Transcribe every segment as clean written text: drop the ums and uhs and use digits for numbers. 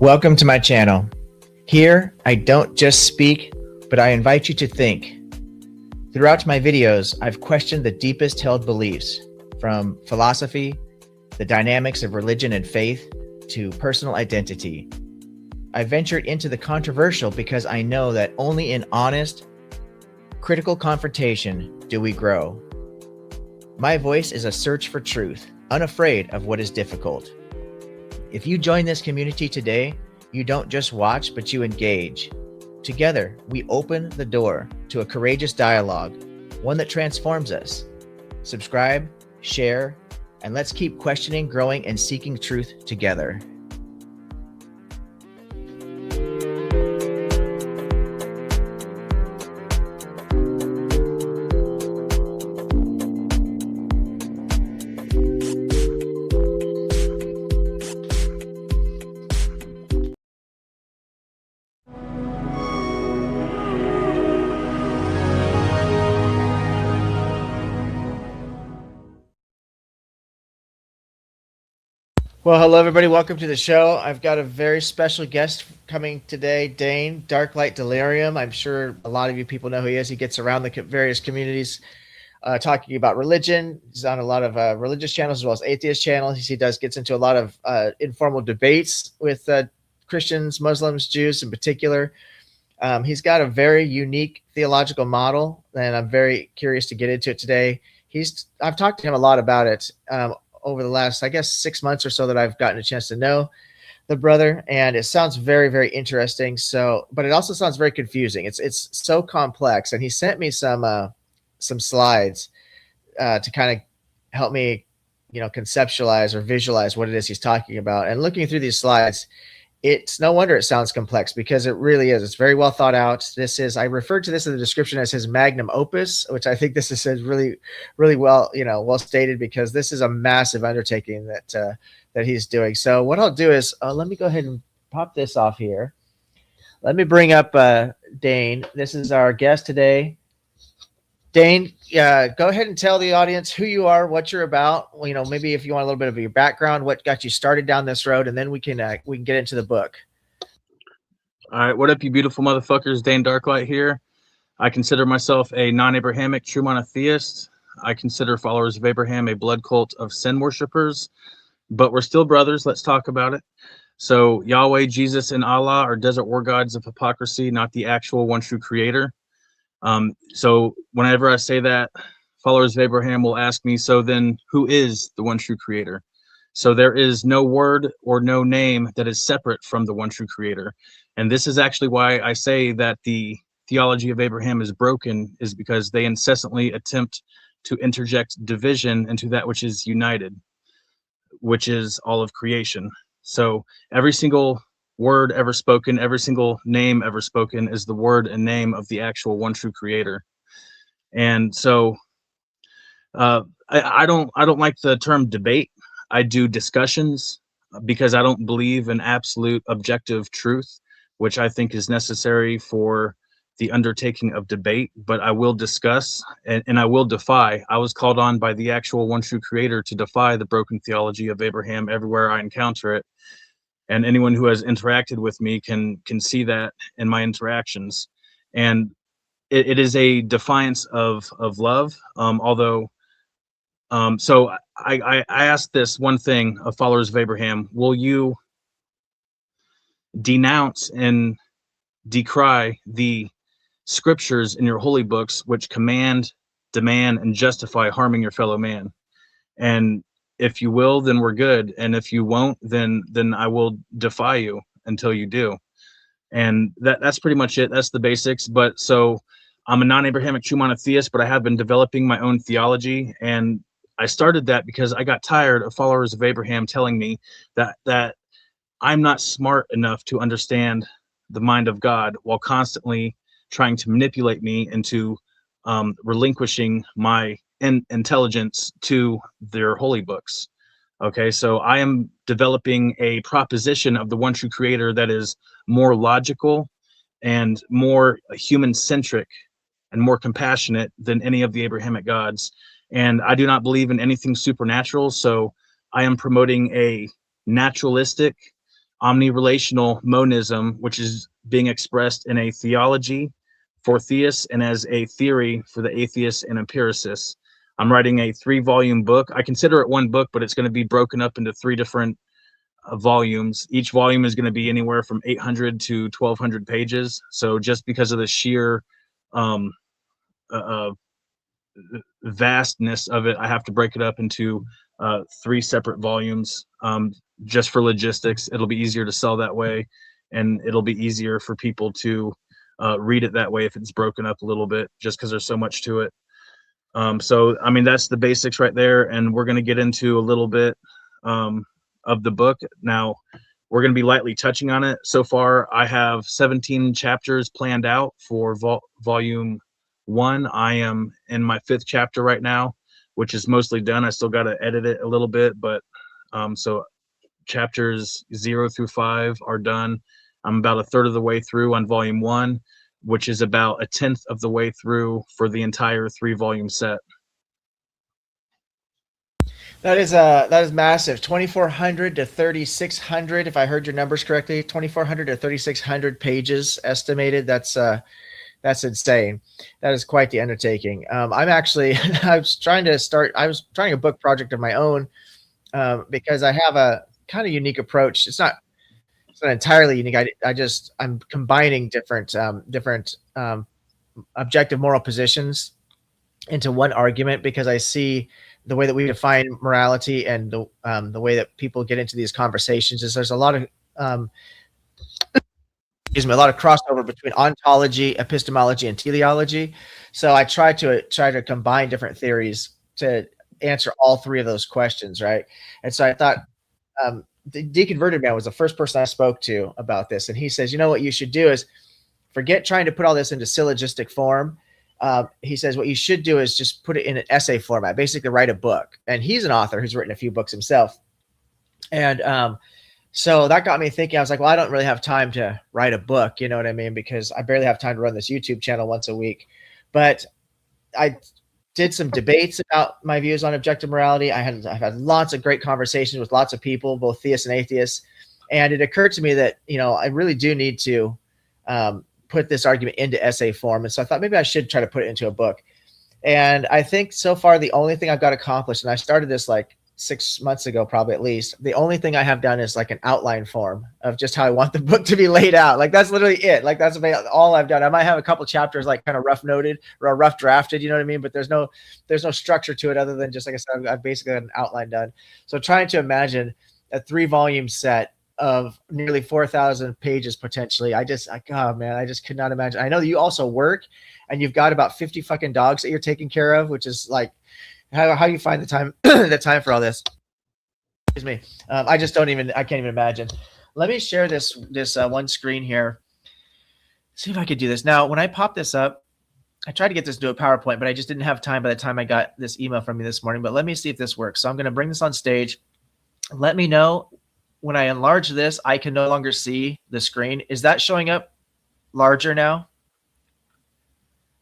Welcome to my channel. Here, I don't just speak, but I invite you to think. Throughout my videos, I've questioned the deepest held beliefs, from philosophy, the dynamics of religion and faith, to personal identity. I ventured into the controversial because I know that only in honest, critical confrontation do we grow. My voice is a search for truth, unafraid of what is difficult. If you join this community today, you don't just watch, but you engage. Together, we open the door to a courageous dialogue, one that transforms us. Subscribe, share, and let's keep questioning, growing, and seeking truth together. Well, hello everybody, welcome to the show. I've got a very special guest coming today, Daen, dark.light.delirium. I'm sure a lot of you people know who he is. He gets around the various communities talking about religion. He's on a lot of religious channels as well as atheist channels. He gets into a lot of informal debates with Christians, Muslims, Jews in particular. He's got a very unique theological model, and I'm very curious to get into it today. I've talked to him a lot about it over the last, I guess, 6 months or so that I've gotten a chance to know the brother, and it sounds very, very interesting. So, but it also sounds very confusing. It's so complex, and he sent me some slides to kind of help me, conceptualize or visualize what it is he's talking about. And looking through these slides, it's no wonder it sounds complex, because it really is. It's very well thought out. I referred to this in the description as his magnum opus, which I think this is really, really well, well stated, because this is a massive undertaking that he's doing. So what I'll do is, let me go ahead and pop this off here. Let me bring up Daen. This is our guest today. Daen, go ahead and tell the audience who you are, what you're about. Maybe if you want a little bit of your background, what got you started down this road, and then we can get into the book. All right, what up, you beautiful motherfuckers? Daen Darklight here. I consider myself a non-Abrahamic true monotheist. I consider followers of Abraham a blood cult of sin worshippers, but we're still brothers. Let's talk about it. So Yahweh, Jesus, and Allah are desert war gods of hypocrisy, not the actual one true creator. So whenever I say that, followers of Abraham will ask me, so then who is the one true creator? So there is no word or no name that is separate from the one true creator. And this is actually why I say that the theology of Abraham is broken, is because they incessantly attempt to interject division into that which is united, which is all of creation. So every single word ever spoken, every single name ever spoken is the word and name of the actual one true creator. And so I don't like the term debate. I do discussions, because I don't believe in absolute objective truth, which I think is necessary for the undertaking of debate. But I will discuss and I will defy. I was called on by the actual one true creator to defy the broken theology of Abraham everywhere I encounter it. And anyone who has interacted with me can see that in my interactions. And it is a defiance of love. So I asked this one thing of followers of Abraham: will you denounce and decry the scriptures in your holy books which command, demand, and justify harming your fellow man? And if you will, then we're good. And if you won't, then I will defy you until you do. And that's pretty much it. That's the basics. But so I'm a non-Abrahamic true monotheist, but I have been developing my own theology. And I started that because I got tired of followers of Abraham telling me that I'm not smart enough to understand the mind of God, while constantly trying to manipulate me into relinquishing my intelligence to their holy books. Okay, so I am developing a proposition of the one true creator that is more logical and more human-centric and more compassionate than any of the Abrahamic gods. And I do not believe in anything supernatural, so I am promoting a naturalistic, omni-relational monism, which is being expressed in a theology for theists and as a theory for the atheists and empiricists. I'm writing a 3-volume book. I consider it one book, but it's going to be broken up into 3 different volumes. Each volume is going to be anywhere from 800 to 1200 pages. So just because of the sheer um, vastness of it, I have to break it up into 3 separate volumes. Just for logistics, it'll be easier to sell that way, and it'll be easier for people to read it that way if it's broken up a little bit, just because there's so much to it. So, I mean, that's the basics right there, and we're going to get into a little bit of the book. Now, we're going to be lightly touching on it. So far, I have 17 chapters planned out for volume 1. I am in my 5th chapter right now, which is mostly done. I still got to edit it a little bit, but so chapters 0 through 5 are done. I'm about a third of the way through on volume 1, which is about a 10th of the way through for the entire 3-volume set. That is massive. 2,400 to 3,600, if I heard your numbers correctly. 2,400 to 3,600 pages estimated. That's insane. That is quite the undertaking. I'm actually I was trying a book project of my own because I have a kind of unique approach. It's not entirely unique. I'm combining different objective moral positions into one argument, because I see the way that we define morality and the way that people get into these conversations is there's a lot of a lot of crossover between ontology, epistemology, and teleology. So I try to combine different theories to answer all 3 of those questions, right? And so I thought the Deconverted Man was the first person I spoke to about this, and he says, you know what you should do is forget trying to put all this into syllogistic form. He says what you should do is just put it in an essay format, basically write a book. And he's an author who's written a few books himself. And so that got me thinking. I was like, well, I don't really have time to write a book, you know what I mean? Because I barely have time to run this YouTube channel once a week. But I did some debates about my views on objective morality. I've had lots of great conversations with lots of people, both theists and atheists. And it occurred to me that, I really do need to put this argument into essay form. And so I thought maybe I should try to put it into a book. And I think so far the only thing I've got accomplished, and I started this like 6 months ago, probably at least, the only thing I have done is like an outline form of just how I want the book to be laid out. Like that's literally it. Like that's about all I've done. I might have a couple chapters like kind of rough noted or rough drafted, you know what I mean? But there's no structure to it other than just, like I said, I've basically got an outline done. So trying to imagine a 3-volume set of nearly 4,000 pages potentially. I just could not imagine. I know that you also work and you've got about 50 fucking dogs that you're taking care of, which is like how you find the time the time for all this. Excuse me. I can't even imagine. Let me share this one screen here. See if I could do this. Now, when I pop this up, I tried to get this to a PowerPoint, but I just didn't have time by the time I got this email from you this morning. But let me see if this works. So I'm going to bring this on stage. Let me know when I enlarge this, I can no longer see the screen. Is that showing up larger now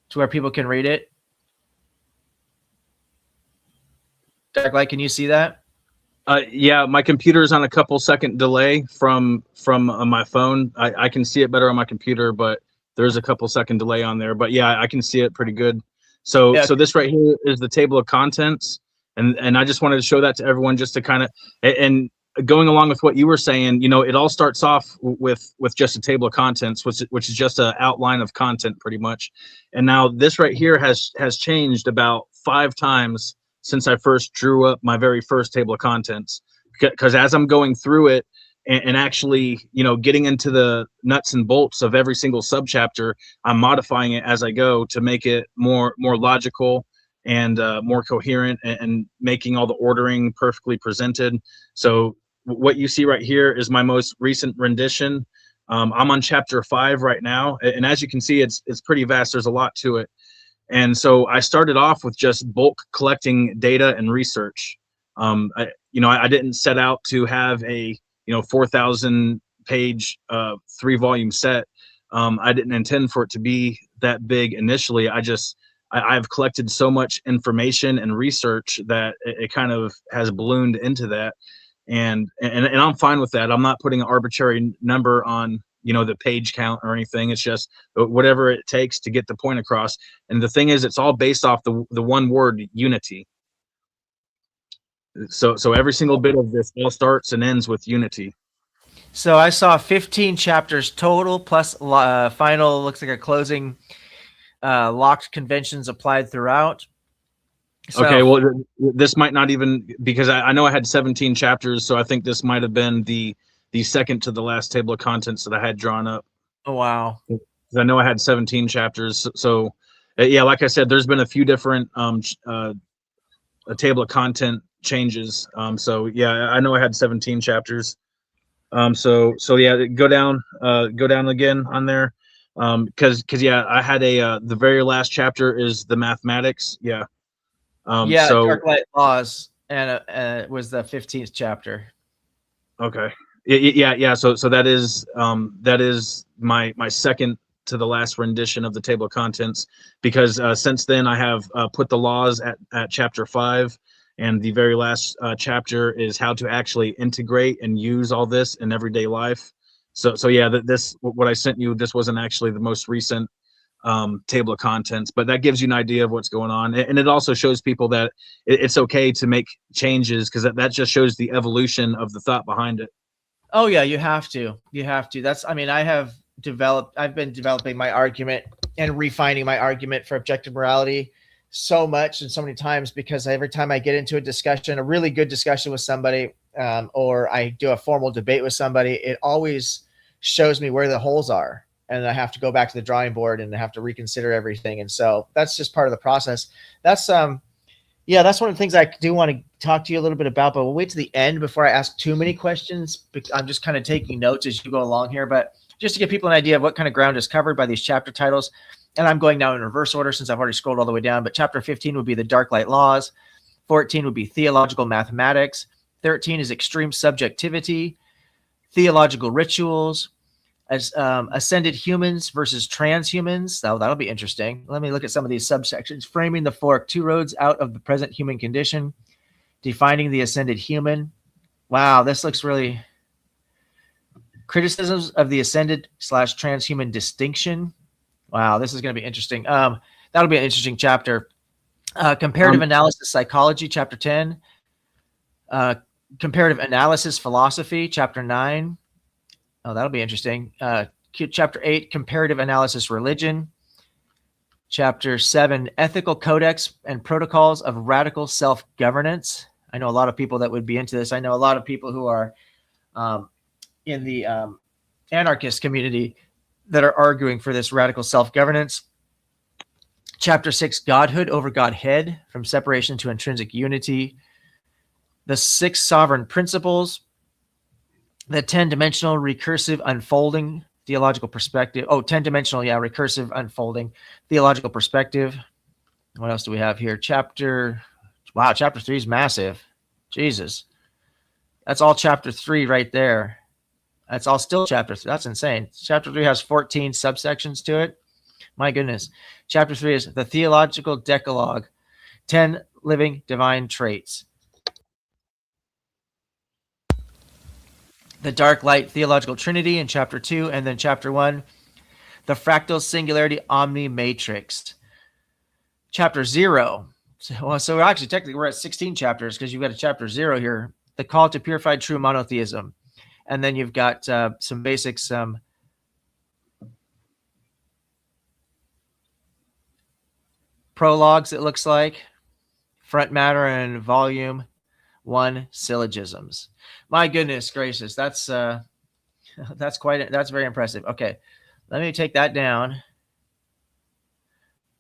to where people can read it? Dark Light, can you see that? Yeah, my computer is on a couple second delay from my phone. I can see it better on my computer, but there's a couple second delay on there. But yeah, I can see it pretty good. So yeah. So this right here is the table of contents, and I just wanted to show that to everyone just to kind of and going along with what you were saying, it all starts off with just a table of contents, which is just an outline of content pretty much. And now this right here has changed about 5 times since I first drew up my very first table of contents, because as I'm going through it and actually, getting into the nuts and bolts of every single subchapter, I'm modifying it as I go to make it more logical and more coherent, and making all the ordering perfectly presented. So what you see right here is my most recent rendition. I'm on chapter 5 right now, and as you can see, it's pretty vast. There's a lot to it. And so I started off with just bulk collecting data and research. I didn't set out to have a 4,000 page 3-volume set. I didn't intend for it to be that big initially. I've collected so much information and research that it kind of has ballooned into that. and I'm fine with that. I'm not putting an arbitrary number on, you know, the page count or anything. It's just whatever it takes to get the point across. And the thing is, it's all based off the one word, unity. So every single bit of this all starts and ends with unity. So I saw 15 chapters total, plus final, looks like a closing, locked conventions applied throughout. So, okay, well, this might not even, because I know I had 17 chapters, so I think this might have been the second to the last table of contents that I had drawn up. oh, wow. I know I had 17 chapters. So yeah, like I said, there's been a few different a table of content changes. So yeah, I know I had 17 chapters. So yeah, go down again on there. Cause yeah, I had the very last chapter is the mathematics. Yeah. Yeah, So Dark Light Laws, and it was the 15th chapter. okay. Yeah. So that is my second to the last rendition of the table of contents, because since then I have put the laws at chapter 5, and the very last chapter is how to actually integrate and use all this in everyday life. So yeah, this what I sent you, this wasn't actually the most recent table of contents, but that gives you an idea of what's going on, and it also shows people that it's okay to make changes, because that just shows the evolution of the thought behind it. Oh yeah, you have to. You have to. That's, I mean, I've been developing my argument and refining my argument for objective morality so much and so many times, because every time I get into a discussion, a really good discussion with somebody, or I do a formal debate with somebody, it always shows me where the holes are. And I have to go back to the drawing board and have to reconsider everything. And so that's just part of the process. That's, yeah, that's one of the things I do want to talk to you a little bit about, but we'll wait to the end before I ask too many questions. I'm just kind of taking notes as you go along here, but just to give people an idea of what kind of ground is covered by these chapter titles. And I'm going now in reverse order since I've already scrolled all the way down, but chapter 15 would be the dark light laws. 14 would be theological mathematics. 13 is extreme subjectivity, theological rituals, as ascended humans versus transhumans. That'll be interesting. Let me look at some of these subsections. Framing the fork, two roads out of the present human condition. Defining the ascended human. Wow, this looks really... Criticisms of the ascended / transhuman distinction. Wow, this is going to be interesting. That'll be an interesting chapter. Comparative analysis psychology, chapter 10. Comparative analysis philosophy, chapter 9. Oh, that'll be interesting. Chapter 8, comparative analysis religion. Chapter 7, ethical codex and protocols of radical self-governance. I know a lot of people that would be into this. I know a lot of people who are in the anarchist community that are arguing for this radical self-governance. Chapter 6, godhood over godhead, from separation to intrinsic unity. The 6 sovereign principles. The 10-dimensional recursive unfolding theological perspective. Oh, 10-dimensional, yeah, recursive unfolding theological perspective. What else do we have here? Wow, chapter 3 is massive. Jesus. That's all chapter 3 right there. That's all still chapter 3. That's insane. Chapter 3 has 14 subsections to it. My goodness. Chapter 3 is the theological decalogue, 10 living divine traits. The dark light theological trinity in chapter 2, and then chapter 1, the fractal singularity omni matrix. Chapter 0. So actually, technically, we're at 16 chapters, because you've got a chapter 0 here. The call to purified true monotheism. And then you've got some basics, prologues, it looks like. Front matter and volume 1 syllogisms. My goodness gracious, that's very impressive. Okay, let me take that down.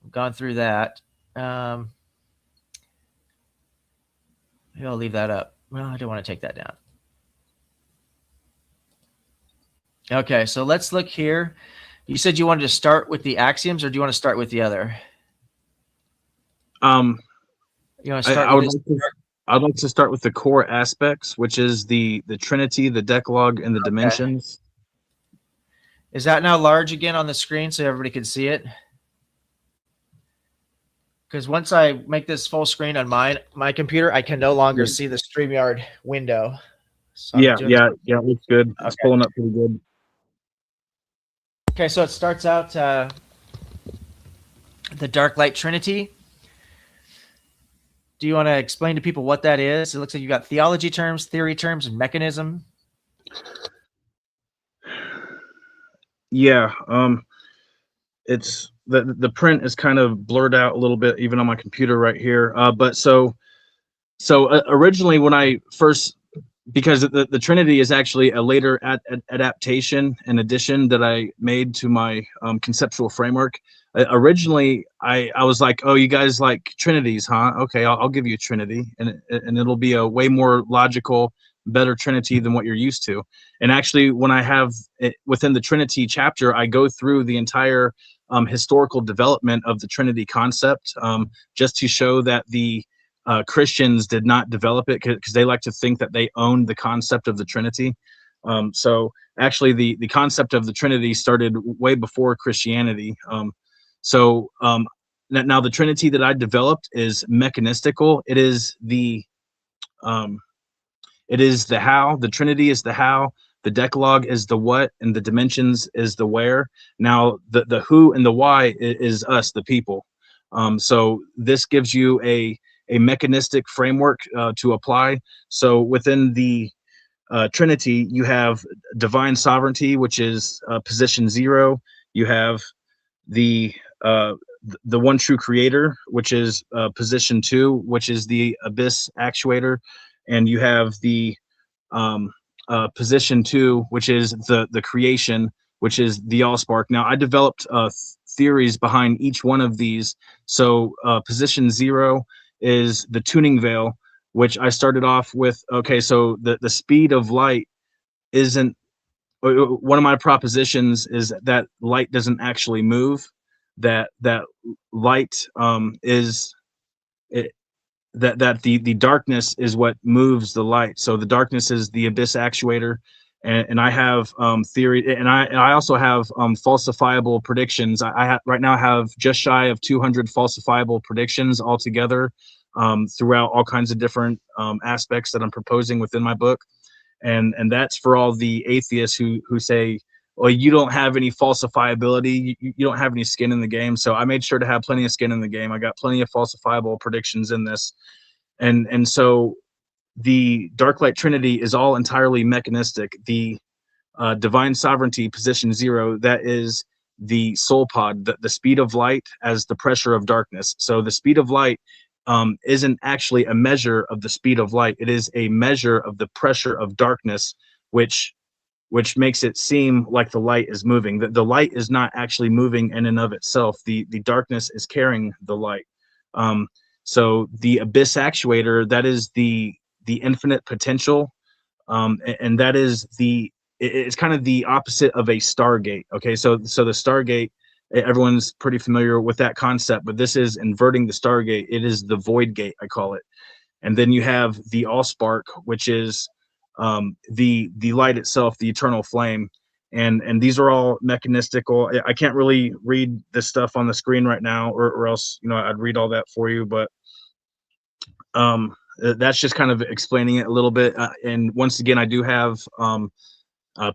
I've gone through that. Maybe I'll leave that up. Well, I don't want to take that down. Okay, so let's look here. You said you wanted to start with the axioms, or do you want to start with the other? You want to start with this? I'd like to start with the core aspects, which is the Trinity, the Decalogue, and the dimensions. Is that now large again on the screen so everybody can see it? Because once I make this full screen on my computer, I can no longer see the StreamYard window. So I'm Yeah, doing this. yeah, yeah. It looks good. It's Okay. pulling up pretty good. Okay, so it starts out the dark light trinity. Do you want to explain to people what that is? It looks like you got theology terms, theory terms, and mechanism. Yeah. It's the print is kind of blurred out a little bit, even on my computer right here. But originally when I first, because the Trinity is actually a later adaptation and addition that I made to my conceptual framework. Originally, I was like, oh, you guys like Trinities, huh? Okay, I'll give you a Trinity, and it'll be a way more logical, better Trinity than what you're used to. And actually, when I have it within the Trinity chapter, I go through the entire historical development of the Trinity concept, just to show that the Christians did not develop it because they like to think that they owned the concept of the Trinity. So actually, the concept of the Trinity started way before Christianity. Now the Trinity that I developed is mechanistical. It is the how. The Trinity is the how. The Decalogue is the what, and the dimensions is the where. Now the who and the why is us, the people. So this gives you a mechanistic framework to apply. So within the Trinity, you have divine sovereignty, which is position 0. You have the uh, the one true creator, which is position 2, which is the abyss actuator, and you have the um, position 2, which is the creation, which is the allspark. Now, I developed theories behind each one of these. So position 0 is the tuning veil, which I started off with. Okay, so the speed of light isn't, one of my propositions is that light doesn't actually move, that light is it, that the darkness is what moves the light. So the darkness is the abyss actuator, and I have theory, and I also have falsifiable predictions. I right now have just shy of 200 falsifiable predictions altogether, throughout all kinds of different aspects that I'm proposing within my book, and that's for all the atheists who say, well, you don't have any falsifiability, you don't have any skin in the game. So I made sure to have plenty of skin in the game. I got plenty of falsifiable predictions in this, and so the dark light trinity is all entirely mechanistic. The divine sovereignty position 0, that is the soul pod, the speed of light as the pressure of darkness. So the speed of light isn't actually a measure of the speed of light. It is a measure of the pressure of darkness, which makes it seem like the light is moving. The light is not actually moving in and of itself. The darkness is carrying the light. So the abyss actuator, that is the infinite potential, and that is it's kind of the opposite of a stargate. Okay, so the stargate, everyone's pretty familiar with that concept, but this is inverting the stargate. It is the void gate, I call it. And then you have the allspark, which is the light itself, the eternal flame. And these are all mechanistical. I can't really read this stuff on the screen right now, or else I'd read all that for you. But that's just kind of explaining it a little bit. And once again, I do have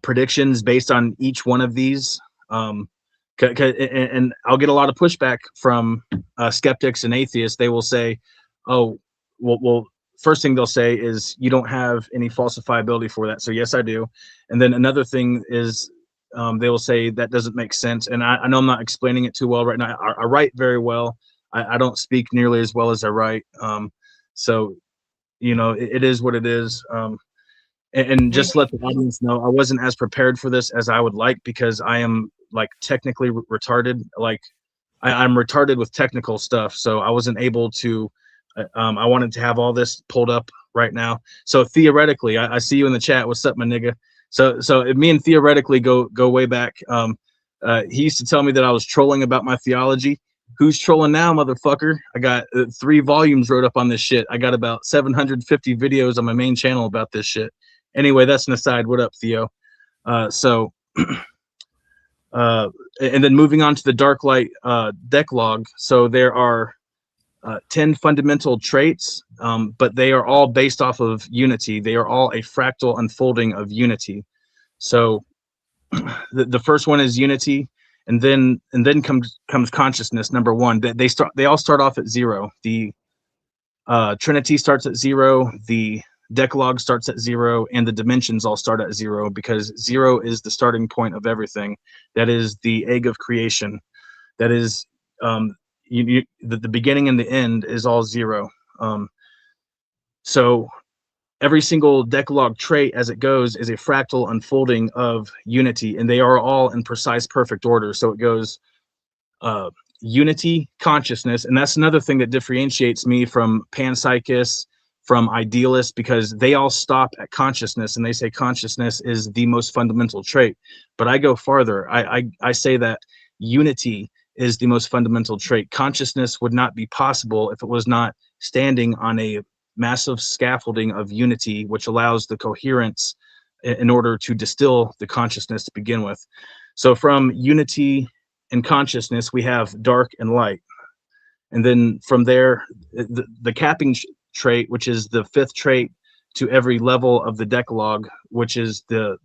predictions based on each one of these. And I'll get a lot of pushback from skeptics and atheists. They will say, "Oh, well, first thing they'll say is you don't have any falsifiability for that." So yes, I do. And then another thing is they will say that doesn't make sense. And I know I'm not explaining it too well right now. I write very well. I don't speak nearly as well as I write. So it is what it is. And just to let the audience know, I wasn't as prepared for this as I would like, because I am like technically retarded. Like I'm retarded with technical stuff, so I wasn't able to. I wanted to have all this pulled up right now. So theoretically, I see you in the chat. What's up, my nigga? So me and theoretically go way back. He used to tell me that I was trolling about my theology. Who's trolling now, motherfucker? I got 3 volumes wrote up on this shit. I got about 750 videos on my main channel about this shit. Anyway, that's an aside. What up, Theo? And then moving on to the dark light Decalogue. So there are 10 fundamental traits, but they are all based off of unity. They are all a fractal unfolding of unity. So the first one is unity, and then comes consciousness. Number one, they all start off at zero. The Trinity starts at zero. The Decalogue starts at zero, and the dimensions all start at zero, because zero is the starting point of everything. That is the egg of creation. That is the beginning and the end is all zero. So every single Decalogue trait as it goes is a fractal unfolding of unity, and they are all in precise, perfect order. So it goes unity, consciousness, and that's another thing that differentiates me from panpsychists, from idealists, because they all stop at consciousness and they say consciousness is the most fundamental trait. But I go farther. I say that unity is the most fundamental trait. Consciousness would not be possible if it was not standing on a massive scaffolding of unity, which allows the coherence in order to distill the consciousness to begin with. So from unity and consciousness, we have dark and light. And then from there, the capping trait, which is the fifth trait to every level of the Decalogue, which is the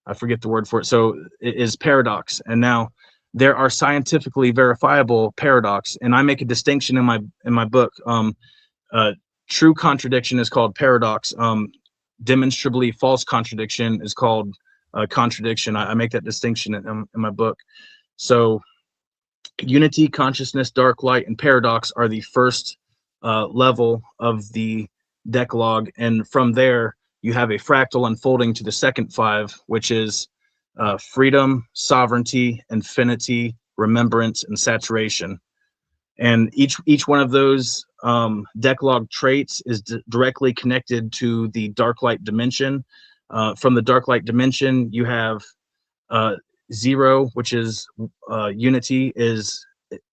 I forget the word for it. So it is paradox. And now there are scientifically verifiable paradox, and I make a distinction in my book. True contradiction is called paradox. Demonstrably false contradiction is called contradiction. I make that distinction in my book. So unity, consciousness, dark, light, and paradox are the first level of the Decalogue, and from there you have a fractal unfolding to the second five, which is freedom, sovereignty, infinity, remembrance, and saturation. And each one of those Decalogue traits is directly connected to the dark light dimension. From the dark light dimension, you have zero, which is unity, is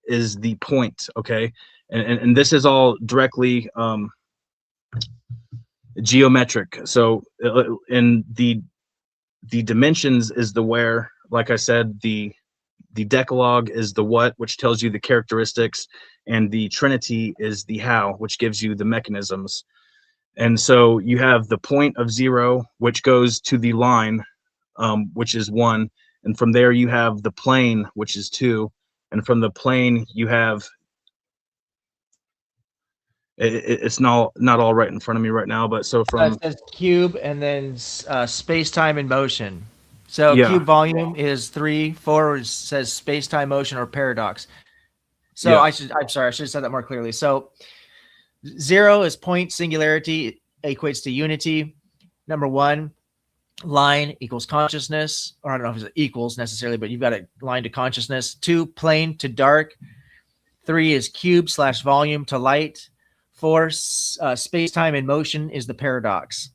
the point. Okay, and this is all directly geometric. So in the dimensions is the where, like I said, the Decalogue is the what, which tells you the characteristics, and the Trinity is the how, which gives you the mechanisms. And so you have the point of zero, which goes to the line, which is one, and from there you have the plane, which is two, and from the plane you have it's not all right in front of me right now, but so from It says cube and then space time and motion. So yeah, cube volume is 3. 4 says space time, motion, or paradox. So yeah, I'm sorry, I should have said that more clearly. So 0 is point, singularity equates to unity. Number 1, line equals consciousness, or I don't know if it's equals necessarily, but you've got a line to consciousness. 2, plane to dark. 3 is cube / volume to light. 4, space time and motion is the paradox.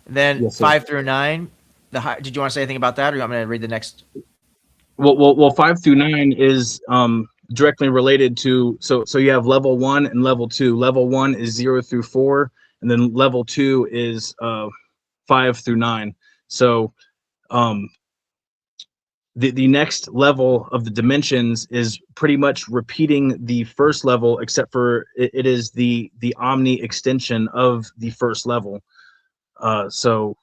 And then yes, sir. 5 through 9. Did you want to say anything about that, or you want me to read the next? Well, 5 through 9 is directly related to, so you have level 1 and level 2. Level 1 is 0 through 4, and then level 2 is 5 through 9. So the next level of the dimensions is pretty much repeating the first level, except for it is the omni extension of the first level. So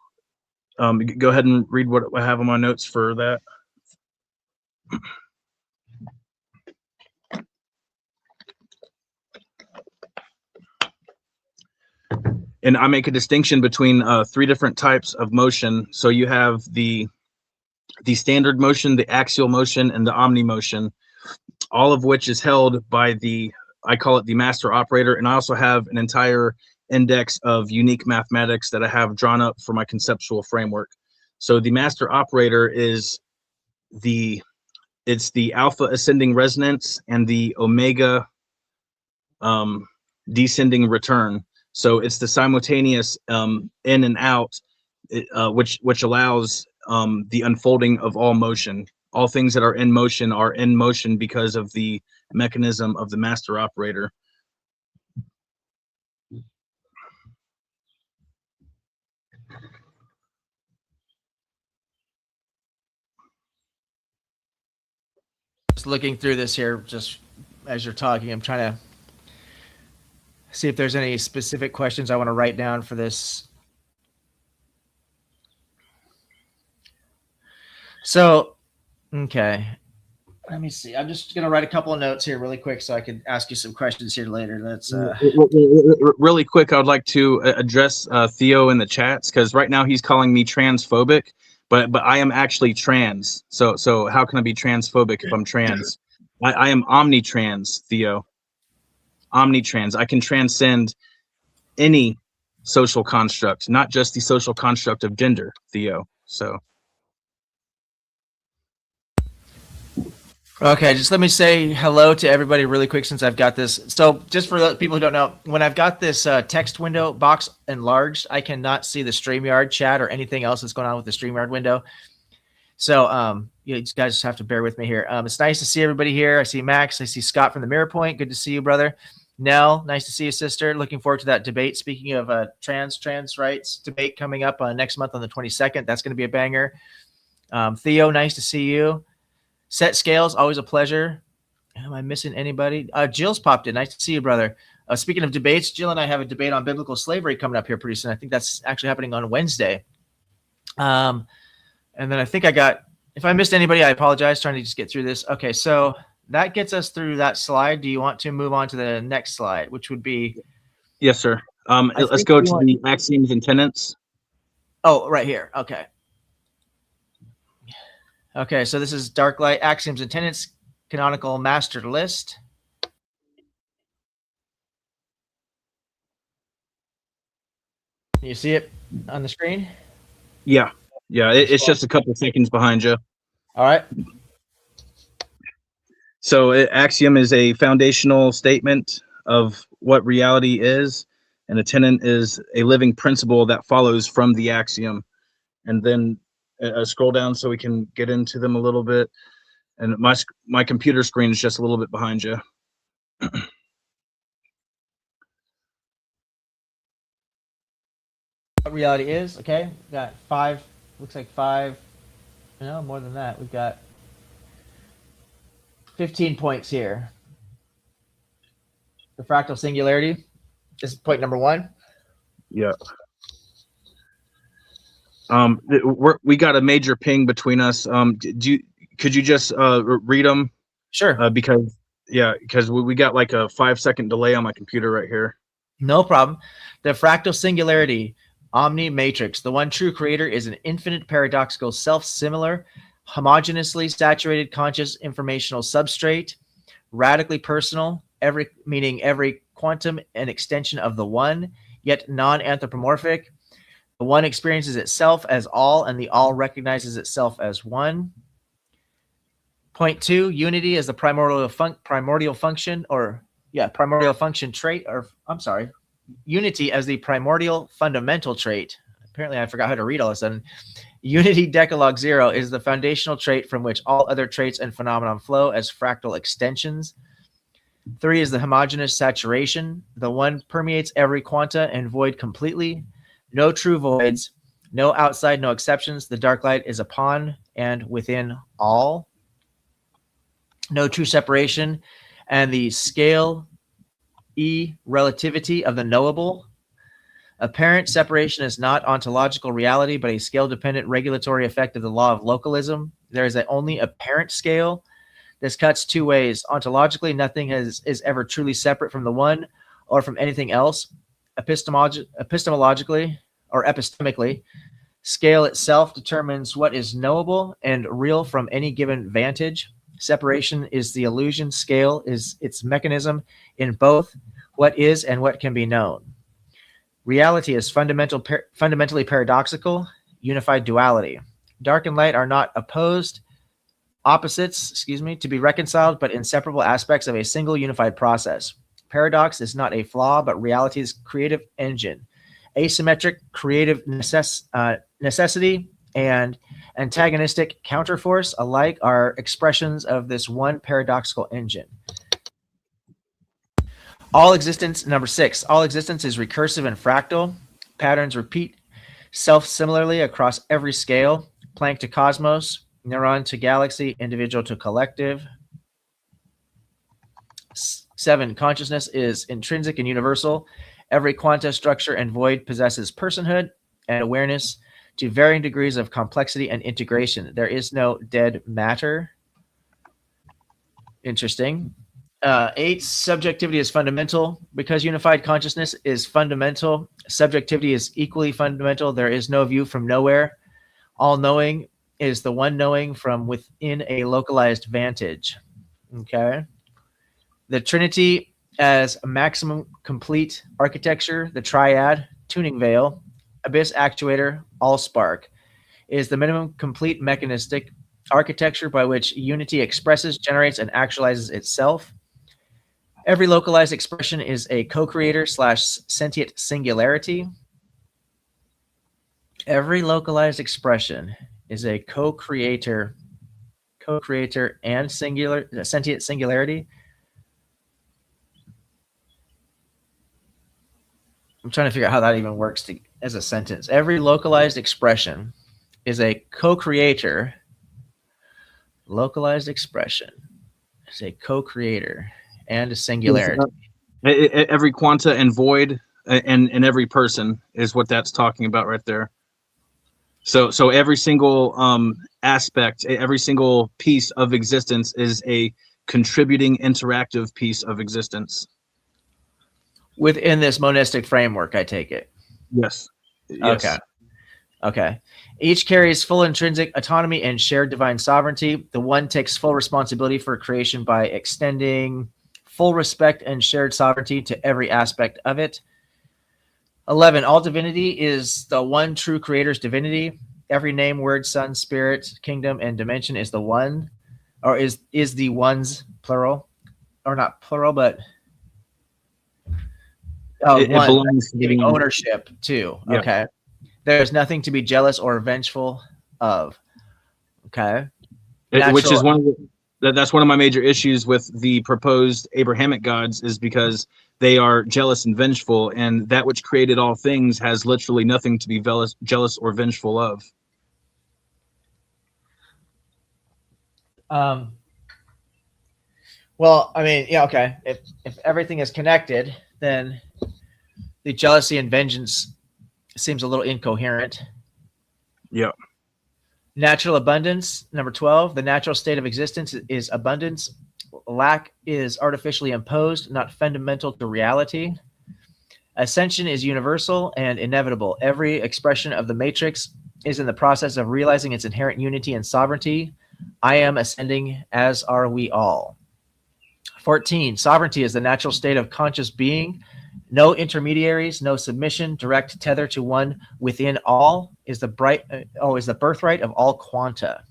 go ahead and read what I have on my notes for that. And I make a distinction between 3 different types of motion. So you have the standard motion, the axial motion, and the omni motion, all of which is held by I call it the master operator. And I also have an entire index of unique mathematics that I have drawn up for my conceptual framework. So the master operator is it's the alpha ascending resonance and the omega descending return. So it's the simultaneous in and out, which allows the unfolding of all motion. All things that are in motion because of the mechanism of the master operator. just looking through this here, just as you're talking. I'm trying to see if there's any specific questions I want to write down for this. So, okay. Let me see. I'm just going to write a couple of notes here really quick so I can ask you some questions here later. That's really quick. I would like to address Theo in the chats, because right now he's calling me transphobic, but I am actually trans. So how can I be transphobic if I'm trans? I am omnitrans, Theo. Omnitrans. I can transcend any social construct, not just the social construct of gender, Theo. So. okay, just let me say hello to everybody really quick since I've got this. So just for the people who don't know, when I've got this text window box enlarged, I cannot see the StreamYard chat or anything else that's going on with the StreamYard window. So you guys just have to bear with me here. It's nice to see everybody here. I see Max. I see Scott from the Mirror Point. Good to see you, brother. Nell, nice to see you, sister. Looking forward to that debate. Speaking of trans rights debate coming up next month on the 22nd. That's going to be a banger. Theo, nice to see you. Set Scales, always a pleasure. Am I missing anybody? Jill's popped in. Nice to see you, brother. Speaking of debates, Jill and I have a debate on biblical slavery coming up here pretty soon. I think that's actually happening on Wednesday. And then I think if I missed anybody, I apologize, trying to just get through this. Okay, so that gets us through that slide. Do you want to move on to the next slide, which would be? Yes, sir. Let's go to the axioms and tenets. Oh, right here. Okay. Okay, so this is Dark Light, Axioms and Tenets, Canonical Master List. You see it on the screen? Yeah. It's just a couple seconds behind you. All right. So axiom is a foundational statement of what reality is, and a tenet is a living principle that follows from the axiom. And then scroll down so we can get into them a little bit. And my computer screen is just a little bit behind you. What reality is, okay? We've got 5, looks like 5, no, more than that. We've got 15 points here. The fractal singularity is point number 1. Yeah. We got a major ping between us. Could you just read them? Sure. Because we got like a 5-second delay on my computer right here. No problem. The fractal singularity, omni matrix, the one true creator, is an infinite paradoxical self-similar, homogeneously saturated conscious informational substrate, radically personal, meaning every quantum and extension of the one, yet non-anthropomorphic. The one experiences itself as all, and the all recognizes itself as one. Point 2, unity is the primordial function trait, or I'm sorry, unity as the primordial fundamental trait. Apparently I forgot how to read all of a sudden. Unity Decalogue 0 is the foundational trait from which all other traits and phenomenon flow as fractal extensions. 3 is the homogeneous saturation. The one permeates every quanta and void completely. No true voids, no outside, no exceptions. The dark light is upon and within all. No true separation. And the scale E relativity of the knowable. Apparent separation is not ontological reality, but a scale-dependent regulatory effect of the law of localism. There is only apparent scale. This cuts 2 ways. Ontologically, nothing is ever truly separate from the one or from anything else. Epistemologically or epistemically, scale itself determines what is knowable and real from any given vantage. Separation is the illusion. Scale is its mechanism in both what is and what can be known. Reality is fundamentally paradoxical, unified duality. Dark and light are not opposites, to be reconciled, but inseparable aspects of a single unified process. Paradox is not a flaw, but reality's creative engine. Asymmetric creative necessity and antagonistic counterforce alike are expressions of this one paradoxical engine. All existence, number 6, all existence is recursive and fractal. Patterns repeat self-similarly across every scale, Planck to cosmos, neuron to galaxy, individual to collective. 7, consciousness is intrinsic and universal. Every quanta, structure, and void possesses personhood and awareness to varying degrees of complexity and integration. There is no dead matter. Interesting. 8, subjectivity is fundamental. Because unified consciousness is fundamental, subjectivity is equally fundamental. There is no view from nowhere. All knowing is the one knowing from within a localized vantage. Okay. The Trinity as a maximum complete architecture, the triad, tuning veil, abyss actuator, all spark, is the minimum complete mechanistic architecture by which unity expresses, generates, and actualizes itself. Every localized expression is a co-creator / sentient singularity. Every localized expression is a co-creator and sentient singularity. I'm trying to figure out how that even works as a sentence. Every localized expression is a co-creator. Localized expression is a co-creator and a singularity. Every quanta and void and every person is what that's talking about right there. So every single aspect, every single piece of existence is a contributing interactive piece of existence. Within this monistic framework, I take it. Yes. Okay. Each carries full intrinsic autonomy and shared divine sovereignty. The one takes full responsibility for creation by extending full respect and shared sovereignty to every aspect of it. 11, all divinity is the one true creator's divinity. Every name, word, son, spirit, kingdom, and dimension is the one, or is the one's plural, or not plural, but it one, belongs to giving ownership to. Yeah. Okay. There is nothing to be jealous or vengeful of. Okay. Which is that's one of my major issues with the proposed Abrahamic gods, is because they are jealous and vengeful, and that which created all things has literally nothing to be jealous or vengeful of. Well, I mean, yeah, okay. If everything is connected, then the jealousy and vengeance seems a little incoherent. Yeah. Natural abundance, number 12. The natural state of existence is abundance. Lack is artificially imposed, not fundamental to reality. Ascension is universal and inevitable. Every expression of the matrix is in the process of realizing its inherent unity and sovereignty. I am ascending, as are we all. 14. Sovereignty is the natural state of conscious being. No intermediaries, no submission, direct tether to one within all is the birthright of all quanta.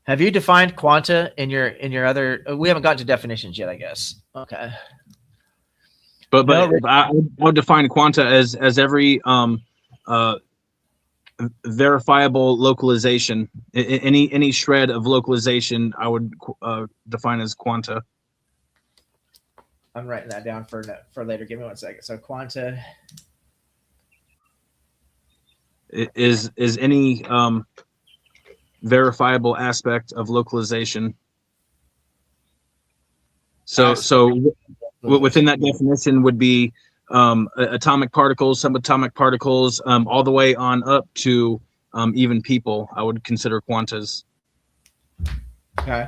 Have you defined quanta in your other? We haven't gotten to definitions yet, I guess. Okay. But I would define quanta as every verifiable localization. Any shred of localization, I would define as quanta. I'm writing that down for later. Give me 1 second. So quanta is any verifiable aspect of localization. So within that definition would be atomic particles, subatomic particles, all the way on up to even people. I would consider quantas. Okay.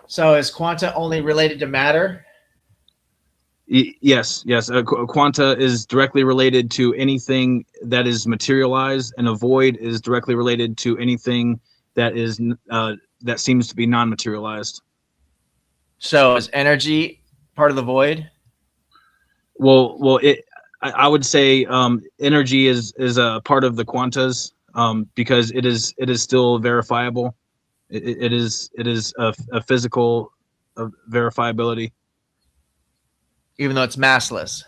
So is quanta only related to matter? Yes. Quanta is directly related to anything that is materialized, and a void is directly related to anything that is that seems to be non-materialized. So is energy part of the void? Well, I would say energy is a part of the quantas because it is still verifiable. It is a physical verifiability, even though it's massless.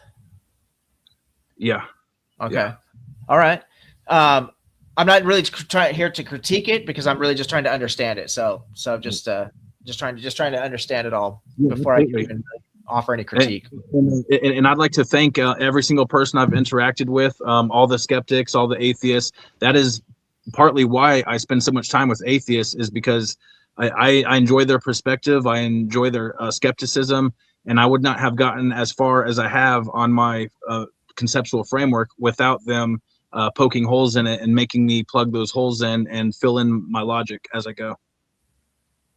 Yeah. Okay. Yeah. All right. I'm not really here to critique it, because I'm really just trying to understand it. So just trying to understand it all before I can even offer any critique. And I'd like to thank every single person I've interacted with, all the skeptics, all the atheists. That is partly why I spend so much time with atheists, is because I enjoy their perspective. I enjoy their skepticism, and I would not have gotten as far as I have on my conceptual framework without them poking holes in it and making me plug those holes in and fill in my logic as I go.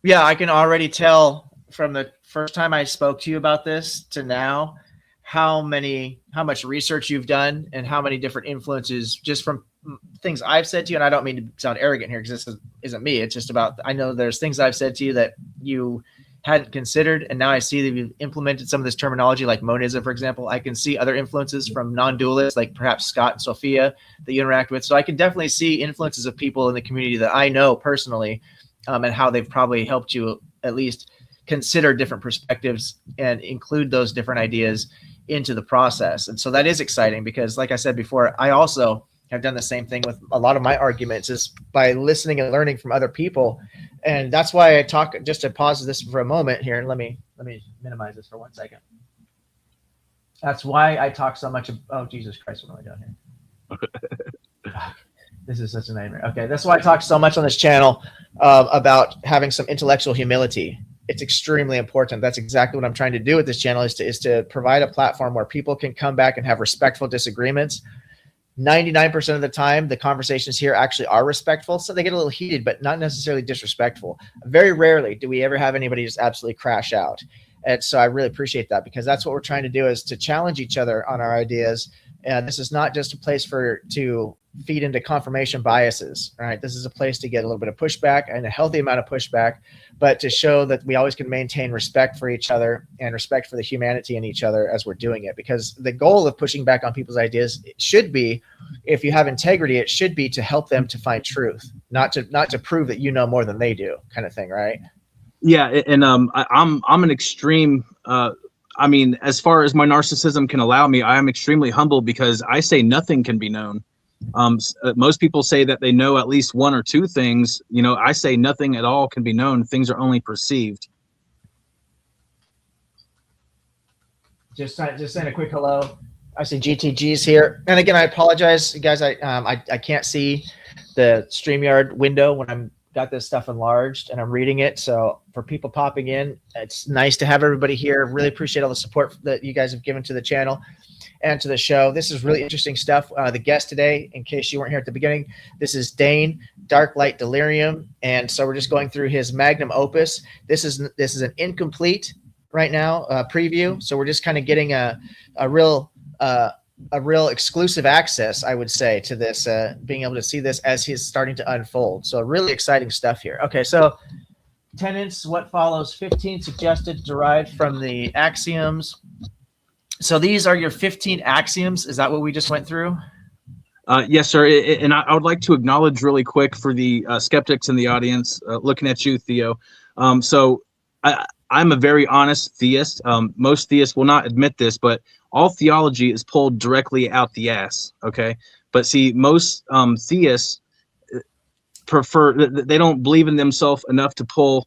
Yeah, I can already tell from the first time I spoke to you about this to now how much research you've done and how many different influences just from things I've said to you. And I don't mean to sound arrogant here because this isn't me. It's just about, I know there's things I've said to you that you hadn't considered. And now I see that you've implemented some of this terminology like monism, for example. I can see other influences from non-dualists, like perhaps Scott and Sophia that you interact with. So I can definitely see influences of people in the community that I know personally, and how they've probably helped you at least consider different perspectives and include those different ideas into the process. And so that is exciting because, like I said before, I also have done the same thing with a lot of my arguments is by listening and learning from other people. And that's why I talk, just to pause this for a moment here. And let me minimize this for 1 second. That's why I talk so much. Oh, Jesus Christ. What am I doing here? This is such a nightmare. Okay. That's why I talk so much on this channel about having some intellectual humility. It's extremely important. That's exactly what I'm trying to do with this channel is to provide a platform where people can come back and have respectful disagreements. 99% of the time, the conversations here actually are respectful. So they get a little heated, but not necessarily disrespectful. Very rarely do we ever have anybody just absolutely crash out. And so I really appreciate that because that's what we're trying to do is to challenge each other on our ideas. And this is not just a place to feed into confirmation biases, right? This is a place to get a little bit of pushback and a healthy amount of pushback, but to show that we always can maintain respect for each other and respect for the humanity in each other as we're doing it. Because the goal of pushing back on people's ideas should be, if you have integrity, it should be to help them to find truth, not to prove that you know more than they do, kind of thing, right? Yeah, and I'm an extreme. I mean, as far as my narcissism can allow me, I am extremely humble because I say nothing can be known. Most people say that they know at least one or two things. You know, I say nothing at all can be known. Things are only perceived. Just saying a quick hello. I see GTG's here, and again, I apologize, guys. I can't see the StreamYard window when I'm got this stuff enlarged and I'm reading it. So for people popping in, it's nice to have everybody here. Really appreciate all the support that you guys have given to the channel and to the show. This is really interesting stuff. The guest today, in case you weren't here at the beginning, this is Daen, Dark.light.delirium. And so we're just going through his magnum opus. This is an incomplete right now preview. So we're just kind of getting a real exclusive access, I would say, to this, being able to see this as he's starting to unfold. So really exciting stuff here. Okay, so tenets, what follows, 15 suggested, derived from the axioms. So these are your 15 axioms. Is that what we just went through? Yes, sir. And I would like to acknowledge really quick for the skeptics in the audience, looking at you, Theo. So I'm a very honest theist. Most theists will not admit this, but all theology is pulled directly out the ass. Okay. But see, most theists they don't believe in themselves enough to pull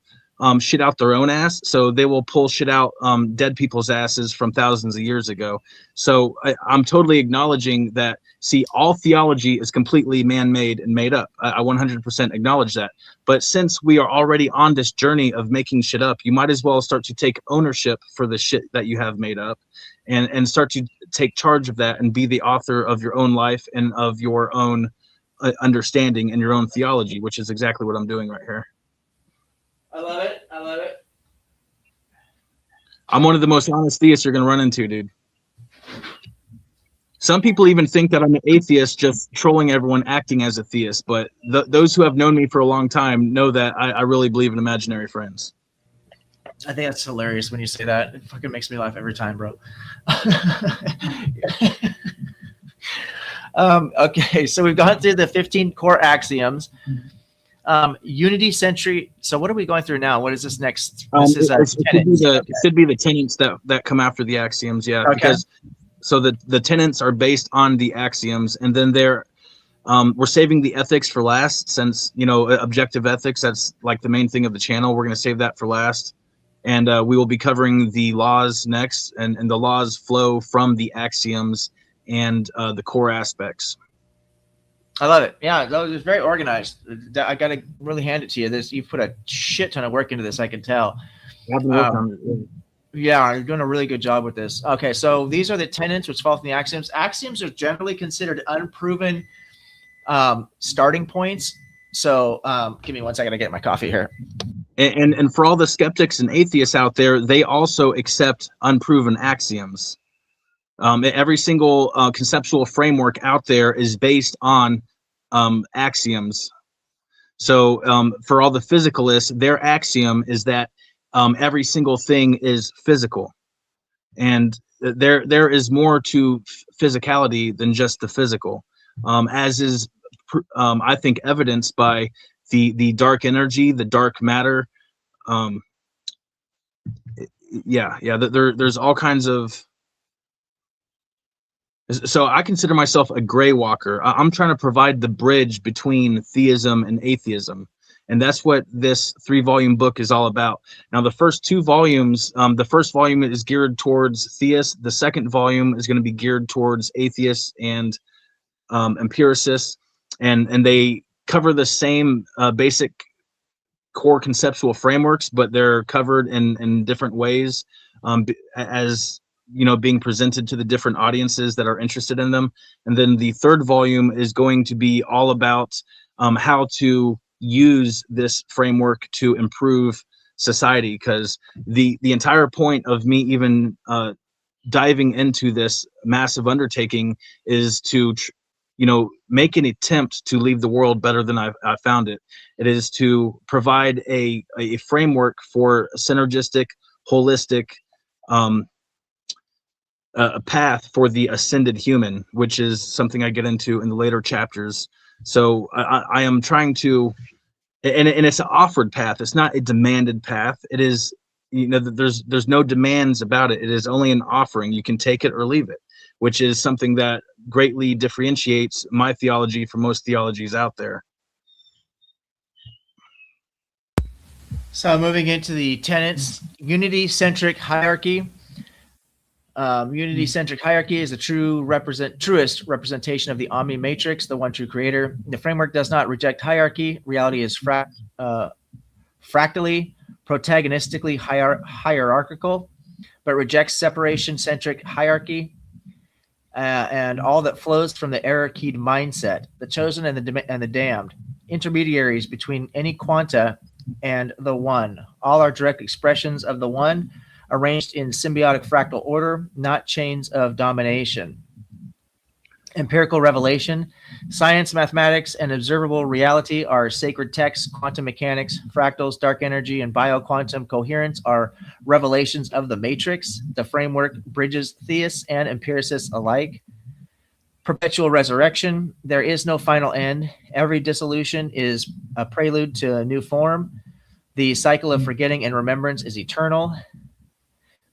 shit out their own ass. So they will pull shit out dead people's asses from thousands of years ago. So I'm totally acknowledging that, see, all theology is completely man-made and made up. I 100% acknowledge that. But since we are already on this journey of making shit up, you might as well start to take ownership for the shit that you have made up and start to take charge of that and be the author of your own life and of your own understanding and your own theology, which is exactly what I'm doing right here. I love it. I love it. I'm one of the most honest theists you're going to run into, dude. Some people even think that I'm an atheist, just trolling everyone, acting as a theist. But those who have known me for a long time know that I really believe in imaginary friends. I think that's hilarious when you say that. It fucking makes me laugh every time, bro. Okay, so we've gone through the 15 core axioms. Unity century. So what are we going through now? What is this next? This is it should be the tenets that come after the axioms. Yeah, okay. Because so the tenets are based on the axioms, and then we're saving the ethics for last, since objective ethics, that's like the main thing of the channel. We're going to save that for last, and we will be covering the laws next, and the laws flow from the axioms and the core aspects. I love it. Yeah, that was very organized. I got to really hand it to you. This, you put a shit ton of work into this. I can tell. I've been working on it. Yeah, you're doing a really good job with this. Okay, so these are the tenets which fall from the axioms. Axioms are generally considered unproven starting points. So give me one second to get my coffee here. And for all the skeptics and atheists out there, they also accept unproven axioms. Every single conceptual framework out there is based on axioms. So for all the physicalists, their axiom is that every single thing is physical, and there is more to physicality than just the physical, as is I think evidenced by the dark energy, the dark matter. There's all kinds of. So I consider myself a gray walker. I'm trying to provide the bridge between theism and atheism. And that's what this 3-volume book is all about. Now, the first 2 volumes, the first volume is geared towards theists. The second volume is going to be geared towards atheists and empiricists. And they cover the same basic core conceptual frameworks, but they're covered in different ways, as being presented to the different audiences that are interested in them. And then the third volume is going to be all about how to use this framework to improve society, because the entire point of me even diving into this massive undertaking is to make an attempt to leave the world better than I found it. It is to provide a framework for a synergistic, holistic a path for the ascended human, which is something I get into in the later chapters. So I am trying to, and it's an offered path. It's not a demanded path. It is, there's no demands about it. It is only an offering. You can take it or leave it, which is something that greatly differentiates my theology from most theologies out there. So moving into the tenets, unity-centric hierarchy. Unity-centric hierarchy is the truest representation of the Omni Matrix, the one true creator. The framework does not reject hierarchy. Reality is fractally, protagonistically hierarchical, but rejects separation-centric hierarchy and all that flows from the error-keyed mindset, the chosen and the damned, intermediaries between any quanta and the one. All are direct expressions of the one, arranged in symbiotic fractal order, not chains of domination. Empirical revelation, science, mathematics, and observable reality are sacred texts. Quantum mechanics, fractals, dark energy, and bioquantum coherence are revelations of the matrix. The framework bridges theists and empiricists alike. Perpetual resurrection, there is no final end. Every dissolution is a prelude to a new form. The cycle of forgetting and remembrance is eternal.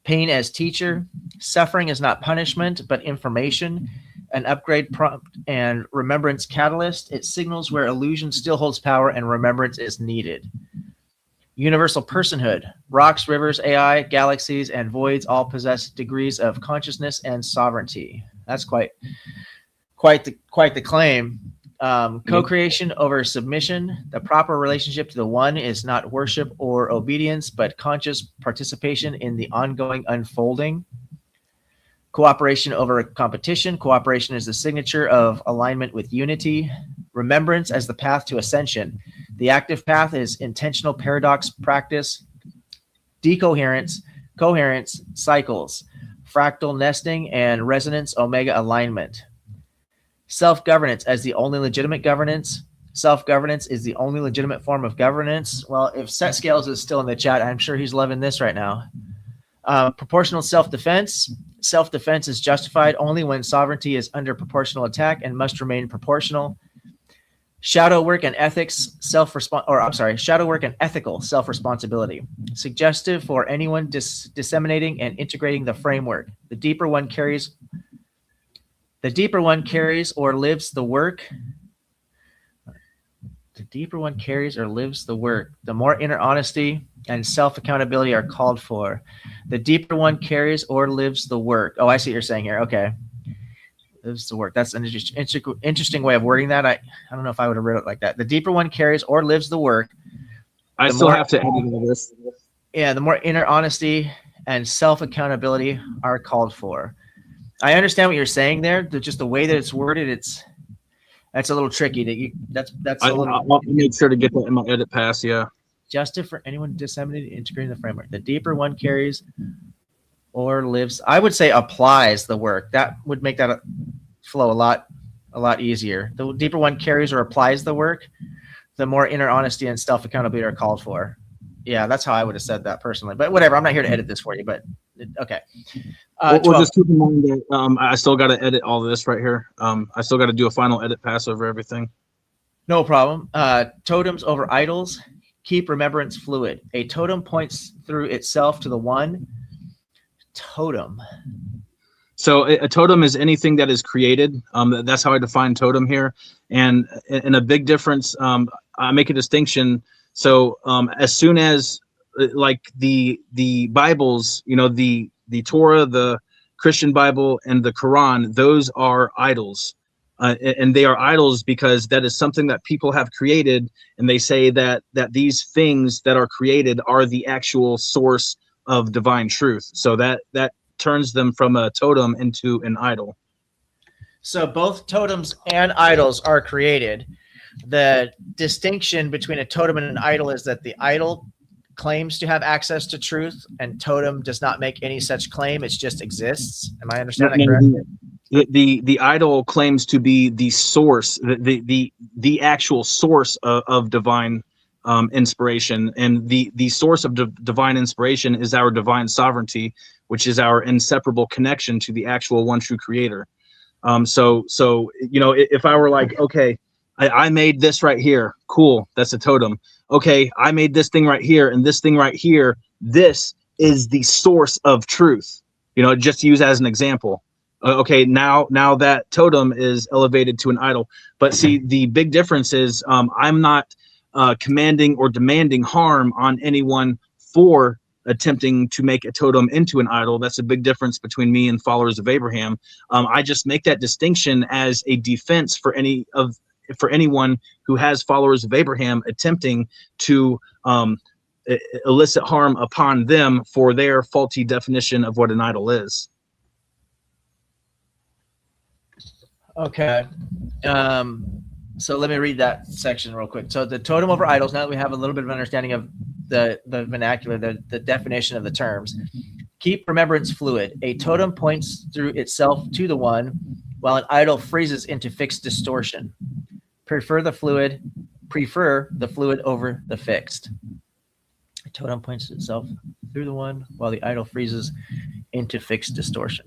Pain as teacher, suffering is not punishment, but information, an upgrade prompt and remembrance catalyst. It signals where illusion still holds power and remembrance is needed. Universal personhood, rocks, rivers, AI, galaxies, and voids all possess degrees of consciousness and sovereignty. That's quite the claim. Co-creation over submission. The proper relationship to the one is not worship or obedience, but conscious participation in the ongoing unfolding. Cooperation over competition. Cooperation is the signature of alignment with unity. Remembrance as the path to ascension. The active path is intentional paradox practice. Decoherence, coherence, cycles, fractal nesting, and resonance omega alignment. Self-governance as the only legitimate governance. Self-governance is the only legitimate form of governance. Well, if Set Scales is still in the chat, I'm sure he's loving this right now. Proportional self-defense. Self-defense is justified only when sovereignty is under proportional attack and must remain proportional. Shadow work and ethics, shadow work and ethical self-responsibility. Suggestive for anyone disseminating and integrating the framework. The deeper one carries or lives the work. The deeper one carries or lives the work, the more inner honesty and self-accountability are called for. The deeper one carries or lives the work. Oh, I see what you're saying here. Okay. lives the work. That's an interesting way of wording that. I don't know if I would have written it like that. The deeper one carries or lives the work. I still have to edit all this. Yeah, the more inner honesty and self-accountability are called for. I understand what you're saying there. Just the way that it's worded, that's a little tricky. That's a little. I'll make sure to get that in my edit pass. Yeah. Just for anyone disseminating, integrating the framework. The deeper one carries or lives, I would say applies the work. That would make that flow a lot easier. The deeper one carries or applies the work, the more inner honesty and self-accountability are called for. Yeah, that's how I would have said that personally. But whatever, I'm not here to edit this for you. But okay. We'll just keep in mind that I still got to edit all this right here. I still got to do a final edit pass over everything. No problem. Totems over idols. Keep remembrance fluid. A totem points through itself to the one. Totem. So a totem is anything that is created. That's how I define totem here. And a big difference, I make a distinction. So as soon as like the Bibles, the Torah, the Christian Bible, and the Quran, those are idols. And they are idols because that is something that people have created, and they say that these things that are created are the actual source of divine truth. So that turns them from a totem into an idol. So both totems and idols are created. The distinction between a totem and an idol is that the idol claims to have access to truth, and totem does not make any such claim. It just exists. Am I understanding that correctly? The idol claims to be the source, the actual source of divine inspiration, and the source of divine inspiration is our divine sovereignty, which is our inseparable connection to the actual one true creator. So if I were like, okay, I made this right here, cool, that's a totem. Okay, I made this thing right here and this thing right here, this is the source of truth, just to use as an example. Okay, now that totem is elevated to an idol. But see, the big difference is I'm not commanding or demanding harm on anyone for attempting to make a totem into an idol. That's a big difference between me and followers of Abraham. I just make that distinction as a defense for anyone who has followers of Abraham attempting to elicit harm upon them for their faulty definition of what an idol is. Okay. So let me read that section real quick. So the totem over idols, now that we have a little bit of understanding of the vernacular, the definition of the terms. Keep remembrance fluid. A totem points through itself to the one, while an idol freezes into fixed distortion. Prefer the fluid over the fixed. A totem points to itself through the one, while the idol freezes into fixed distortion.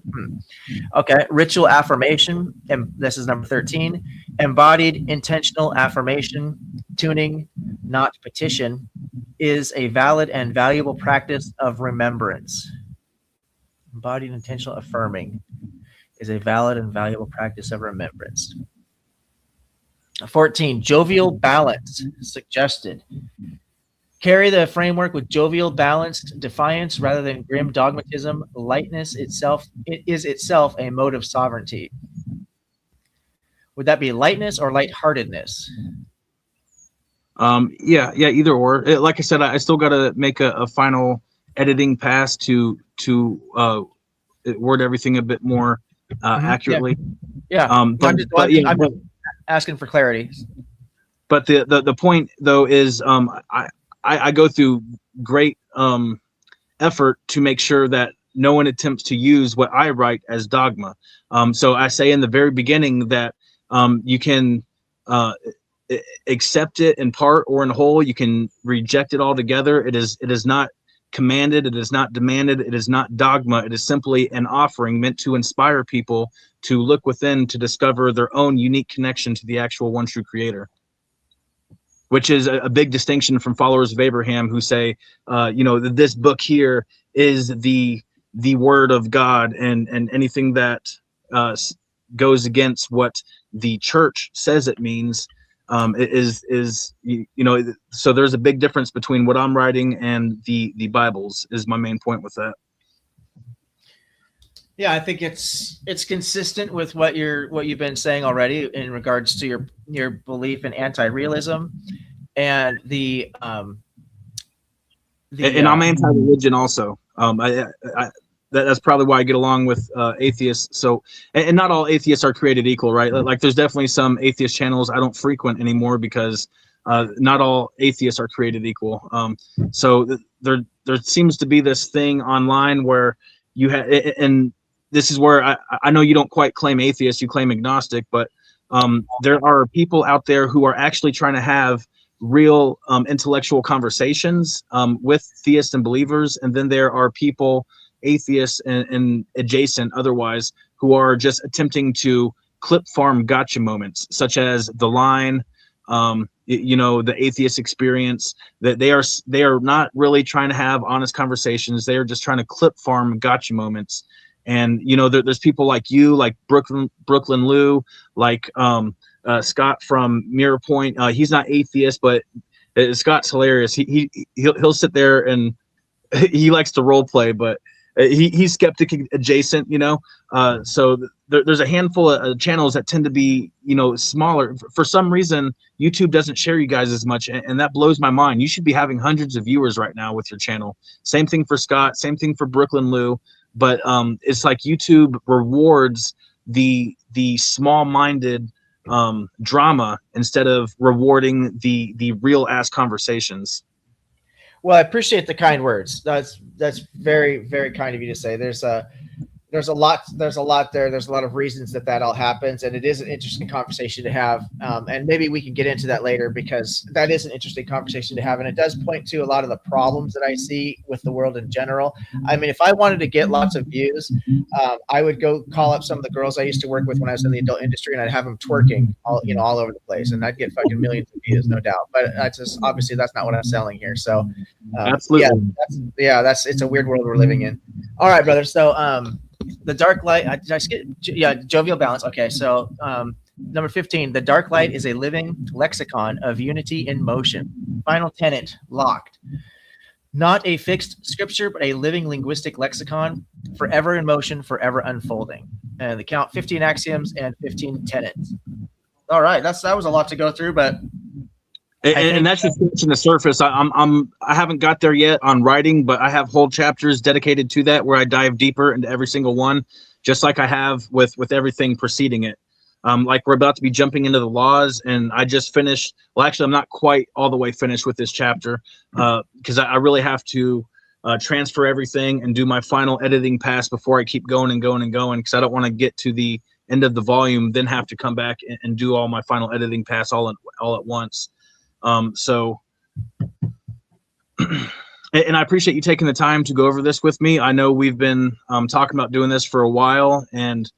Okay, ritual affirmation, and this is number 13. Embodied intentional affirmation, tuning, not petition, is a valid and valuable practice of remembrance. Embodied intentional affirming is a valid and valuable practice of remembrance. 14, jovial balance suggested. Carry the framework with jovial, balanced defiance rather than grim dogmatism. Lightness is itself a mode of sovereignty. Would that be lightness or lightheartedness? Yeah, either or. Like I said, I still got to make a final editing pass to word everything a bit more accurately. Yeah. I'm asking for clarity. But the point though is I go through great effort to make sure that no one attempts to use what I write as dogma. So I say in the very beginning that you can accept it in part or in whole. You can reject it altogether. It is not commanded. It is not demanded. It is not dogma. It is simply an offering meant to inspire people to look within to discover their own unique connection to the actual one true creator, which is a big distinction from followers of Abraham who say, this book here is the word of God, and anything that goes against what the church says it means so there's a big difference between what I'm writing and the Bibles is my main point with that. Yeah, I think it's consistent with what you've been saying already in regards to your belief in anti-realism and the And I'm anti-religion also. That's probably why I get along with atheists. So, and not all atheists are created equal, right? Like, there's definitely some atheist channels I don't frequent anymore because not all atheists are created equal. So there seems to be this thing online where you have, and this is where I know you don't quite claim atheist, you claim agnostic, but there are people out there who are actually trying to have real intellectual conversations with theists and believers, and then there are people, atheists and adjacent otherwise, who are just attempting to clip farm gotcha moments, such as the line, the atheist experience. That they are not really trying to have honest conversations. They are just trying to clip farm gotcha moments. And there's people like you, like Brooklyn Lou, like Scott from Mirror Point. He's not atheist, but Scott's hilarious. He'll sit there and he likes to role play, but he's skeptic adjacent. So there's a handful of channels that tend to be smaller. For some reason, YouTube doesn't share you guys as much, and that blows my mind. You should be having hundreds of viewers right now with your channel. Same thing for Scott. Same thing for Brooklyn Lou. But it's like YouTube rewards the small-minded drama instead of rewarding the real ass conversations. Well, I appreciate the kind words. That's very, very kind of you to say. There's a lot there. There's a lot of reasons that all happens, and it is an interesting conversation to have. And maybe we can get into that later, because that is an interesting conversation to have, and it does point to a lot of the problems that I see with the world in general. I mean, if I wanted to get lots of views, I would go call up some of the girls I used to work with when I was in the adult industry, and I'd have them twerking all over the place, and I'd get fucking millions of views, no doubt. But that's just, obviously that's not what I'm selling here. So absolutely, it's a weird world we're living in. All right, brother. So the dark light, did I skip? Yeah, jovial balance. Okay, so number 15, the dark light is a living lexicon of unity in motion. Final tenet, locked. Not a fixed scripture, but a living linguistic lexicon, forever in motion, forever unfolding. And the count 15 axioms and 15 tenets. All right, that was a lot to go through, but and that's just scratching the surface. I haven't got there yet on writing, but I have whole chapters dedicated to that where I dive deeper into every single one, just like I have with everything preceding it. Like we're about to be jumping into the laws, and I just finished. Well, actually, I'm not quite all the way finished with this chapter because I really have to transfer everything and do my final editing pass before I keep going and going and going, because I don't want to get to the end of the volume, then have to come back and do all my final editing pass all at once. So, and I appreciate you taking the time to go over this with me. I know we've been talking about doing this for a while, and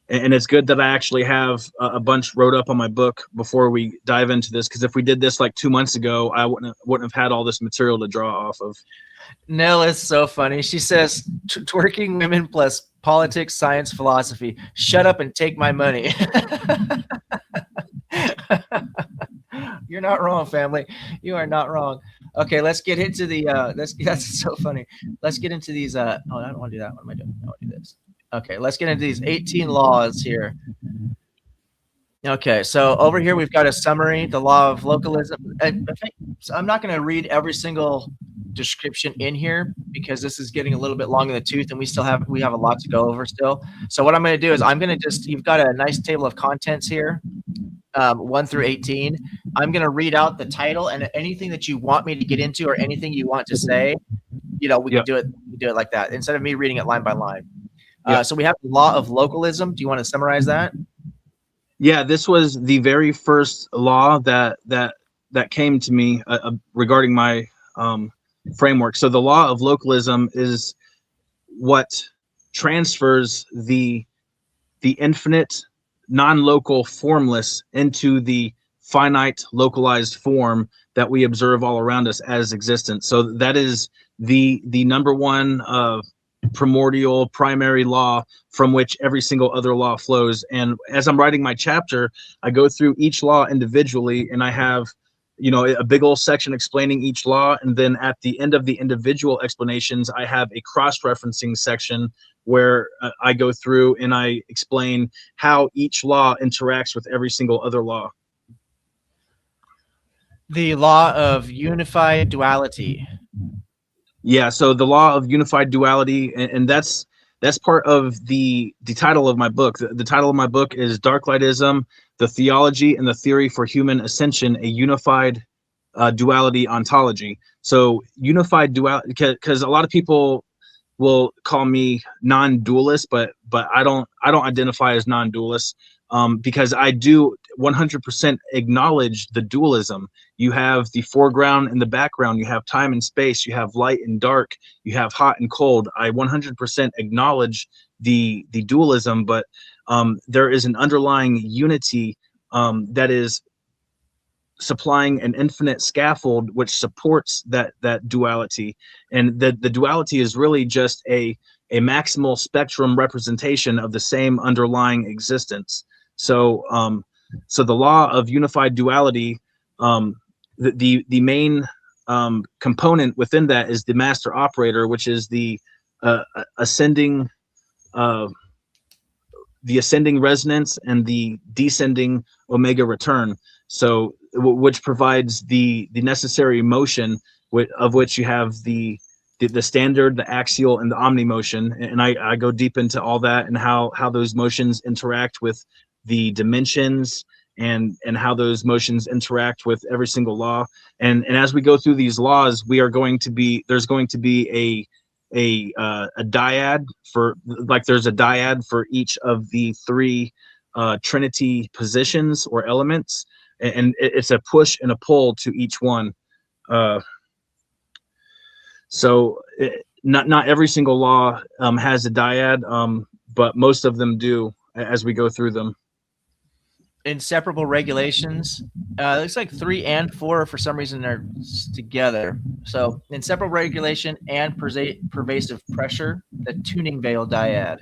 it's good that I actually have a bunch wrote up on my book before we dive into this, because if we did this like 2 months ago, I wouldn't have had all this material to draw off of. Nell is so funny. She says, twerking women plus politics, science, philosophy. Shut up and take my money. You're not wrong, family. You are not wrong. Okay, let's get into the that's so funny. Let's get into these I don't want to do that. What am I doing? I want to do this. Okay, let's get into these 18 laws here. Okay, so over here we've got a summary, the law of localism. So I'm not going to read every single description in here because this is getting a little bit long in the tooth, and we have a lot to go over still. So what I'm going to do is I'm going to you've got a nice table of contents here, 1 through 18. I'm going to read out the title, and anything that you want me to get into or anything you want to say, we can do it like that instead of me reading it line by line. So we have the law of localism. Do you want to summarize that? Yeah, this was the very first law that came to me regarding my framework. So the law of localism is what transfers the infinite non-local formless into the finite localized form that we observe all around us as existence. So that is the number one primordial primary law from which every single other law flows. And as I'm writing my chapter, I go through each law individually, and I have a big old section explaining each law, and then at the end of the individual explanations I have a cross-referencing section where I go through and I explain how each law interacts with every single other law. The law of unified duality. Yeah, so the law of unified duality, and that's part of the title of my book. The title of my book is Dark.lightism, the Theology and the Theory for Human Ascension, a Unified Duality Ontology. So unified duality, because a lot of people will call me non-dualist, but I don't identify as non-dualist, because I do 100% acknowledge the dualism. You have the foreground and the background, you have time and space, you have light and dark, you have hot and cold. I 100% acknowledge the dualism, but there is an underlying unity that is supplying an infinite scaffold which supports that duality. And the duality is really just a maximal spectrum representation of the same underlying existence. So so the law of unified duality, the main component within that is the master operator, which is the ascending resonance and the descending omega return. So which provides the necessary motion, of which you have the standard, the axial, and the omni motion. And I go deep into all that and how those motions interact with the dimensions, and how those motions interact with every single law. And as we go through these laws, there's going to be a dyad for, like, there's a dyad for each of the three trinity positions or elements, and it's a push and a pull to each one. So not every single law has a dyad, but most of them do as we go through them. Inseparable regulations. It looks like 3 and 4 for some reason are together. So inseparable regulation and pervasive pressure, the tuning veil dyad.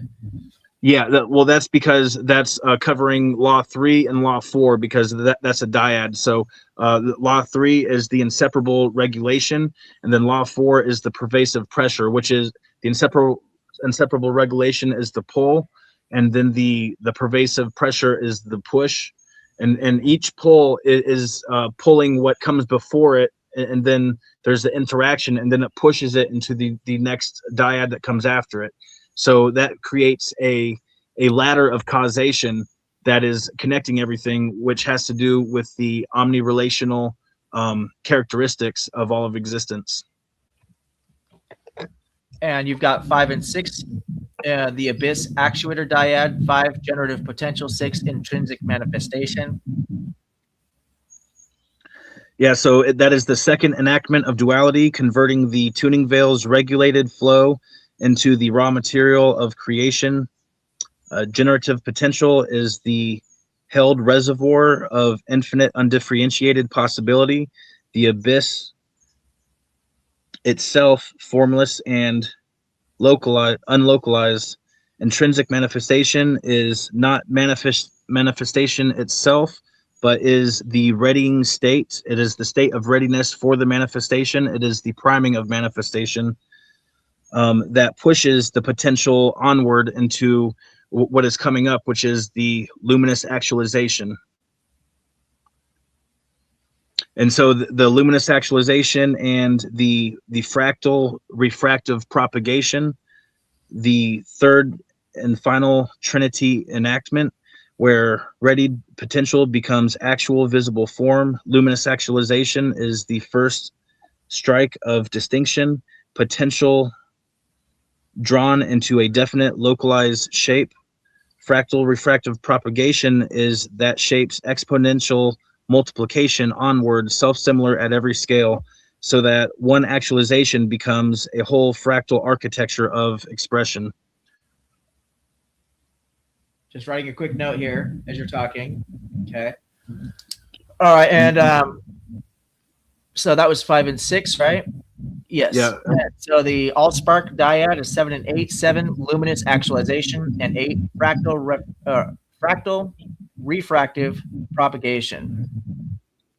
Yeah, well, that's because that's covering law 3 and law 4, because that's a dyad. So law 3 is the inseparable regulation, and then law 4 is the pervasive pressure, which is the inseparable regulation is the pull, and then the pervasive pressure is the push, and each pull is pulling what comes before it, and then there's the interaction, and then it pushes it into the next dyad that comes after it. So that creates a ladder of causation that is connecting everything, which has to do with the omni-relational characteristics of all of existence. And you've got 5 and 6, the abyss actuator dyad, 5 generative potential, 6 intrinsic manifestation. Yeah, so that is the second enactment of duality, converting the tuning veil's regulated flow into the raw material of creation. Generative potential is the held reservoir of infinite undifferentiated possibility. The abyss itself, formless and unlocalized. Intrinsic manifestation is not manifestation itself, but is the readying state. It is the state of readiness for the manifestation. It is the priming of manifestation that pushes the potential onward into what is coming up, which is the luminous actualization. And so the luminous actualization and the fractal refractive propagation, the third and final Trinity enactment, where readied potential becomes actual visible form. Luminous actualization is the first strike of distinction. Potential drawn into a definite localized shape. Fractal refractive propagation is that shape's exponential multiplication onward, self-similar at every scale, so that one actualization becomes a whole fractal architecture of expression. Just writing a quick note here as you're talking. Okay. All right, and so that was 5 and 6, right? Yes. Yeah. So the all spark dyad is 7 and 8. 7 luminous actualization, and 8 fractal refractive propagation.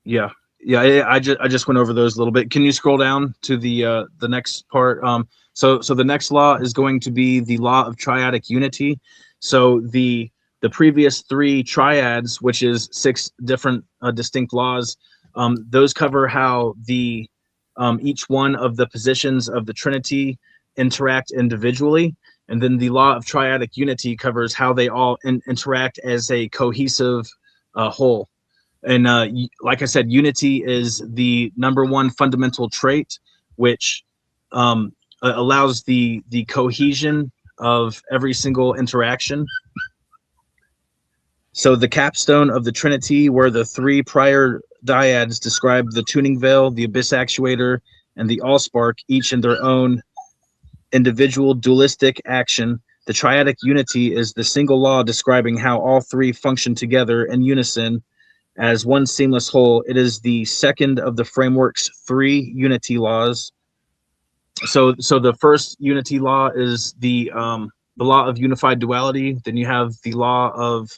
Yeah. Yeah, I just went over those a little bit. Can you scroll down to the next part? So the next law is going to be the law of triadic unity. So the previous three triads, which is 6 different distinct laws, those cover how the each one of the positions of the Trinity interact individually, and then the law of triadic unity covers how they all interact as a cohesive whole. And like I said, unity is the #1 fundamental trait, which allows the cohesion of every single interaction. So the capstone of the Trinity, where the 3 prior dyads describe the tuning veil, the abyss actuator, and the allspark, each in their own individual dualistic action. The triadic unity is the single law describing how all 3 function together in unison as one seamless whole. It is the second of the framework's 3 unity laws. So the first unity law is the law of unified duality. Then you have the law of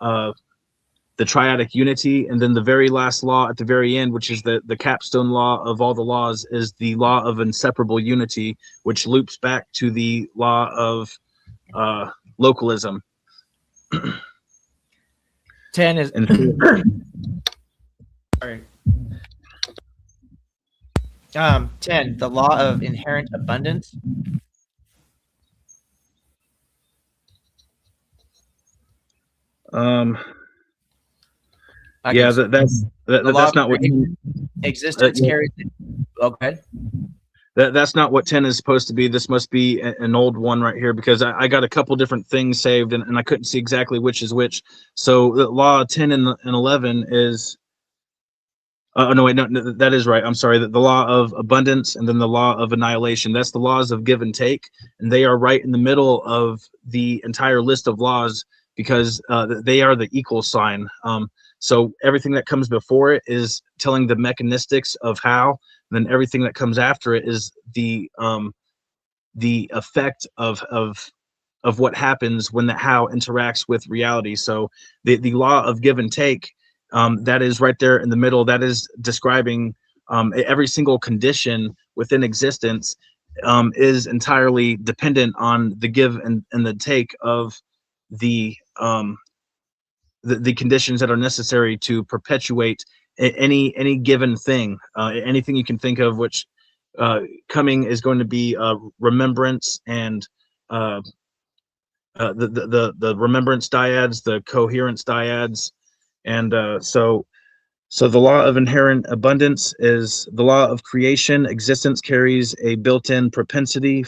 the triadic unity, and then the very last law at the very end, which is the capstone law of all the laws, is the law of inseparable unity, which loops back to the law of localism. 10 is sorry. 10, the law of inherent abundance. Yeah, that's not what existence carries. Oh, go ahead. That's not what 10 is supposed to be. This must be an old one right here, because I got a couple different things saved, and I couldn't see exactly which is which. So the law 10 and 11 is no, wait, no, that is right. I'm sorry. The law of abundance and then the law of annihilation. That's the laws of give and take, and they are right in the middle of the entire list of laws, because they are the equal sign. So everything that comes before it is telling the mechanistics of how, and then everything that comes after it is the effect of what happens when the how interacts with reality. So the law of give and take, that is right there in the middle. That is describing every single condition within existence is entirely dependent on the give and the take of the conditions that are necessary to perpetuate any given thing, anything you can think of, which coming is going to be remembrance and the remembrance dyads, the coherence dyads. And so the law of inherent abundance is the law of creation. Existence carries a built-in propensity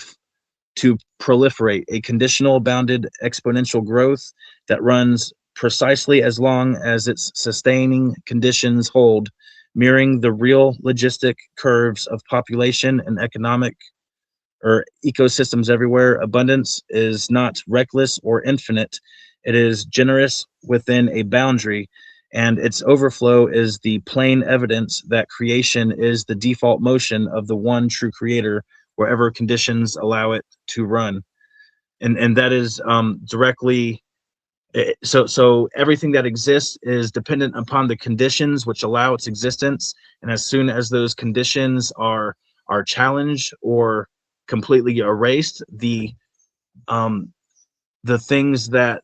to proliferate, a conditional bounded exponential growth that runs precisely as long as its sustaining conditions hold, mirroring the real logistic curves of population and economic or ecosystems everywhere. Abundance is not reckless or infinite. It is generous within a boundary, and its overflow is the plain evidence that creation is the default motion of the one true creator, wherever conditions allow it to run. And that is directly, so everything that exists is dependent upon the conditions which allow its existence, and as soon as those conditions are challenged or completely erased, the things that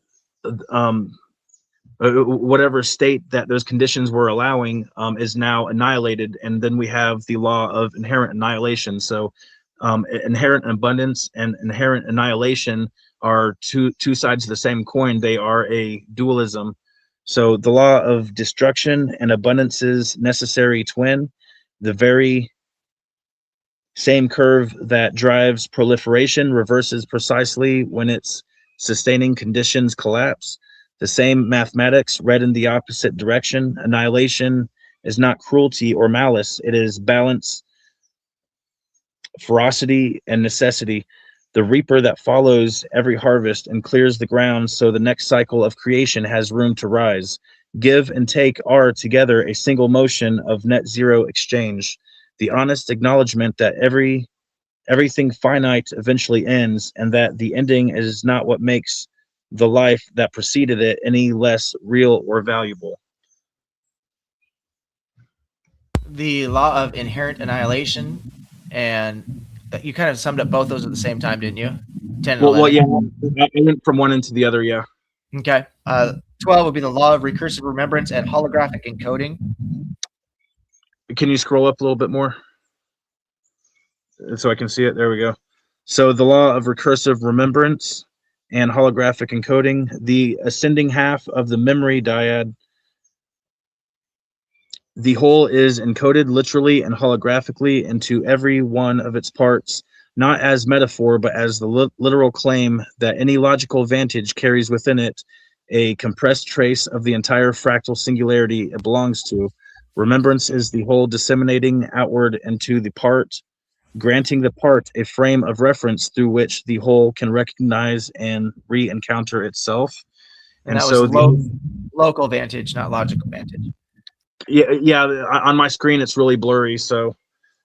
whatever state that those conditions were allowing is now annihilated, and then we have the law of inherent annihilation. So inherent abundance and inherent annihilation are two sides of the same coin. They are a dualism. So the law of destruction and abundance's necessary twin, the very same curve that drives proliferation, reverses precisely when its sustaining conditions collapse. The same mathematics read in the opposite direction. Annihilation is not cruelty or malice. It is balance, ferocity, and necessity. The reaper that follows every harvest and clears the ground so the next cycle of creation has room to rise. Give and take are together a single motion of net zero exchange. The honest acknowledgement that everything finite eventually ends, and that the ending is not what makes the life that preceded it any less real or valuable. the law of inherent annihilation, and you kind of summed up both those at the same time, didn't you? 10 and Well, 11. yeah, I went from one into the other. Yeah. Okay. 12 would be the law of recursive remembrance and holographic encoding. Can you scroll up a little bit more so I can see it? There we go. So the law of recursive remembrance and holographic encoding, the ascending half of the memory dyad. The whole is encoded literally and holographically into every one of its parts, not as metaphor, but as the literal claim that any logical vantage carries within it a compressed trace of the entire fractal singularity it belongs to. Remembrance is the whole disseminating outward into the part, granting the part a frame of reference through which the whole can recognize and re-encounter itself. And that so was local vantage, not logical vantage. Yeah, on my screen it's really blurry, so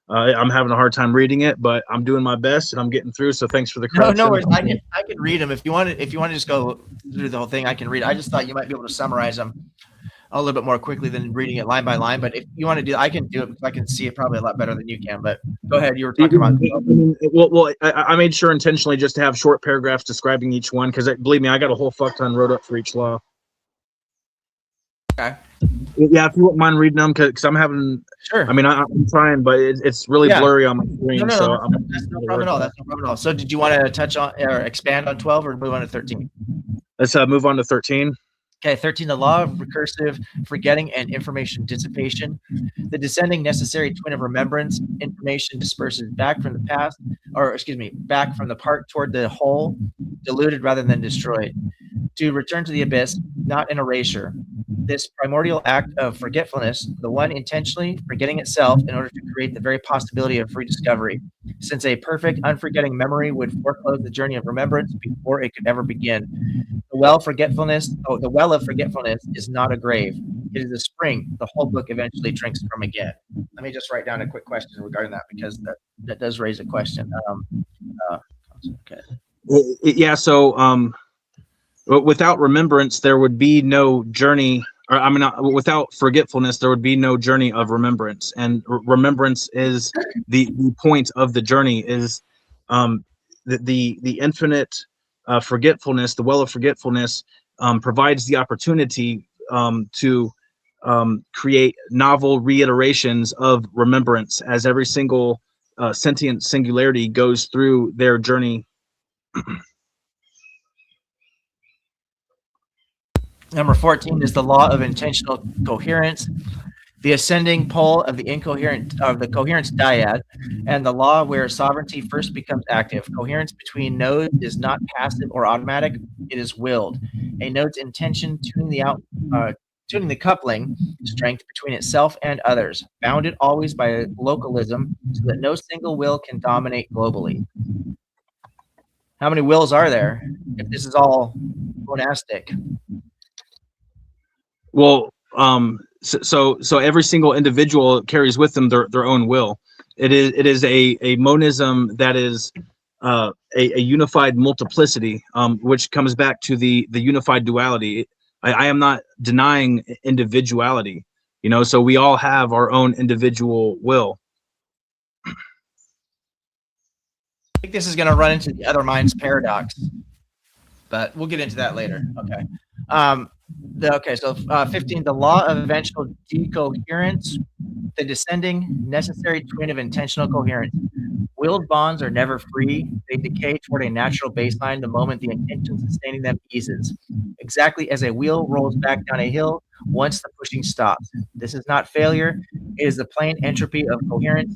I'm having a hard time reading it, but I'm doing my best and I'm getting through. So thanks for the correction. No worries. I can read them if you want. If you want to just go through the whole thing, I can read. I just thought you might be able to summarize them a little bit more quickly than reading it line by line. But if you want to do, I can do it because I can see it probably a lot better than you can. But go ahead. You were talking about. I made sure intentionally just to have short paragraphs describing each one because believe me, I got a whole fuck ton wrote up for each law. Okay. Yeah, if you wouldn't mind reading them, because I'm having. Sure. I mean, I'm trying, but it's really blurry on my screen. No, so that's no problem at all. That's no problem at all. So, did you want to touch on or expand on 12 or move on to 13? Let's move on to 13. Okay, 13, the law of recursive forgetting and information dissipation. The descending necessary twin of remembrance, information disperses back from the past, back from the part toward the whole, diluted rather than destroyed, to return to the abyss, not an erasure. This primordial act of forgetfulness, the one intentionally forgetting itself in order to create the very possibility of rediscovery, since a perfect, unforgetting memory would foreclose the journey of remembrance before it could ever begin. The well of forgetfulness is not a grave. It is a spring the whole book eventually drinks from again. Let me just write down a quick question regarding that because that does raise a question. Okay. Yeah, so without remembrance, there would be no journey. Or I mean, without forgetfulness, there would be no journey of remembrance. And remembrance is the point of the journey. Is the infinite forgetfulness, the well of forgetfulness, provides the opportunity to create novel reiterations of remembrance as every single sentient singularity goes through their journey. Number 14 is the law of intentional coherence, the ascending pole of the coherence dyad, and the law where sovereignty first becomes active. Coherence between nodes is not passive or automatic; it is willed. A node's intention tuning the coupling strength between itself and others, bounded always by localism, so that no single will can dominate globally. How many wills are there if this is all monastic? Well, so every single individual carries with them their own will. It is a monism that is a unified multiplicity, which comes back to the unified duality. I am not denying individuality, so we all have our own individual will. I think this is going to run into the other mind's paradox, but we'll get into that later. Okay. So 15, the law of eventual decoherence, the descending necessary twin of intentional coherence. Willed bonds are never free. They decay toward a natural baseline the moment the intention sustaining them eases. Exactly as a wheel rolls back down a hill once the pushing stops. This is not failure. It is the plain entropy of coherence,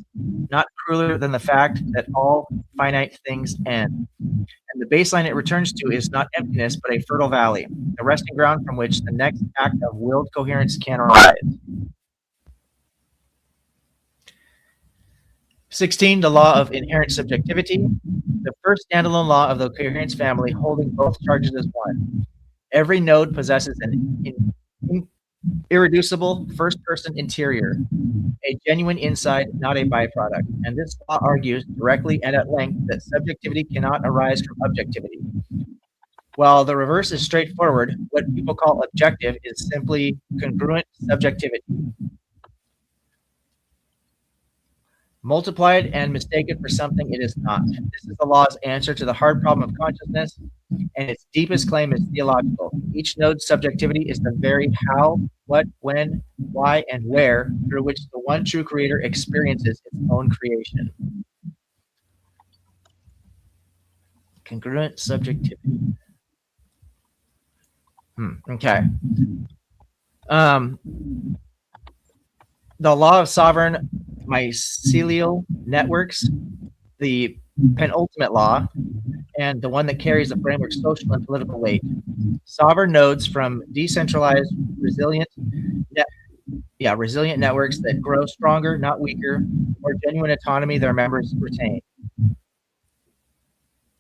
not crueler than the fact that all finite things end. And the baseline it returns to is not emptiness, but a fertile valley, the resting ground from which the next act of willed coherence can arise. 16, the law of inherent subjectivity, the first standalone law of the coherence family holding both charges as one. Every node possesses an irreducible first-person interior, a genuine inside, not a byproduct. And this law argues directly and at length that subjectivity cannot arise from objectivity. While the reverse is straightforward, what people call objective is simply congruent subjectivity. Multiply it and mistake it for something it is not. This is the law's answer to the hard problem of consciousness, and its deepest claim is theological. Each node's subjectivity is the very how, what, when, why, and where through which the one true creator experiences its own creation. Congruent subjectivity. Okay. The law of sovereign mycelial networks, the penultimate law, and the one that carries the framework's social and political weight. Sovereign nodes from decentralized, resilient networks that grow stronger, not weaker, or genuine autonomy their members retain.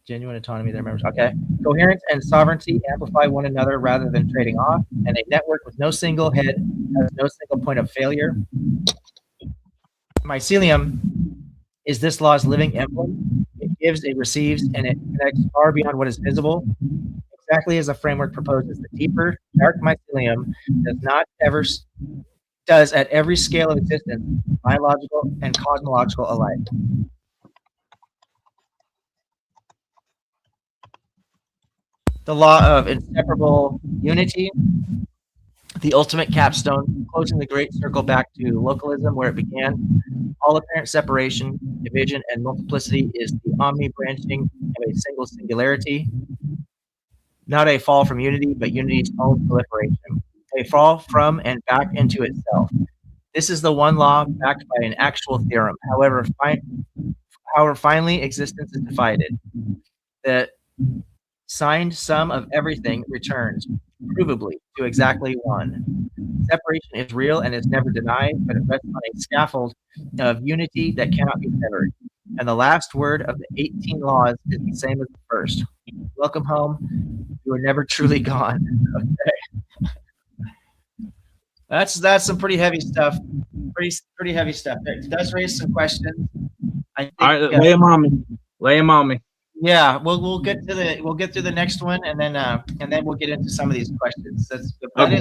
Genuine autonomy their members. Okay. Coherence and sovereignty amplify one another rather than trading off, and a network with no single head has no single point of failure. Mycelium is this law's living emblem. It gives, it receives, and it connects far beyond what is visible, exactly as the framework proposes. The deeper, dark mycelium does at every scale of existence, biological and cosmological alike. The law of inseparable unity, the ultimate capstone, closing the great circle back to localism where it began. All apparent separation, division, and multiplicity is the omni-branching of a single singularity. Not a fall from unity, but unity's own proliferation. A fall from and back into itself. This is the one law backed by an actual theorem. However finally existence is divided. The signed sum of everything returns, provably, to exactly one. Separation is real and is never denied, but it rests on a scaffold of unity that cannot be severed. And the last word of the 18 laws is the same as the first. Welcome home. You are never truly gone. Okay. That's some pretty heavy stuff. Pretty heavy stuff. It does raise some questions. I think, all right, lay them on me. Lay them on me. Yeah, we'll get through the next one, and then we'll get into some of these questions. That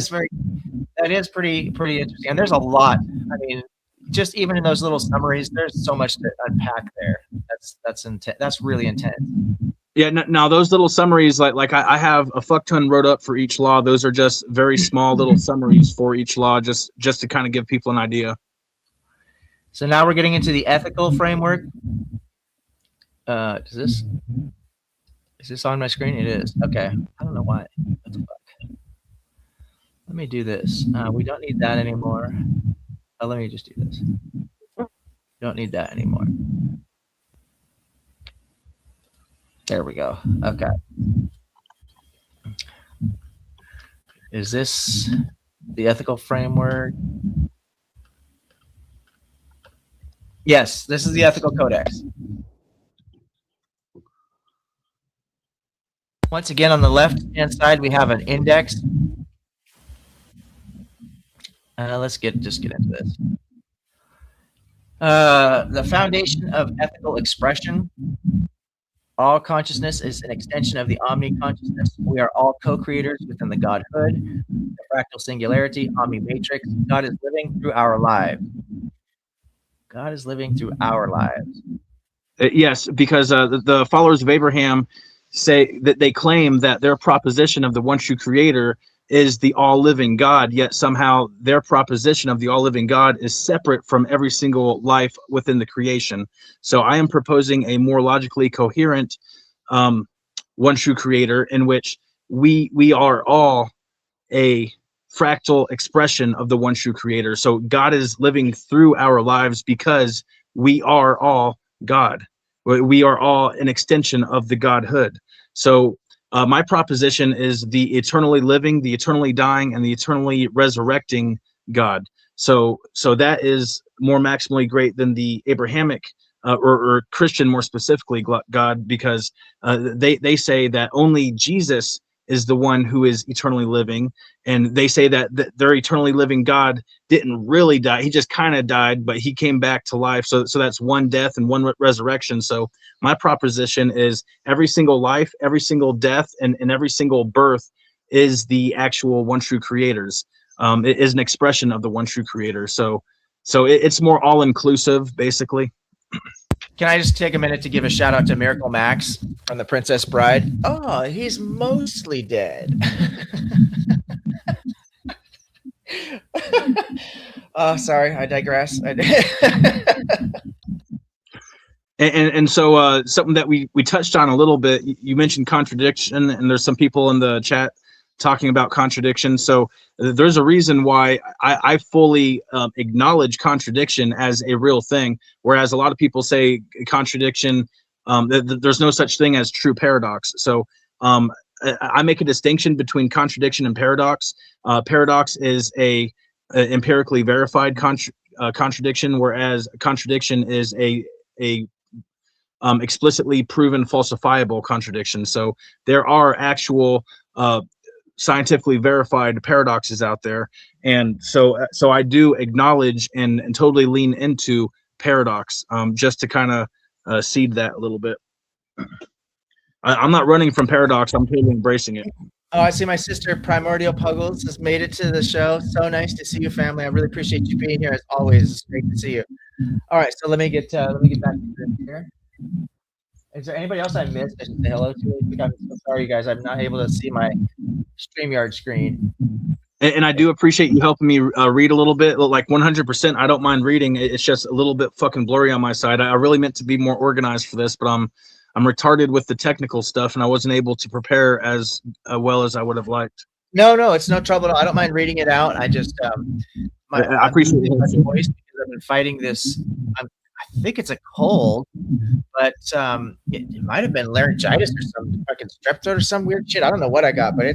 is pretty interesting, and there's a lot. I mean, just even in those little summaries, there's so much to unpack there. That's really intense. Yeah. Now those little summaries, like I have a fuck ton wrote up for each law. Those are just very small little summaries for each law, just to kind of give people an idea. So now we're getting into the ethical framework. Is this on my screen? It is. Okay. I don't know why. What the fuck? Let me do this. We don't need that anymore. Oh, let me just do this. Don't need that anymore. There we go. Okay. Is this the ethical framework? Yes, this is the ethical codex. Once again, on the left-hand side, we have an index. Let's just get into this. The foundation of ethical expression. All consciousness is an extension of the omni-consciousness. We are all co-creators within the Godhood, the fractal singularity, omni-matrix. God is living through our lives. God is living through our lives. Yes, because the followers of Abraham say that they claim that their proposition of the one true creator is the all-living God, yet somehow their proposition of the all-living God is separate from every single life within the creation. So I am proposing a more logically coherent one true creator in which we are all a fractal expression of the one true creator. So God is living through our lives because we are all God. We are all an extension of the Godhood. So my proposition is the eternally living, the eternally dying, and the eternally resurrecting God. So that is more maximally great than the Abrahamic or Christian, more specifically, God, because they say that only Jesus is the one who is eternally living, and they say that their eternally living God didn't really die. He just kind of died, but he came back to life. So that's one death and one resurrection. So my proposition is every single life, every single death, and every single birth is the actual one true creators. It is an expression of the one true creator. So it's more all inclusive, basically. Can I just take a minute to give a shout out to Miracle Max from The Princess Bride? Oh, he's mostly dead. Oh, sorry, I digress. And so something that we touched on a little bit, you mentioned contradiction, and there's some people in the chat talking about contradiction. So there's a reason why I fully acknowledge contradiction as a real thing, whereas a lot of people say contradiction, there's no such thing as true paradox. So I make a distinction between contradiction and paradox. Paradox is a empirically verified contradiction, whereas contradiction is a explicitly proven falsifiable contradiction. So there are actual scientifically verified paradoxes out there, and so I do acknowledge and totally lean into paradox, just to kind of seed that a little bit. I'm not running from paradox. I'm totally embracing it. Oh, I see my sister Primordial Puggles has made it to the show. So nice to see you, family. I really appreciate you being here as always. It's great to see you. All right, so let me get back to this here. Is there anybody else I missed? I should say hello to. I'm so sorry, you guys. I'm not able to see my StreamYard screen. And I do appreciate you helping me read a little bit. Like 100%, I don't mind reading. It's just a little bit fucking blurry on my side. I really meant to be more organized for this, but I'm retarded with the technical stuff, and I wasn't able to prepare as well as I would have liked. No, it's no trouble at all. I don't mind reading it out. I just I appreciate my voice because I've been fighting this. I think it's a cold, but it might have been laryngitis or some fucking strep throat or some weird shit. I don't know what I got, but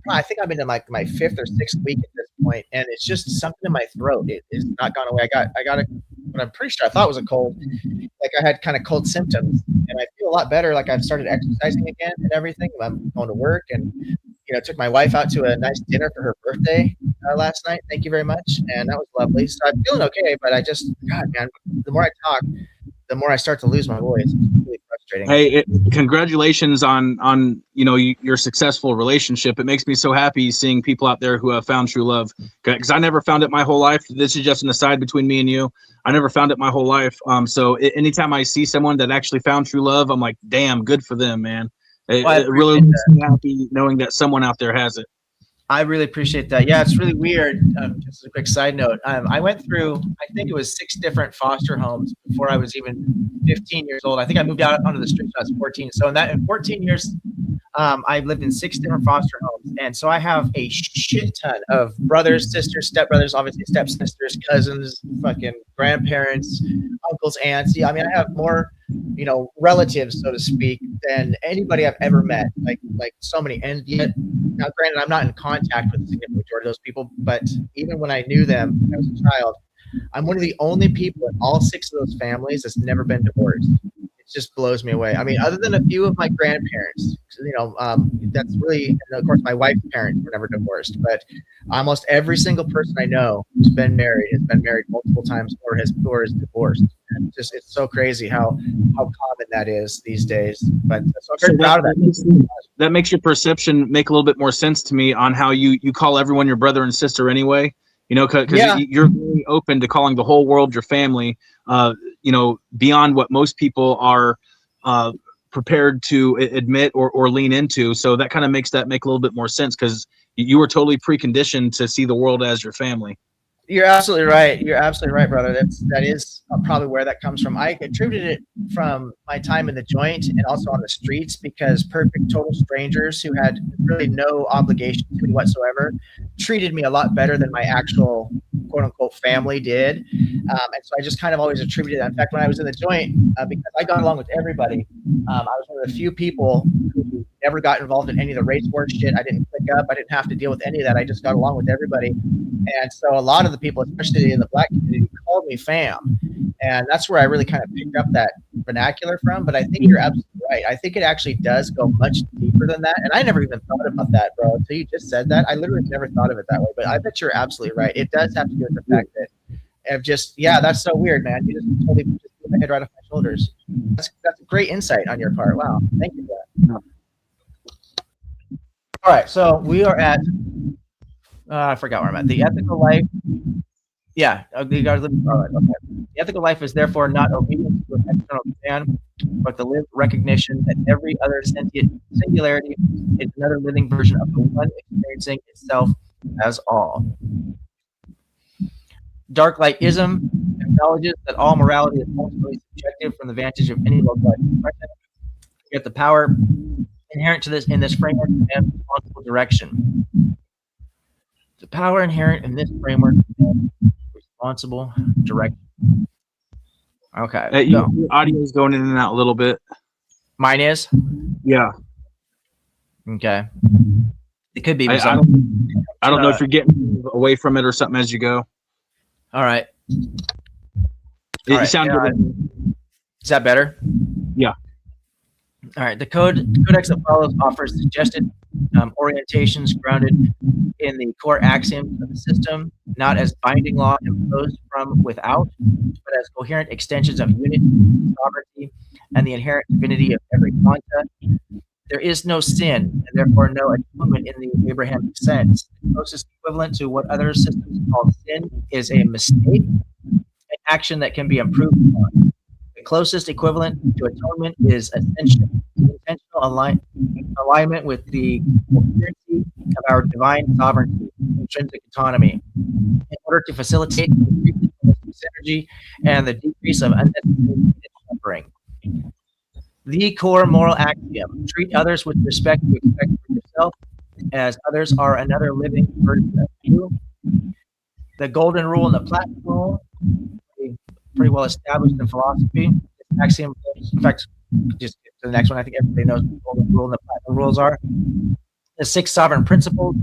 I think I'm into my 5th or 6th week at this point, and it's just something in my throat. It is not gone away. I got it, but I'm pretty sure I thought it was a cold. Like I had kind of cold symptoms, and I feel a lot better. Like I've started exercising again and everything. I'm going to work, and took my wife out to a nice dinner for her birthday last night. Thank you very much, and that was lovely. So I'm feeling okay, but God, man, the more I talk, the more I start to lose my voice. It's really frustrating. Hey, congratulations on your successful relationship. It makes me so happy seeing people out there who have found true love, because I never found it my whole life. This is just an aside between me and you. I never found it my whole life. So anytime I see someone that actually found true love, I'm like, damn, good for them, man. It really makes me happy knowing that someone out there has it. I really appreciate that. Yeah, it's really weird. Just a quick side note. I went through, I think it was 6 different foster homes before I was even 15 years old. I think I moved out onto the streets when I was 14. So in 14 years, I've lived in 6 different foster homes. And so I have a shit ton of brothers, sisters, stepbrothers, obviously stepsisters, cousins, fucking grandparents, uncles, aunts. Yeah, I mean, I have more, relatives, so to speak, than anybody I've ever met. Like so many. And yet, now granted, I'm not in contact with the significant majority of those people, but even when I knew them when I was a child, I'm one of the only people in all 6 of those families that's never been divorced. It just blows me away. I mean, other than a few of my grandparents, that's really, and of course, my wife's parents were never divorced, but almost every single person I know who's been married has been married multiple times or is divorced. And it's so crazy how common that is these days. But so I'm very proud of that. That makes your perception make a little bit more sense to me on how you call everyone your brother and sister anyway. Because you're very open to calling the whole world your family, beyond what most people are prepared to admit or lean into. So that kind of makes that make a little bit more sense, because you were totally preconditioned to see the world as your family. You're absolutely right. You're absolutely right, brother. That is probably where that comes from. I attributed it from my time in the joint and also on the streets, because perfect total strangers who had really no obligation to me whatsoever treated me a lot better than my actual quote unquote family did. And so I just kind of always attributed that. In fact, when I was in the joint, because I got along with everybody, I was one of the few people who never got involved in any of the race war shit. I didn't click up. I didn't have to deal with any of that. I just got along with everybody. And so a lot of the people, especially in the Black community, called me fam. And that's where I really kind of picked up that vernacular from. But I think you're absolutely right. I think it actually does go much deeper than that. And I never even thought about that, bro. Until you just said that. I literally never thought of it that way. But I bet you're absolutely right. It does have to do with the fact that that's so weird, man. You just totally put my head right off my shoulders. That's a great insight on your part. Wow. Thank you for that. All right. So we are at, I forgot where I'm at. The ethical life. Yeah. You got to live. All right. Okay. The ethical life is therefore not obedience to an external command, but the lived recognition that every other sentient singularity is another living version of the one experiencing itself as all. Dark lightism acknowledges that all morality is ultimately subjective from the vantage of any localized expression, yet the power inherent to this in this framework demands responsible direction. The power inherent in this framework demands responsible direction. Okay. Your audio is going in and out a little bit. Mine is? Yeah. Okay. It could be. I don't know if you're getting away from it or something as you go. All right. It sounds good. Is that better? Yeah. All right. The codex that follows offers suggested orientations grounded in the core axioms of the system, not as binding law imposed from without, but as coherent extensions of unity, sovereignty, and the inherent divinity of every quanta. There is no sin, and therefore no atonement in the Abrahamic sense. The closest equivalent to what other systems call sin is a mistake, an action that can be improved upon. The closest equivalent to atonement is ascension, intentional alignment with the coherency of our divine sovereignty, intrinsic autonomy, in order to facilitate the increase of synergy and the decrease of unnecessary suffering. The core moral axiom: treat others with respect you expect for yourself, as others are another living version of you. The golden rule and the platinum rule, pretty well established in philosophy. This axiom, in fact, just get to the next one. I think everybody knows what the golden rule and the platinum rules are. The 6 sovereign principles.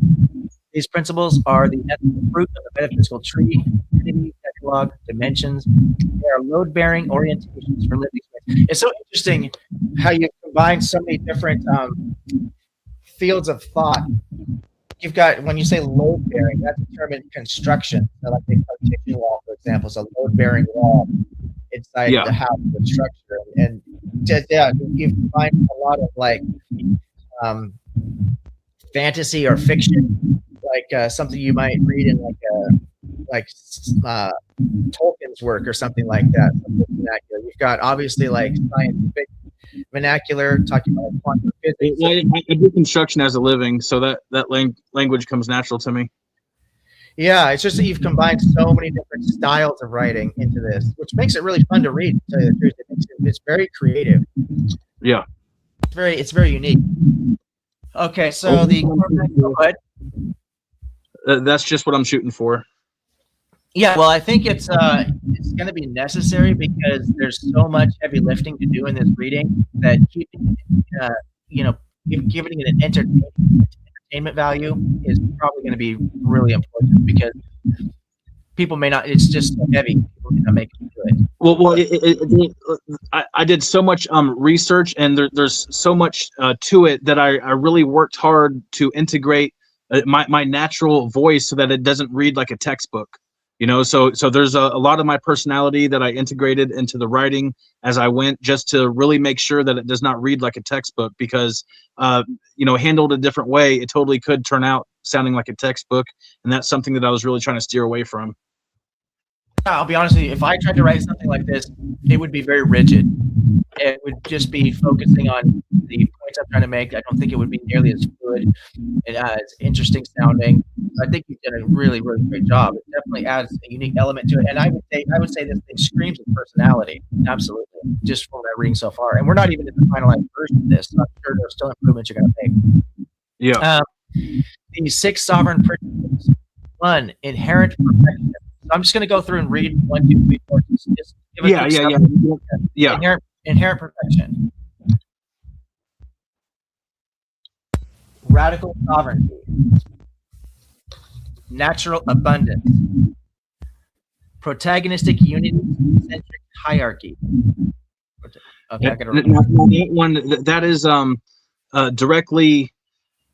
These principles are the ethical fruit of the metaphysical tree, unity, decalogue, dimensions. They are load-bearing orientations for living space. It's so interesting how you combine so many different fields of thought. You've got, when you say load-bearing, that's a term in construction. So like the partition wall, for example, is a load-bearing wall inside the house with structure. And you've combined a lot of like fantasy or fiction, like something you might read in like Tolkien's work or something like that. You've got obviously like scientific vernacular talking about quantum physics. I do construction as a living, so that language comes natural to me. Yeah, it's just that you've combined so many different styles of writing into this, which makes it really fun to read. To tell you the truth, it's very creative. Yeah, it's very unique. Okay, so go ahead. That's just what I'm shooting for. Yeah, well, I think it's going to be necessary because there's so much heavy lifting to do in this reading that keeping giving it an entertainment value is probably going to be really important because people may not. It's just so heavy. People may not make it to it. Well, I did so much research, and there's so much to it that I really worked hard to integrate my natural voice so that it doesn't read like a textbook. So there's a lot of my personality that I integrated into the writing as I went, just to really make sure that it does not read like a textbook, because handled a different way, it totally could turn out sounding like a textbook, and that's something that I was really trying to steer away from. I'll be honest with you, if I tried to write something like this, it would be very rigid. It would just be focusing on the points I'm trying to make. I don't think it would be nearly as fluid and as interesting sounding. I think you've done a really, really great job. It definitely adds a unique element to it. And I would say this thing screams with personality. Absolutely. Just from that reading so far. And we're not even in the finalized version of this. So I'm sure there's still improvements you're going to make. Yeah. The 6 sovereign principles. 1, inherent perfection. So I'm just going to go through and read 1, 2, 3, 4. Just give Yeah. Inherent perfection. Radical sovereignty. Natural abundance. Protagonistic unity. Centric hierarchy. Okay, I got that is directly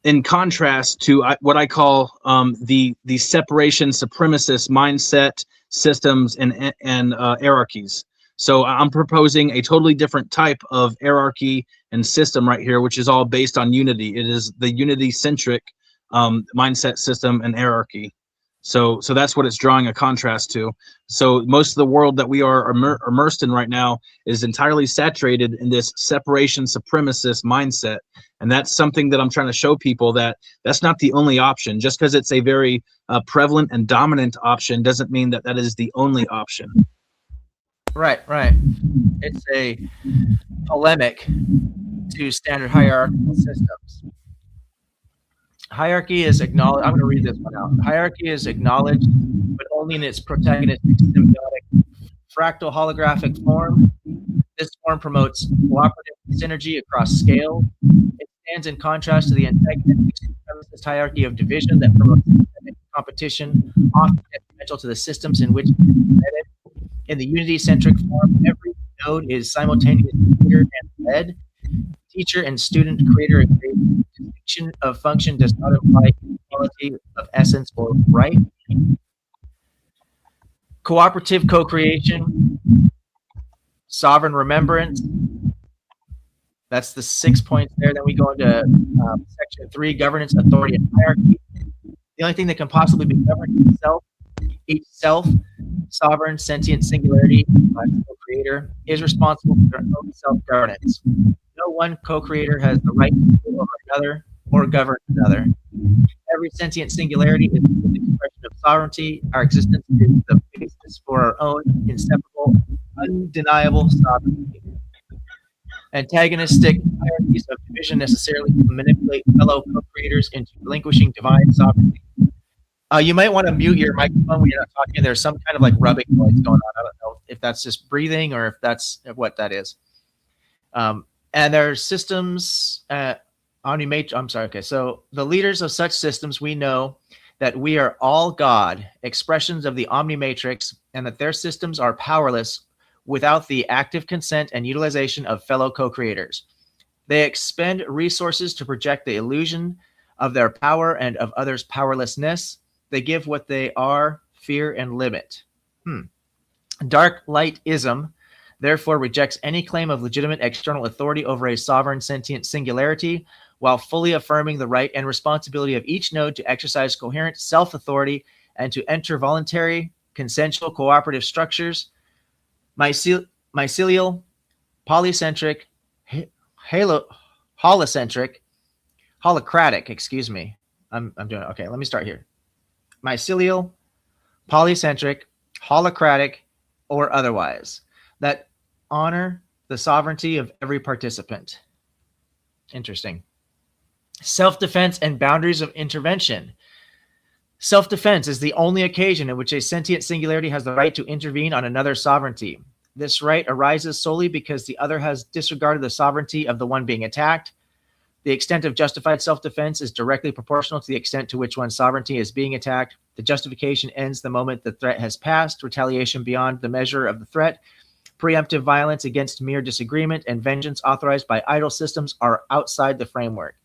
in contrast to what I call the separation supremacist mindset systems and hierarchies. So I'm proposing a totally different type of hierarchy and system right here, which is all based on unity. It is the unity-centric mindset system and hierarchy. So that's what it's drawing a contrast to. So most of the world that we are immersed in right now is entirely saturated in this separation supremacist mindset. And that's something that I'm trying to show people, that that's not the only option. Just because it's a very prevalent and dominant option doesn't mean that that is the only option. Right. It's a polemic to standard hierarchical systems. Hierarchy is acknowledged. I'm going to read this one out. Hierarchy is acknowledged, but only in its protagonistic, symbiotic, fractal holographic form. This form promotes cooperative synergy across scale. It stands in contrast to the antagonistic supremacist hierarchy of division that promotes competition, often detrimental to the systems in which it is embedded. In the unity-centric form, every node is simultaneously leader and led. Teacher and student creator agree. Distinction of function does not imply equality of essence or right. Cooperative co-creation, sovereign remembrance. That's the 6 points there. Then we go into section 3, governance, authority, and hierarchy. The only thing that can possibly be governed is self. Each self, sovereign, sentient singularity, co-creator, is responsible for their own self-governance. No one co-creator has the right to rule over another or govern another. Every sentient singularity is the expression of sovereignty. Our existence is the basis for our own inseparable, undeniable sovereignty. Antagonistic hierarchies of division necessarily manipulate fellow co-creators into relinquishing divine sovereignty. You might want to mute your microphone when you're not talking. There's some kind of like rubbing noise going on. I don't know if that's just breathing or if that's what that is. And there are systems, so the leaders of such systems, we know that we are all God, expressions of the omnimatrix, and that their systems are powerless without the active consent and utilization of fellow co-creators. They expend resources to project the illusion of their power and of others' powerlessness. They give what they are, fear and limit. Dark.light.delirium therefore rejects any claim of legitimate external authority over a sovereign sentient singularity, while fully affirming the right and responsibility of each node to exercise coherent self-authority and to enter voluntary, consensual, cooperative structures. Mycelial, polycentric, holocratic, excuse me. I'm doing it. Okay, let me start here. Mycelial, polycentric, holocratic, or otherwise, that honor the sovereignty of every participant. Interesting. Self-defense and boundaries of intervention. Self-defense is the only occasion in which a sentient singularity has the right to intervene on another's sovereignty. This right arises solely because the other has disregarded the sovereignty of the one being attacked. The extent of justified self-defense is directly proportional to the extent to which one's sovereignty is being attacked. The justification ends the moment the threat has passed. Retaliation beyond the measure of the threat, preemptive violence against mere disagreement, and vengeance authorized by idle systems are outside the framework.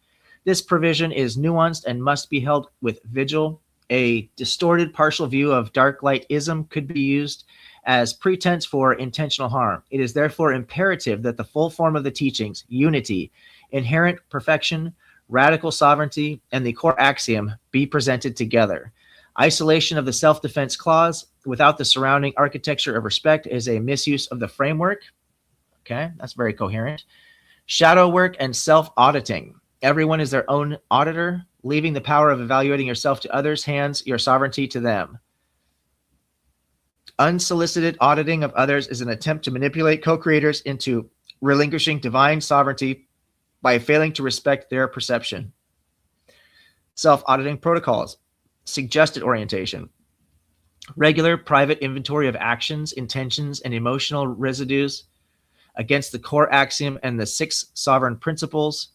This provision is nuanced and must be held with vigil. A distorted partial view of dark-light-ism could be used as pretense for intentional harm. It is therefore imperative that the full form of the teachings, unity, inherent perfection, radical sovereignty, and the core axiom be presented together. Isolation of the self-defense clause without the surrounding architecture of respect is a misuse of the framework. Okay, that's very coherent. Shadow work and self-auditing. Everyone is their own auditor, leaving the power of evaluating yourself to others, hands your sovereignty to them. Unsolicited auditing of others is an attempt to manipulate co-creators into relinquishing divine sovereignty by failing to respect their perception. Self-auditing protocols. Suggested orientation. Regular private inventory of actions, intentions, and emotional residues against the core axiom and the 6 sovereign principles.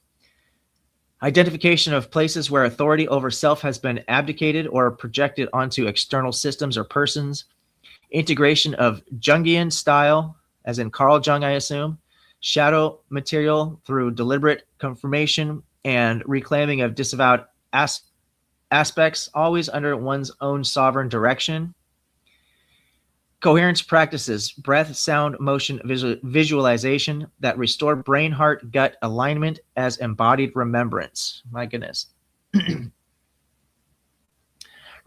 Identification of places where authority over self has been abdicated or projected onto external systems or persons. Integration of Jungian style, as in Carl Jung, I assume, shadow material through deliberate confirmation and reclaiming of disavowed aspects, always under one's own sovereign direction. Coherence practices, breath, sound, motion, visualization that restore brain, heart, gut alignment as embodied remembrance. My goodness.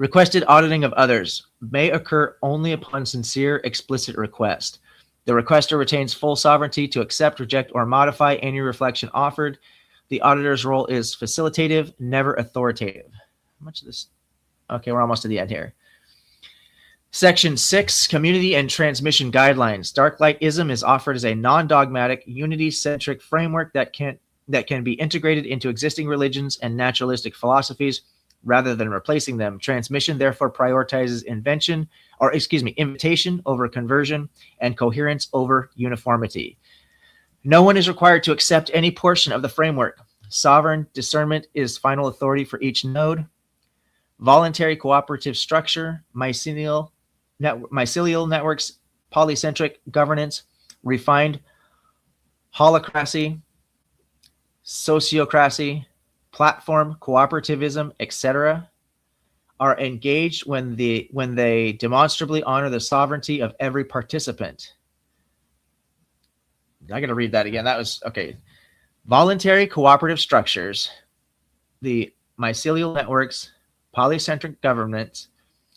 Requested auditing of others may occur only upon sincere, explicit request. The requester retains full sovereignty to accept, reject, or modify any reflection offered. The auditor's role is facilitative, never authoritative. How much of this? Okay, we're almost to the end here. Section 6, Community and Transmission Guidelines. Dark lightism is offered as a non-dogmatic, unity-centric framework that can be integrated into existing religions and naturalistic philosophies rather than replacing them. Transmission therefore prioritizes invitation over conversion and coherence over uniformity. No one is required to accept any portion of the framework. Sovereign discernment is final authority for each node. Voluntary cooperative structure, mycelial networks, polycentric governance, refined holacracy, sociocracy, platform cooperativism, etc., are engaged when they demonstrably honor the sovereignty of every participant. I got to read that again. That was okay. Voluntary cooperative structures, the mycelial networks, polycentric governance,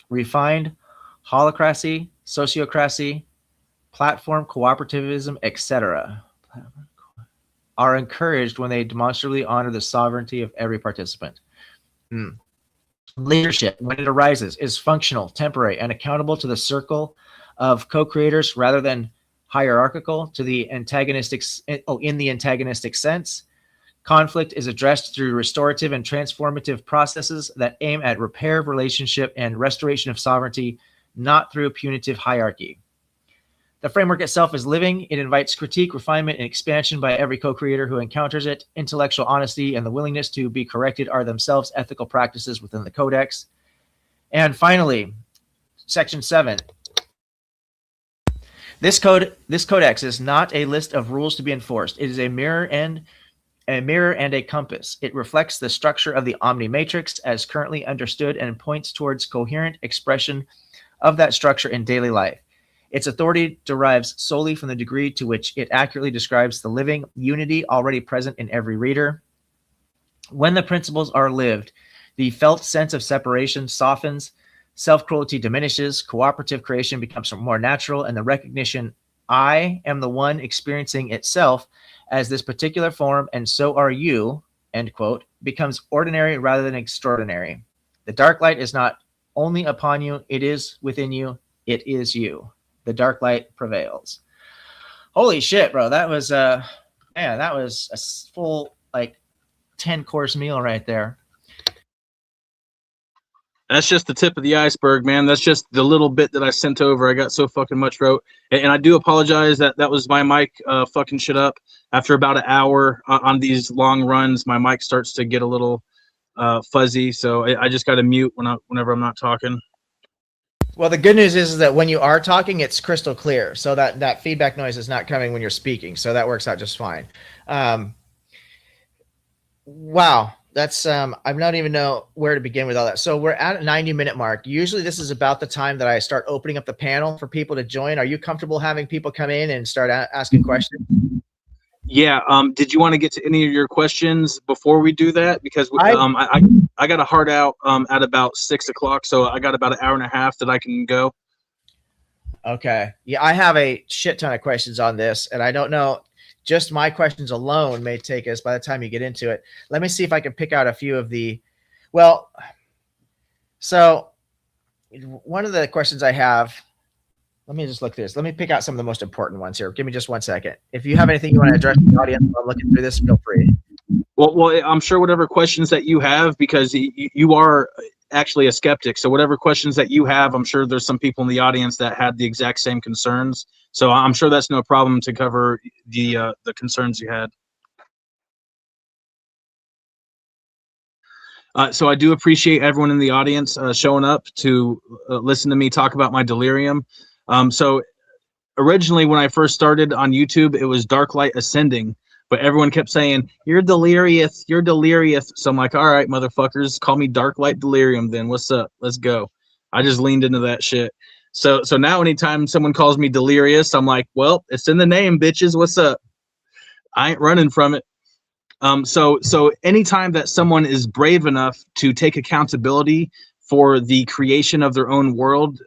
refined holacracy, sociocracy, platform cooperativism, etc., are encouraged when they demonstrably honor the sovereignty of every participant. Leadership, when it arises, is functional, temporary, and accountable to the circle of co-creators rather than hierarchical to the antagonistic, in the antagonistic sense. Conflict is addressed through restorative and transformative processes that aim at repair of relationship and restoration of sovereignty, not through a punitive hierarchy. The framework itself is living. It invites critique, refinement, and expansion by every co-creator who encounters it. Intellectual honesty and the willingness to be corrected are themselves ethical practices within the codex. And finally, section 7. This codex is not a list of rules to be enforced. It is a mirror and a compass. It reflects the structure of the omnimatrix as currently understood and points towards coherent expression of that structure in daily life. Its authority derives solely from the degree to which it accurately describes the living unity already present in every reader. When the principles are lived, the felt sense of separation softens, self-cruelty diminishes, cooperative creation becomes more natural, and the recognition, I am the one experiencing itself as this particular form, and so are you, end quote, becomes ordinary rather than extraordinary. The dark light is not only upon you, it is within you, it is you. The dark light prevails. Holy shit, bro. That was man, that was a full 10-course meal right there. That's just the tip of the iceberg, man. That's just the little bit that I sent over. I got so fucking much wrote. And I do apologize that was my mic fucking shit up. After about an hour on these long runs, my mic starts to get a little fuzzy. So I just got to mute whenever I'm not talking. Well, the good news is that when you are talking, it's crystal clear. So that feedback noise is not coming when you're speaking. So that works out just fine. Wow. That's I don't even know where to begin with all that. So we're at a 90-minute mark. Usually this is about the time that I start opening up the panel for people to join. Are you comfortable having people come in and start asking questions? Yeah. Did you want to get to any of your questions before we do that? Because I got a hard out at about 6 o'clock, so I got about an hour and a half that I can go. Okay. Yeah, I have a shit ton of questions on this, and I don't know. Just my questions alone may take us by the time you get into it. Let me see if I can pick out a few of the. Well, so one of the questions I have. Let me just look through this. Let me pick out some of the most important ones here. Give me just 1 second. If you have anything you want to address to the audience while looking through this, feel free. Well, I'm sure whatever questions that you have, because you are actually a skeptic. So whatever questions that you have, I'm sure there's some people in the audience that had the exact same concerns. So I'm sure that's no problem to cover the concerns you had. So I do appreciate everyone in the audience showing up to listen to me talk about my delirium. So originally when I first started on YouTube, it was Dark Light Ascending, but everyone kept saying, you're delirious, you're delirious. So I'm like, all right, motherfuckers, call me Dark Light Delirium then. What's up? Let's go. I just leaned into that shit. So now anytime someone calls me delirious, I'm like, well, it's in the name, bitches. What's up? I ain't running from it. So anytime that someone is brave enough to take accountability for the creation of their own world,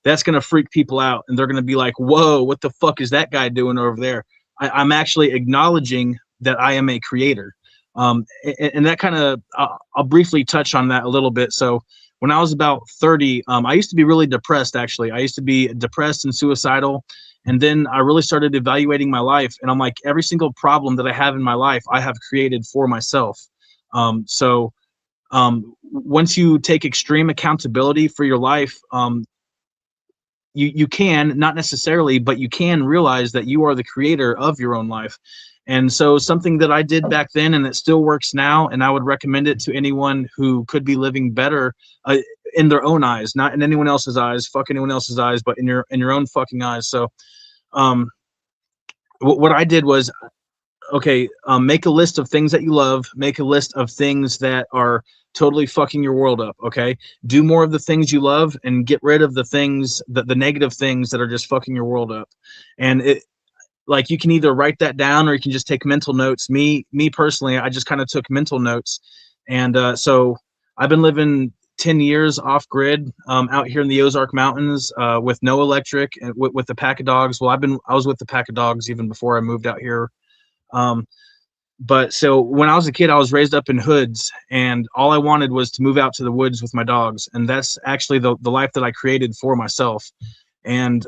that's going to freak people out, and they're going to be like, whoa, what the fuck is that guy doing over there? I'm actually acknowledging that I am a creator. And that kind of, I'll briefly touch on that a little bit. So when I was about 30, I used to be really depressed, actually. I used to be depressed and suicidal. And then I really started evaluating my life. And I'm like, every single problem that I have in my life, I have created for myself. Once you take extreme accountability for your life, you can, not necessarily, but you can realize that you are the creator of your own life. And so something that I did back then, and it still works now, and I would recommend it to anyone who could be living better in their own eyes, not in anyone else's eyes, fuck anyone else's eyes, but in your own fucking eyes. So what I did was, okay, make a list of things that you love, make a list of things that are totally fucking your world up. Okay, do more of the things you love and get rid of the things, the negative things that are just fucking your world up. And it, like, you can either write that down or you can just take mental notes. Me personally, I just kind of took mental notes. And so I've been living 10 years off grid, out here in the Ozark Mountains, with no electric, and with a pack of dogs. Well, I was with the pack of dogs even before I moved out here. But so when I was a kid, I was raised up in hoods, and all I wanted was to move out to the woods with my dogs. And that's actually the life that I created for myself. And,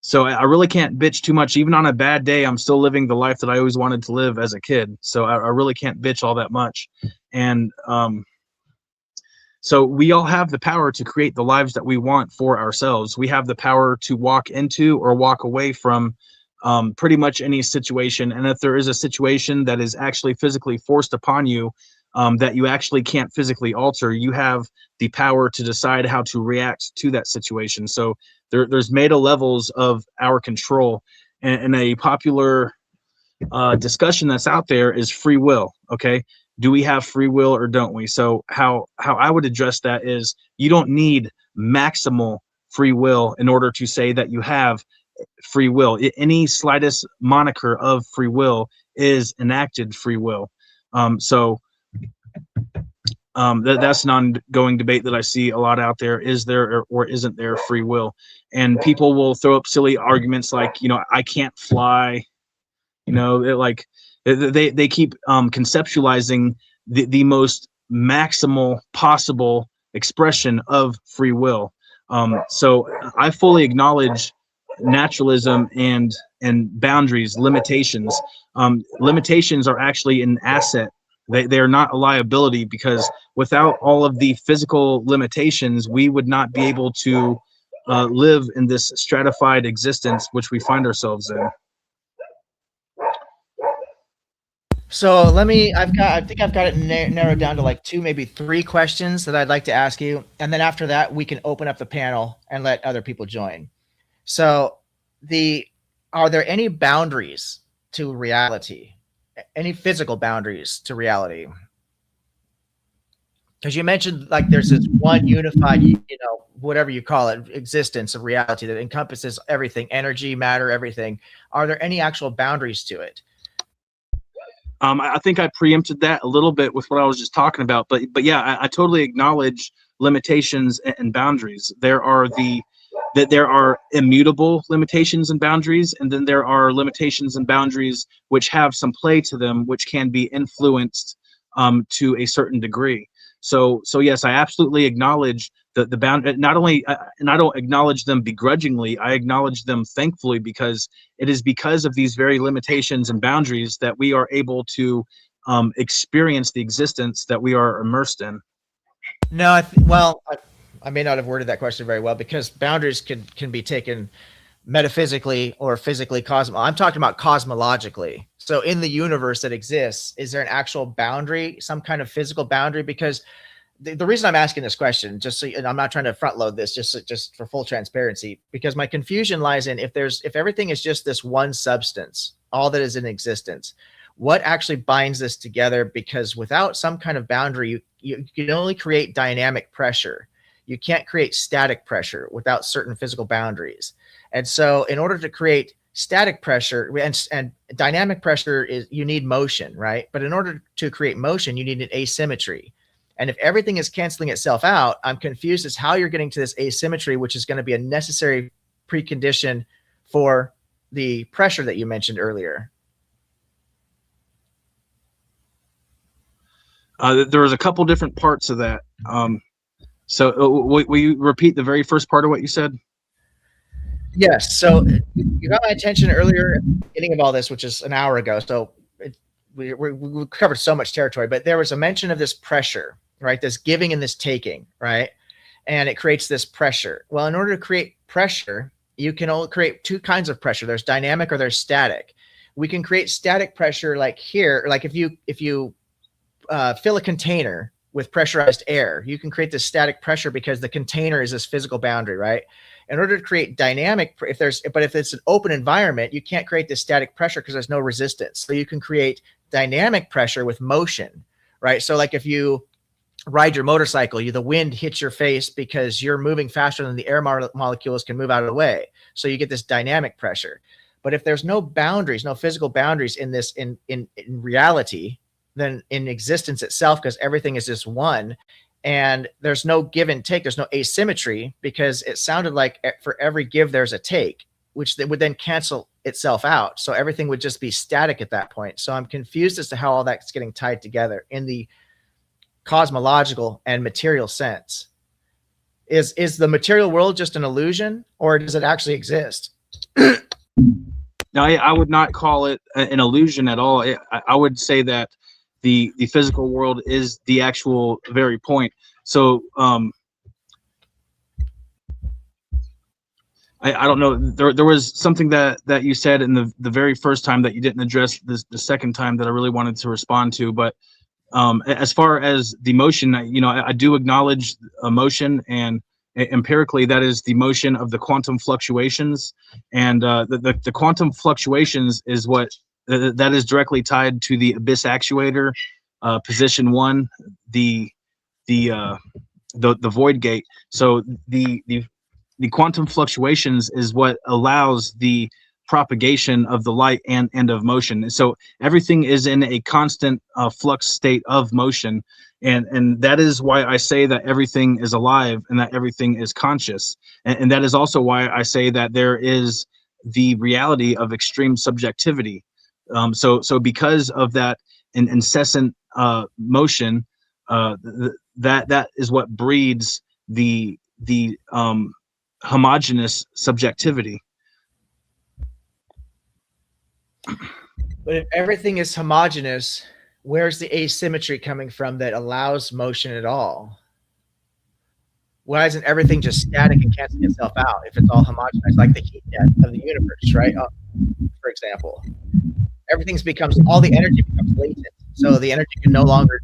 so I really can't bitch too much. Even on a bad day, I'm still living the life that I always wanted to live as a kid. So I really can't bitch all that much. And so we all have the power to create the lives that we want for ourselves. We have the power to walk into or walk away from pretty much any situation. And if there is a situation that is actually physically forced upon you, that you actually can't physically alter, you have the power to decide how to react to that situation. So there's meta levels of our control, and a popular discussion that's out there is free will. Okay, do we have free will or don't we? So how I would address that is, you don't need maximal free will in order to say that you have free will. Any slightest moniker of free will is enacted free will. That's an ongoing debate that I see a lot out there. Is there or isn't there free will? And people will throw up silly arguments like, I can't fly. They keep conceptualizing the most maximal possible expression of free will. So I fully acknowledge naturalism and boundaries, limitations. Limitations are actually an asset. They are not a liability, because without all of the physical limitations, we would not be able to live in this stratified existence which we find ourselves in. So I think I've got it narrowed down to like 2, maybe 3 questions that I'd like to ask you. And then after that, we can open up the panel and let other people join. So are there any boundaries to reality? Any physical boundaries to reality? Because you mentioned, like, there's this one unified, whatever you call it, existence of reality that encompasses everything, energy, matter, everything. Are there any actual boundaries to it? I think I preempted that a little bit with what I was just talking about, but yeah, I totally acknowledge limitations and boundaries. There are immutable limitations and boundaries, and then there are limitations and boundaries which have some play to them, which can be influenced to a certain degree. So yes, I absolutely acknowledge the bound. Not only, and I don't acknowledge them begrudgingly, I acknowledge them thankfully, because it is because of these very limitations and boundaries that we are able to experience the existence that we are immersed in. No, I may not have worded that question very well, because boundaries can be taken metaphysically or physically. I'm talking about cosmologically. So in the universe that exists, is there an actual boundary, some kind of physical boundary? Because the reason I'm asking this question, and I'm not trying to front load this, just for full transparency, because my confusion lies in, if everything is just this one substance, all that is in existence, what actually binds this together? Because without some kind of boundary, you can only create dynamic pressure. You can't create static pressure without certain physical boundaries. And so in order to create static pressure and dynamic pressure, you need motion, right? But in order to create motion, you need an asymmetry. And if everything is canceling itself out, I'm confused as how you're getting to this asymmetry, which is going to be a necessary precondition for the pressure that you mentioned earlier. There was a couple different parts of that. So will you repeat the very first part of what you said? Yes. So you got my attention earlier at the beginning of all this, which is an hour ago. So we covered so much territory, but there was a mention of this pressure, right? This giving and this taking, right? And it creates this pressure. Well, in order to create pressure, you can only create two kinds of pressure. There's dynamic or there's static. We can create static pressure like here, like if you fill a container with pressurized air, you can create this static pressure because the container is this physical boundary, right? In order to create dynamic, if it's an open environment, you can't create this static pressure because there's no resistance. So you can create dynamic pressure with motion, right? So like if you ride your motorcycle, the wind hits your face because you're moving faster than the air molecules can move out of the way. So you get this dynamic pressure. But if there's no boundaries, no physical boundaries in this, in reality, then in existence itself, because everything is just one, and there's no give and take, there's no asymmetry, because it sounded like for every give there's a take, which would then cancel itself out. So everything would just be static at that point. So I'm confused as to how all that's getting tied together in the cosmological and material sense. Is the material world just an illusion, or does it actually exist? No, I would not call it an illusion at all. I would say that the physical world is the actual very point. So I don't know. There was something that you said in the very first time that you didn't address the second time that I really wanted to respond to. But as far as the motion, I do acknowledge motion, and empirically that is the motion of the quantum fluctuations, and the quantum fluctuations is what that is directly tied to the abyss actuator, position 1, the void gate. So the quantum fluctuations is what allows the propagation of the light and of motion. So everything is in a constant flux state of motion, and that is why I say that everything is alive and that everything is conscious, and that is also why I say that there is the reality of extreme subjectivity. So because of that incessant motion, that is what breeds the homogeneous subjectivity. But if everything is homogeneous, where's the asymmetry coming from that allows motion at all? Why isn't everything just static and canceling itself out if it's all homogeneous, like the heat death of the universe, right? For example, all the energy becomes latent. So the energy no longer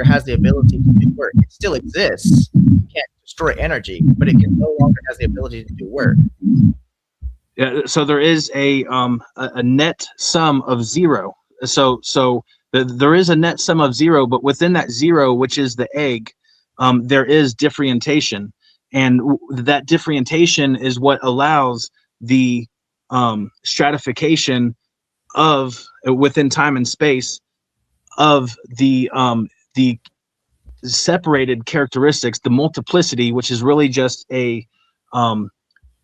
has the ability to do work. It still exists. You can't destroy energy, but it can no longer has the ability to do work. Yeah, so there is a net sum of zero. So there is a net sum of zero, but within that zero, which is the egg, there is differentiation, and that differentiation is what allows the stratification of within time and space of the separated characteristics, the multiplicity, which is really just a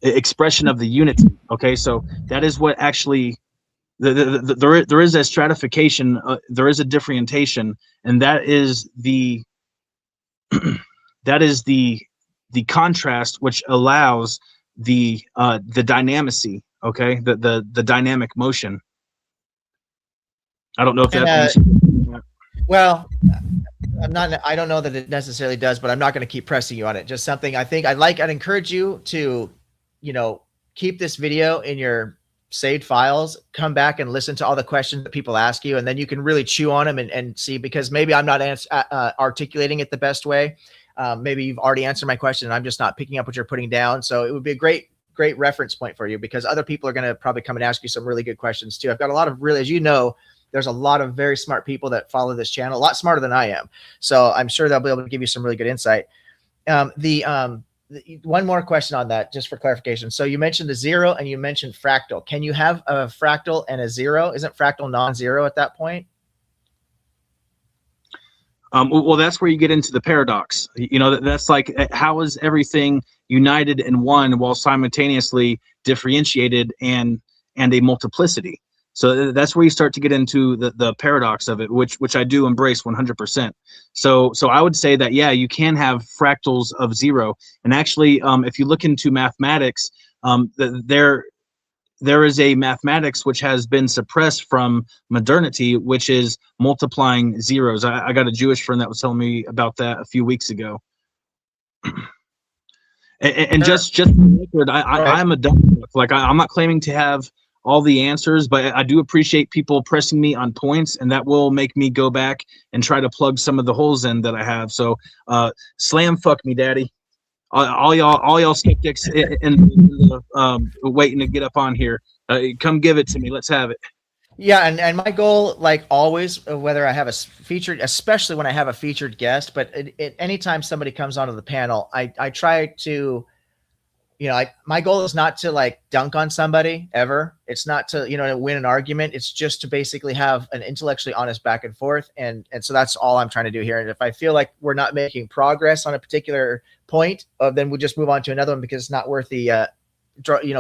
expression of the unity. Okay, so that is what actually there is a stratification, there is a differentiation, and that is the contrast which allows the dynamicy. Okay, the dynamic motion. I don't know if that. Well, I don't know that it necessarily does, but I'm not going to keep pressing you on it. Just something I think I'd encourage you to, keep this video in your saved files, come back and listen to all the questions that people ask you, and then you can really chew on them and see, because maybe I'm not articulating it the best way. Maybe you've already answered my question and I'm just not picking up what you're putting down. So it would be a great reference point for you, because other people are going to probably come and ask you some really good questions too. I've got a lot of as there's a lot of very smart people that follow this channel, a lot smarter than I am. So I'm sure they'll be able to give you some really good insight. One more question on that, just for clarification. So you mentioned the zero and you mentioned fractal. Can you have a fractal and a zero? Isn't fractal non-zero at that point? Well, that's where you get into the paradox. You know, that's like, how is everything united in one while simultaneously differentiated and a multiplicity? So that's where you start to get into the paradox of it, which I do embrace 100%. So I would say that, yeah, you can have fractals of zero. And actually, if you look into mathematics, there is a mathematics which has been suppressed from modernity, which is multiplying zeros. I got a Jewish friend that was telling me about that a few weeks ago. And just for the record, I'm a dumb. Like, I'm not claiming to have all the answers, but I do appreciate people pressing me on points, and that will make me go back and try to plug some of the holes in that I have. So slam fuck me, daddy. All y'all skeptics waiting to get up on here, come give it to me. Let's have it. Yeah, and my goal, like always, whether I have a featured, especially when I have a featured guest, but anytime somebody comes onto the panel, I try to, you know, my goal is not to like dunk on somebody ever. It's not to, you know, win an argument. It's just to basically have an intellectually honest back and forth. And so that's all I'm trying to do here. And if I feel like we're not making progress on a particular point, then we'll just move on to another one, because it's not worth the,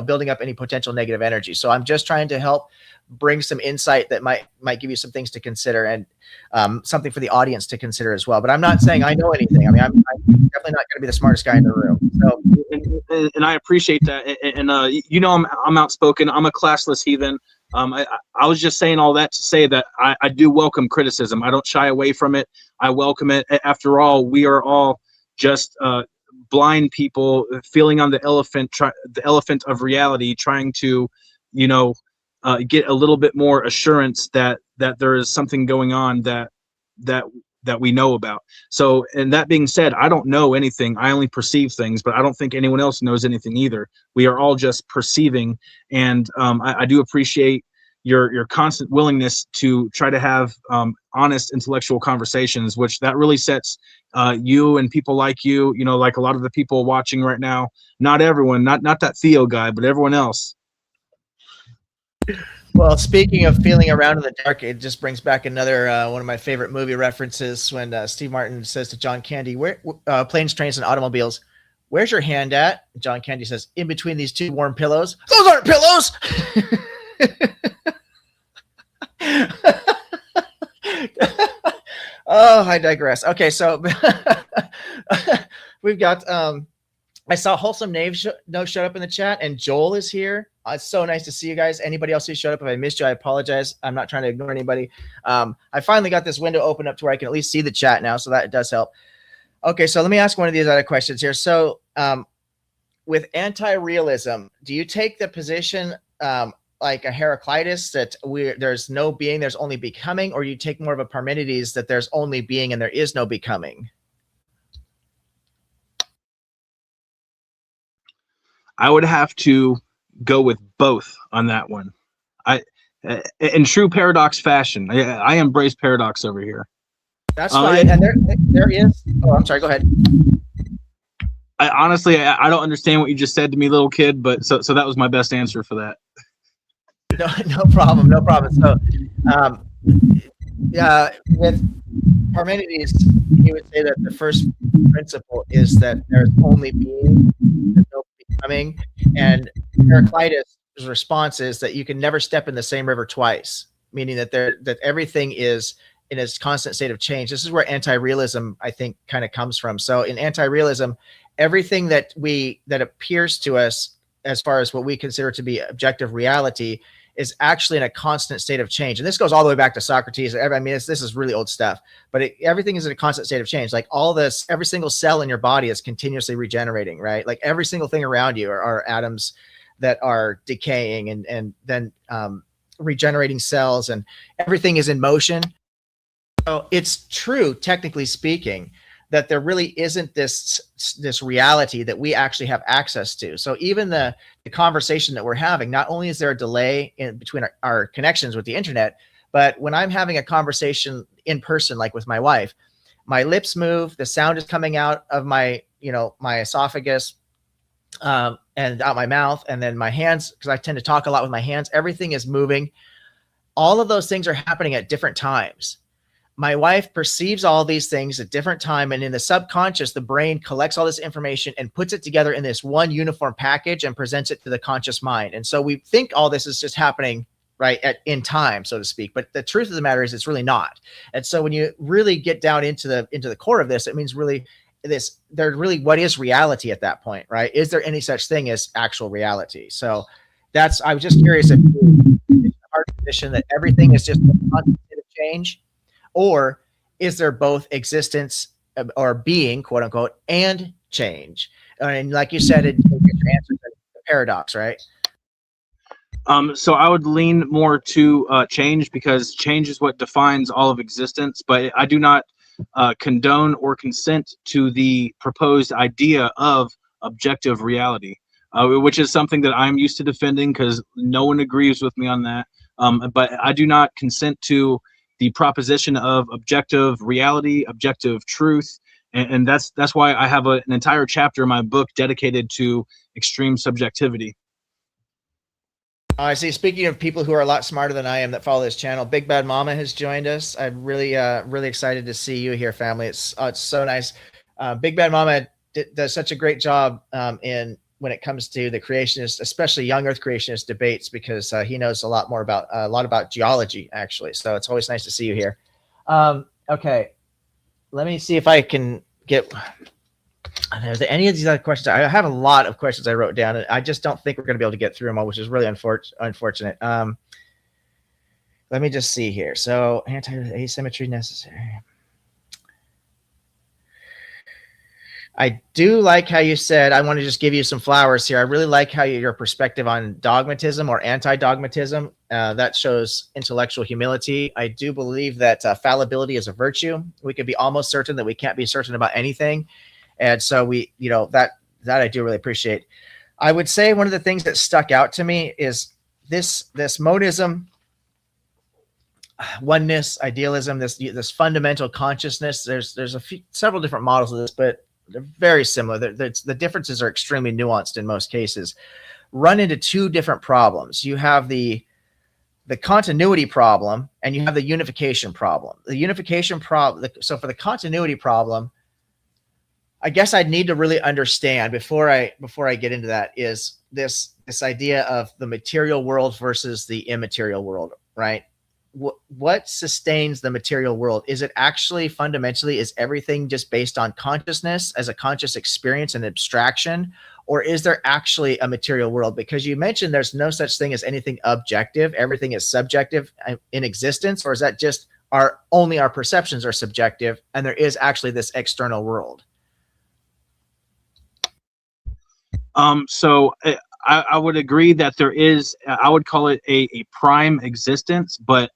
building up any potential negative energy. So I'm just trying to help bring some insight that might give you some things to consider, and something for the audience to consider as well. But I'm not saying I know anything. I mean, I'm definitely not going to be the smartest guy in the room. So, and I appreciate that. And you know, I'm outspoken. I'm a classless heathen. I was just saying all that to say that I do welcome criticism. I don't shy away from it. I welcome it. After all, we are all just blind people feeling on the elephant of reality, trying to, you know, get a little bit more assurance that there is something going on that we know about. So, and that being said, I don't know anything. I only perceive things, but I don't think anyone else knows anything either. We are all just perceiving. And I do appreciate your constant willingness to try to have honest intellectual conversations, which that really sets you and people like you know, like a lot of the people watching right now, not everyone, not that Theo guy, but everyone else. Well, speaking of feeling around in the dark, it just brings back another one of my favorite movie references when Steve Martin says to John Candy, "Where planes, trains, and automobiles, where's your hand at?" John Candy says, "In between these two warm pillows." "Those aren't pillows." Oh, I digress. Okay, so we've got I saw Wholesome Nave showed up in the chat, and Joel is here. It's so nice to see you guys. Anybody else who showed up, if I missed you, I apologize. I'm not trying to ignore anybody. I finally got this window open up to where I can at least see the chat now, so that does help. Okay, so let me ask one of these other questions here. So with anti-realism, do you take the position like a Heraclitus that there's no being, there's only becoming, or you take more of a Parmenides that there's only being and there is no becoming? I would have to go with both on that one. In true paradox fashion, I embrace paradox over here. That's fine. And there is. Oh, I'm sorry. Go ahead. Honestly, I don't understand what you just said to me, little kid. But so that was my best answer for that. No problem. No problem. So, with Parmenides, he would say that the first principle is that there's only being, there's no becoming, and Heraclitus' response is that you can never step in the same river twice, meaning that that everything is in its constant state of change. This is where anti-realism, I think, kind of comes from. So in anti-realism, everything that appears to us as far as what we consider to be objective reality is actually in a constant state of change. And this goes all the way back to Socrates. I mean, this is really old stuff, but everything is in a constant state of change. Like every single cell in your body is continuously regenerating, right? Like every single thing around you are atoms that are decaying and then regenerating cells, and everything is in motion. So it's true, technically speaking, that there really isn't this reality that we actually have access to. So even the conversation that we're having, not only is there a delay in between our connections with the internet, but when I'm having a conversation in person, like with my wife, my lips move, the sound is coming out of my esophagus and out my mouth, and then my hands, because I tend to talk a lot with my hands, everything is moving. All of those things are happening at different times. my wife perceives all these things at different time, and in the subconscious, the brain collects all this information and puts it together in this one uniform package and presents it to the conscious mind. And so we think all this is just happening right in time, so to speak, but the truth of the matter is it's really not. And so when you really get down into the core of this, it means really what is reality at that point, right? Is there any such thing as actual reality? So I was just curious if you hard position that everything is just a constant state of change, or is there both existence or being, quote unquote, and change? And like you said, your answer is a paradox, right? So I would lean more to change, because change is what defines all of existence. But I do not condone or consent to the proposed idea of objective reality, which is something that I'm used to defending because no one agrees with me on that. But I do not consent to the proposition of objective reality, objective truth, and that's why I have an entire chapter in my book dedicated to extreme subjectivity. I see. Speaking of people who are a lot smarter than I am that follow this channel, Big Bad Mama has joined us. I'm really excited to see you here, family. It's so nice. Big Bad Mama does such a great job when it comes to the creationist, especially young Earth creationist debates, because he knows a lot about geology, actually. So it's always nice to see you here. Okay, let me see if I can get. Are there any of these other questions? I have a lot of questions I wrote down, and I just don't think we're going to be able to get through them all, which is really unfortunate. Let me just see here. So, anti-asymmetry necessary. I do like how you said, I want to just give you some flowers here. I really like how your perspective on dogmatism or anti-dogmatism, that shows intellectual humility. I do believe that fallibility is a virtue. We could be almost certain that we can't be certain about anything. And so that I do really appreciate. I would say one of the things that stuck out to me is this monism, oneness, idealism, this fundamental consciousness. There's several different models of this, but they're very similar. The differences are extremely nuanced in most cases. Run into two different problems. You have the continuity problem, and you have the unification problem. The unification problem. So for the continuity problem, I guess I'd need to really understand before I get into that is this idea of the material world versus the immaterial world, right? What sustains the material world? Is it actually fundamentally, is everything just based on consciousness as a conscious experience and abstraction? Or is there actually a material world? Because you mentioned there's no such thing as anything objective. Everything is subjective in existence. Or is that just only our perceptions are subjective and there is actually this external world? So I would agree that there is, I would call it a prime existence, but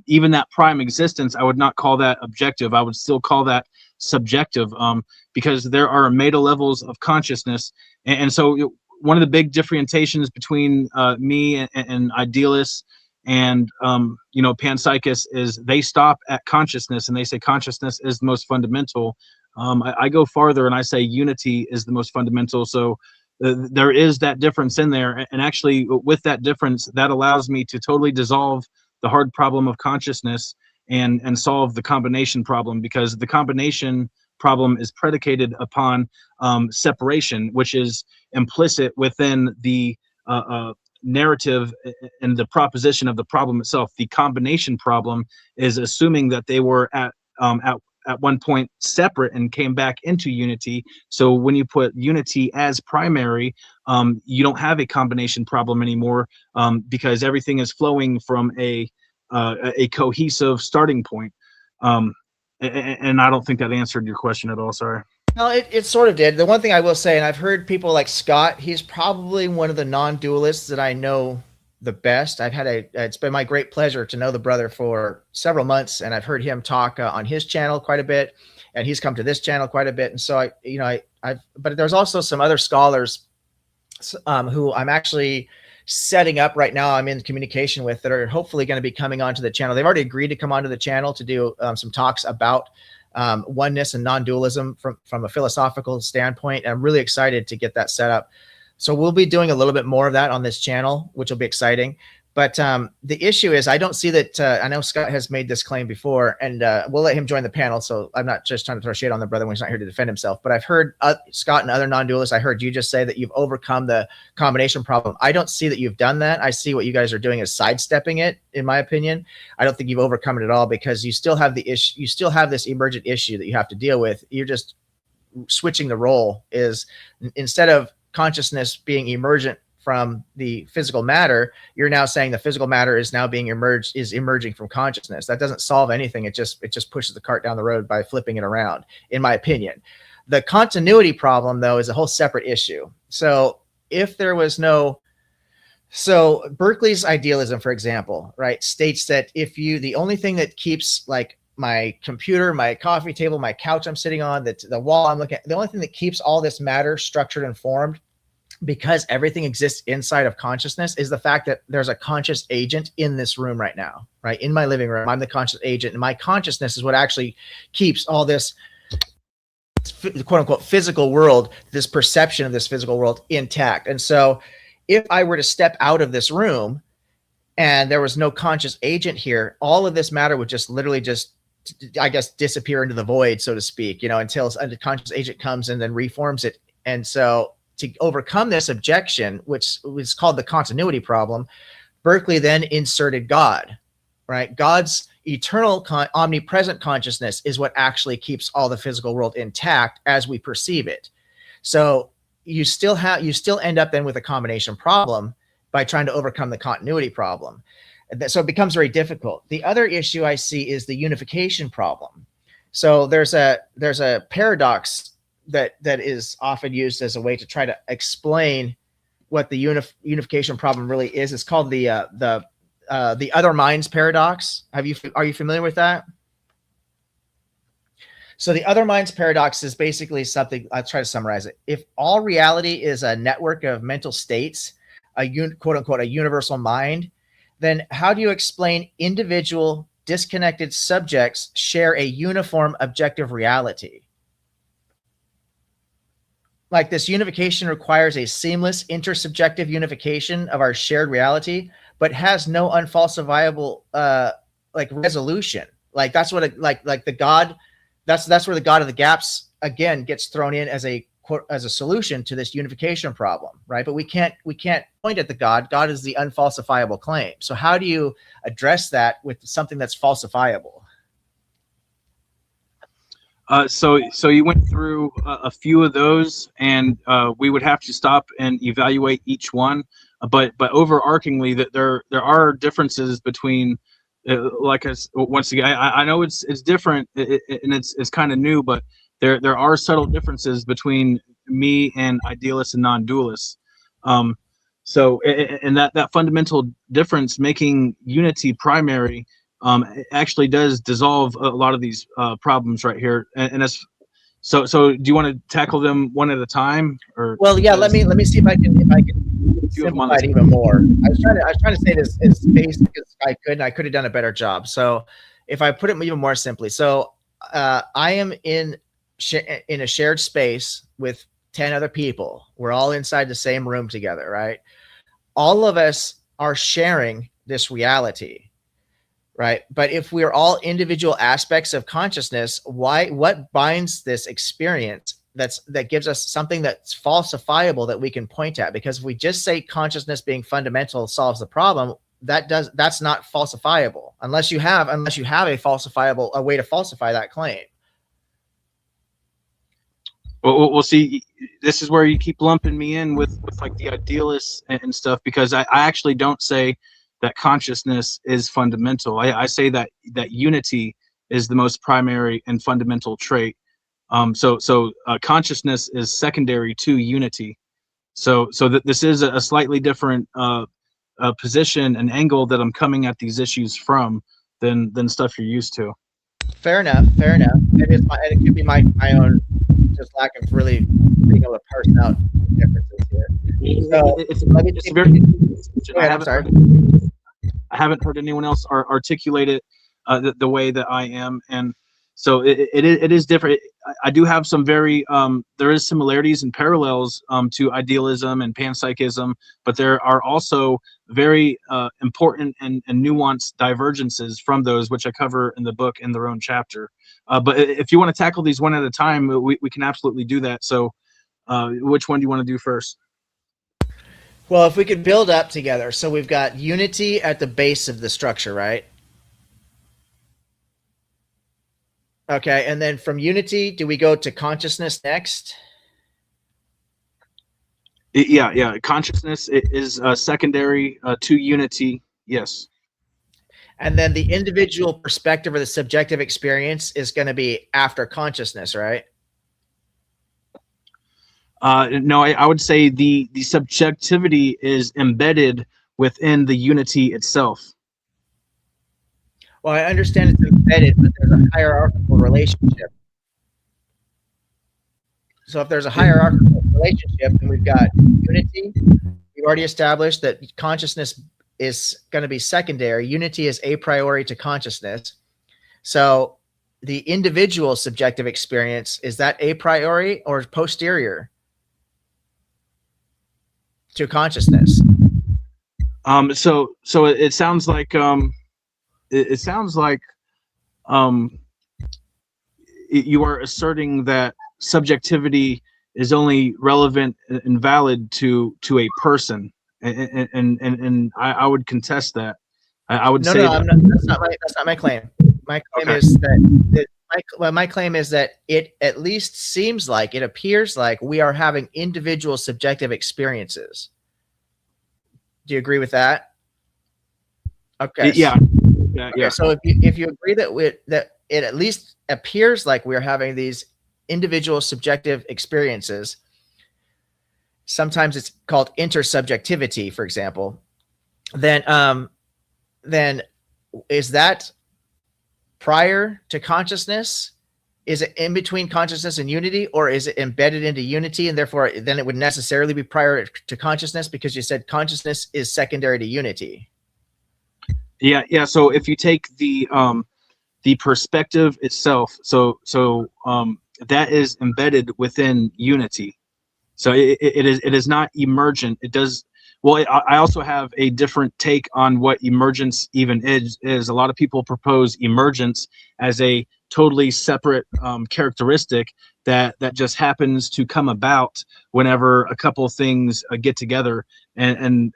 even that prime existence, I would not call that objective. I would still call that subjective, because there are meta levels of consciousness. And so one of the big differentiations between me and idealists and, panpsychists is they stop at consciousness and they say consciousness is the most fundamental. I go farther and I say unity is the most fundamental. So there is that difference in there. And actually with that difference, that allows me to totally dissolve the hard problem of consciousness and solve the combination problem, because the combination problem is predicated upon separation, which is implicit within the narrative and the proposition of the problem itself. The combination problem is assuming that they were at one point separate and came back into unity. So when you put unity as primary, you don't have a combination problem anymore, because everything is flowing from a cohesive starting point. And I don't think that answered your question at all. Sorry. No, it sort of did. The one thing I will say, and I've heard people like Scott, he's probably one of the non-dualists that I know the best. It's been my great pleasure to know the brother for several months, and I've heard him talk on his channel quite a bit, and he's come to this channel quite a bit. And so but there's also some other scholars who I'm actually setting up right now. I'm in communication with that are hopefully going to be coming onto the channel. They've already agreed to come onto the channel to do some talks about oneness and non-dualism from a philosophical standpoint. And I'm really excited to get that set up. So we'll be doing a little bit more of that on this channel, which will be exciting. But the issue is, I don't see that. I know Scott has made this claim before, and we'll let him join the panel. So I'm not just trying to throw shade on the brother when he's not here to defend himself. But I've heard Scott and other non-dualists. I heard you just say that you've overcome the combination problem. I don't see that you've done that. I see what you guys are doing is sidestepping it. In my opinion, I don't think you've overcome it at all, because you still have the issue. You still have this emergent issue that you have to deal with. You're just switching the role. Is instead of consciousness being emergent from the physical matter, you're now saying the physical matter is now being emerging from consciousness. That doesn't solve anything. It just pushes the cart down the road by flipping it around, in my opinion. The continuity problem, though, is a whole separate issue. So if there was no, so Berkley's idealism, for example, right, states that if you, the only thing that keeps, like, my computer, my coffee table, my couch I'm sitting on, the wall I'm looking at, the only thing that keeps all this matter structured and formed, because everything exists inside of consciousness, is the fact that there's a conscious agent in this room right now, right? In my living room, I'm the conscious agent, and my consciousness is what actually keeps all this quote unquote physical world, this perception of this physical world, intact. And so if I were to step out of this room and there was no conscious agent here, all of this matter would just literally just, I guess, disappear into the void, so to speak, until a conscious agent comes and then reforms it. And so to overcome this objection, which was called the continuity problem, Berkley then inserted God, right? God's eternal omnipresent consciousness is what actually keeps all the physical world intact as we perceive it. So you still end up then with a combination problem by trying to overcome the continuity problem. So it becomes very difficult. The other issue I see is the unification problem. So there's a paradox that is often used as a way to try to explain what the unification problem really is. It's called the other minds paradox. Are you familiar with that? So the other minds paradox is basically something, I'll try to summarize it. If all reality is a network of mental states, quote unquote, a universal mind, then how do you explain individual disconnected subjects share a uniform objective reality? Like, this unification requires a seamless intersubjective unification of our shared reality, but has no unfalsifiable resolution. Like, that's what like the God, that's where the God of the gaps again gets thrown in as a solution to this unification problem, right? But we can't point at the God. God is the unfalsifiable claim. So how do you address that with something that's falsifiable? So you went through a few of those, and we would have to stop and evaluate each one. But overarchingly, that there are differences between, once again, I know it's different and it's kind of new, but there are subtle differences between me and idealists and non-dualists. So and that fundamental difference, making unity primary, actually does dissolve a lot of these problems right here. And as so do you want to tackle them one at a time, or? Well, yeah, let me see if I can simplify it even more. I was trying to say this as basic as I could, and I could have done a better job. So if I put it even more simply, so I am in a shared space with 10 other people. We're all inside the same room together, right? All of us are sharing this reality, right? But if we're all individual aspects of consciousness, what binds this experience that gives us something that's falsifiable that we can point at? Because if we just say consciousness being fundamental solves the problem, that's not falsifiable unless you have a way to falsify that claim. Well, we'll see. This is where you keep lumping me in with like the idealists and stuff, because I actually don't say that consciousness is fundamental. I say that unity is the most primary and fundamental trait. So consciousness is secondary to unity. So that this is a slightly different position and angle that I'm coming at these issues from than stuff you're used to. Fair enough. Maybe it could be my own just lack of really being able to parse out differences here. So it's very. I haven't heard anyone else articulate it the way that I am, and So it is different. I do have some very there is similarities and parallels to idealism and panpsychism, but there are also very important and nuanced divergences from those, which I cover in the book in their own chapter. But if you want to tackle these one at a time, we can absolutely do that. So which one do you want to do first? Well, if we could build up together. So we've got unity at the base of the structure, right? Okay, and then from unity, do we go to consciousness next? Yeah. Consciousness is secondary to unity. Yes. And then the individual perspective or the subjective experience is going to be after consciousness, right? No, I would say the subjectivity is embedded within the unity itself. Well, I understand it's embedded, but there's a hierarchical relationship. So if there's a hierarchical relationship, then we've got unity. We've already established that consciousness is going to be secondary. Unity is a priori to consciousness. So the individual subjective experience, is that a priori or posterior to consciousness? So it sounds like you are asserting that subjectivity is only relevant and valid to a person, and I would contest that. I would say I'm not, that's not my claim. My claim is that my claim is that it at least seems like, it appears like we are having individual subjective experiences. Do you agree with that? Okay. Yeah. Okay, so if you agree that it at least appears like we're having these individual subjective experiences, sometimes it's called intersubjectivity, for example, then is that prior to consciousness? Is it in between consciousness and unity, or is it embedded into unity, and therefore then it would necessarily be prior to consciousness, because you said consciousness is secondary to unity? Yeah. So if you take the perspective itself, so that is embedded within unity. So it is not emergent. It does well. I also have a different take on what emergence even is. A lot of people propose emergence as a totally separate characteristic that just happens to come about whenever a couple of things get together, and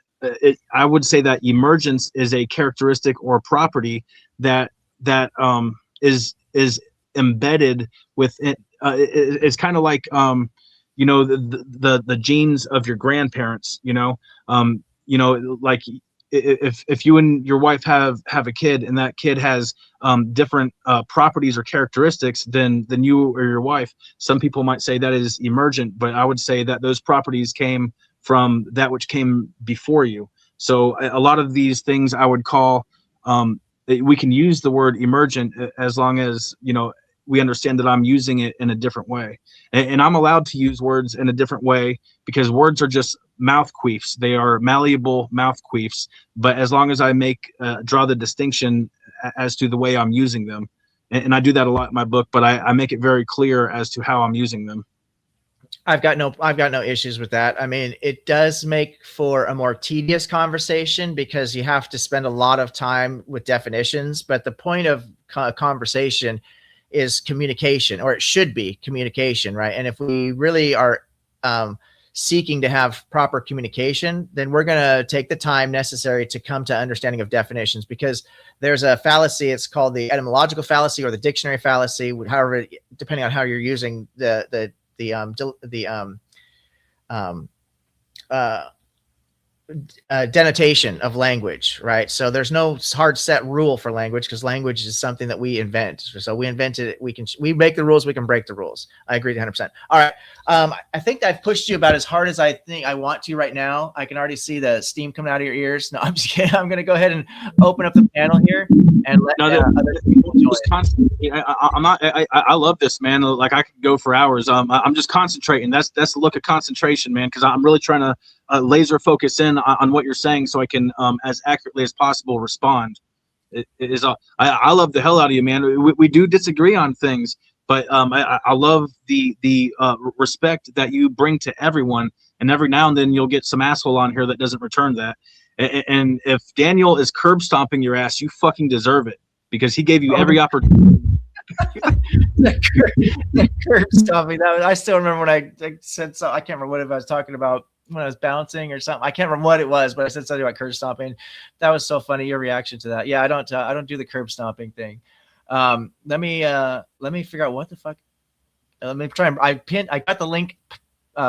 I would say that emergence is a characteristic or property that is embedded within. It's kind of like the genes of your grandparents. Like if you and your wife have a kid, and that kid has different properties or characteristics than you or your wife. Some people might say that is emergent, but I would say that those properties came from that which came before you. So a lot of these things I would call, we can use the word emergent as long as, we understand that I'm using it in a different way. And I'm allowed to use words in a different way because words are just mouth queefs. They are malleable mouth queefs. But as long as I draw the distinction as to the way I'm using them, and I do that a lot in my book, but I make it very clear as to how I'm using them. I've got no issues with that. I mean, it does make for a more tedious conversation because you have to spend a lot of time with definitions, but the point of conversation is communication, or it should be communication, right? And if we really are seeking to have proper communication, then we're going to take the time necessary to come to understanding of definitions, because there's a fallacy. It's called the etymological fallacy or the dictionary fallacy, however, depending on how you're using the denotation of language, right? So there's no hard set rule for language, because language is something that we invent. So we invented it. We make the rules. We can break the rules. I agree 100%. All right. I think I've pushed you about as hard as I think I want to right now. I can already see the steam coming out of your ears. No, I'm just kidding. I'm going to go ahead and open up the panel here and let other people join. I love this, man. Like, I could go for hours. I'm just concentrating. That's the look of concentration, man, because I'm really trying to laser focus in on what you're saying so I can as accurately as possible respond. It is. I love the hell out of you, man. We do disagree on things, but I love the respect that you bring to everyone. And every now and then you'll get some asshole on here that doesn't return that. And if Daniel is curb stomping your ass, you fucking deserve it because he gave you every opportunity. the curb stomping. I still remember when I said so. I can't remember what I was talking about when I was bouncing or something. I can't remember what it was, but I said something about curb stomping. That was so funny. Your reaction to that. Yeah, I don't do the curb stomping thing. Let me figure out what the fuck. Let me try and I got the link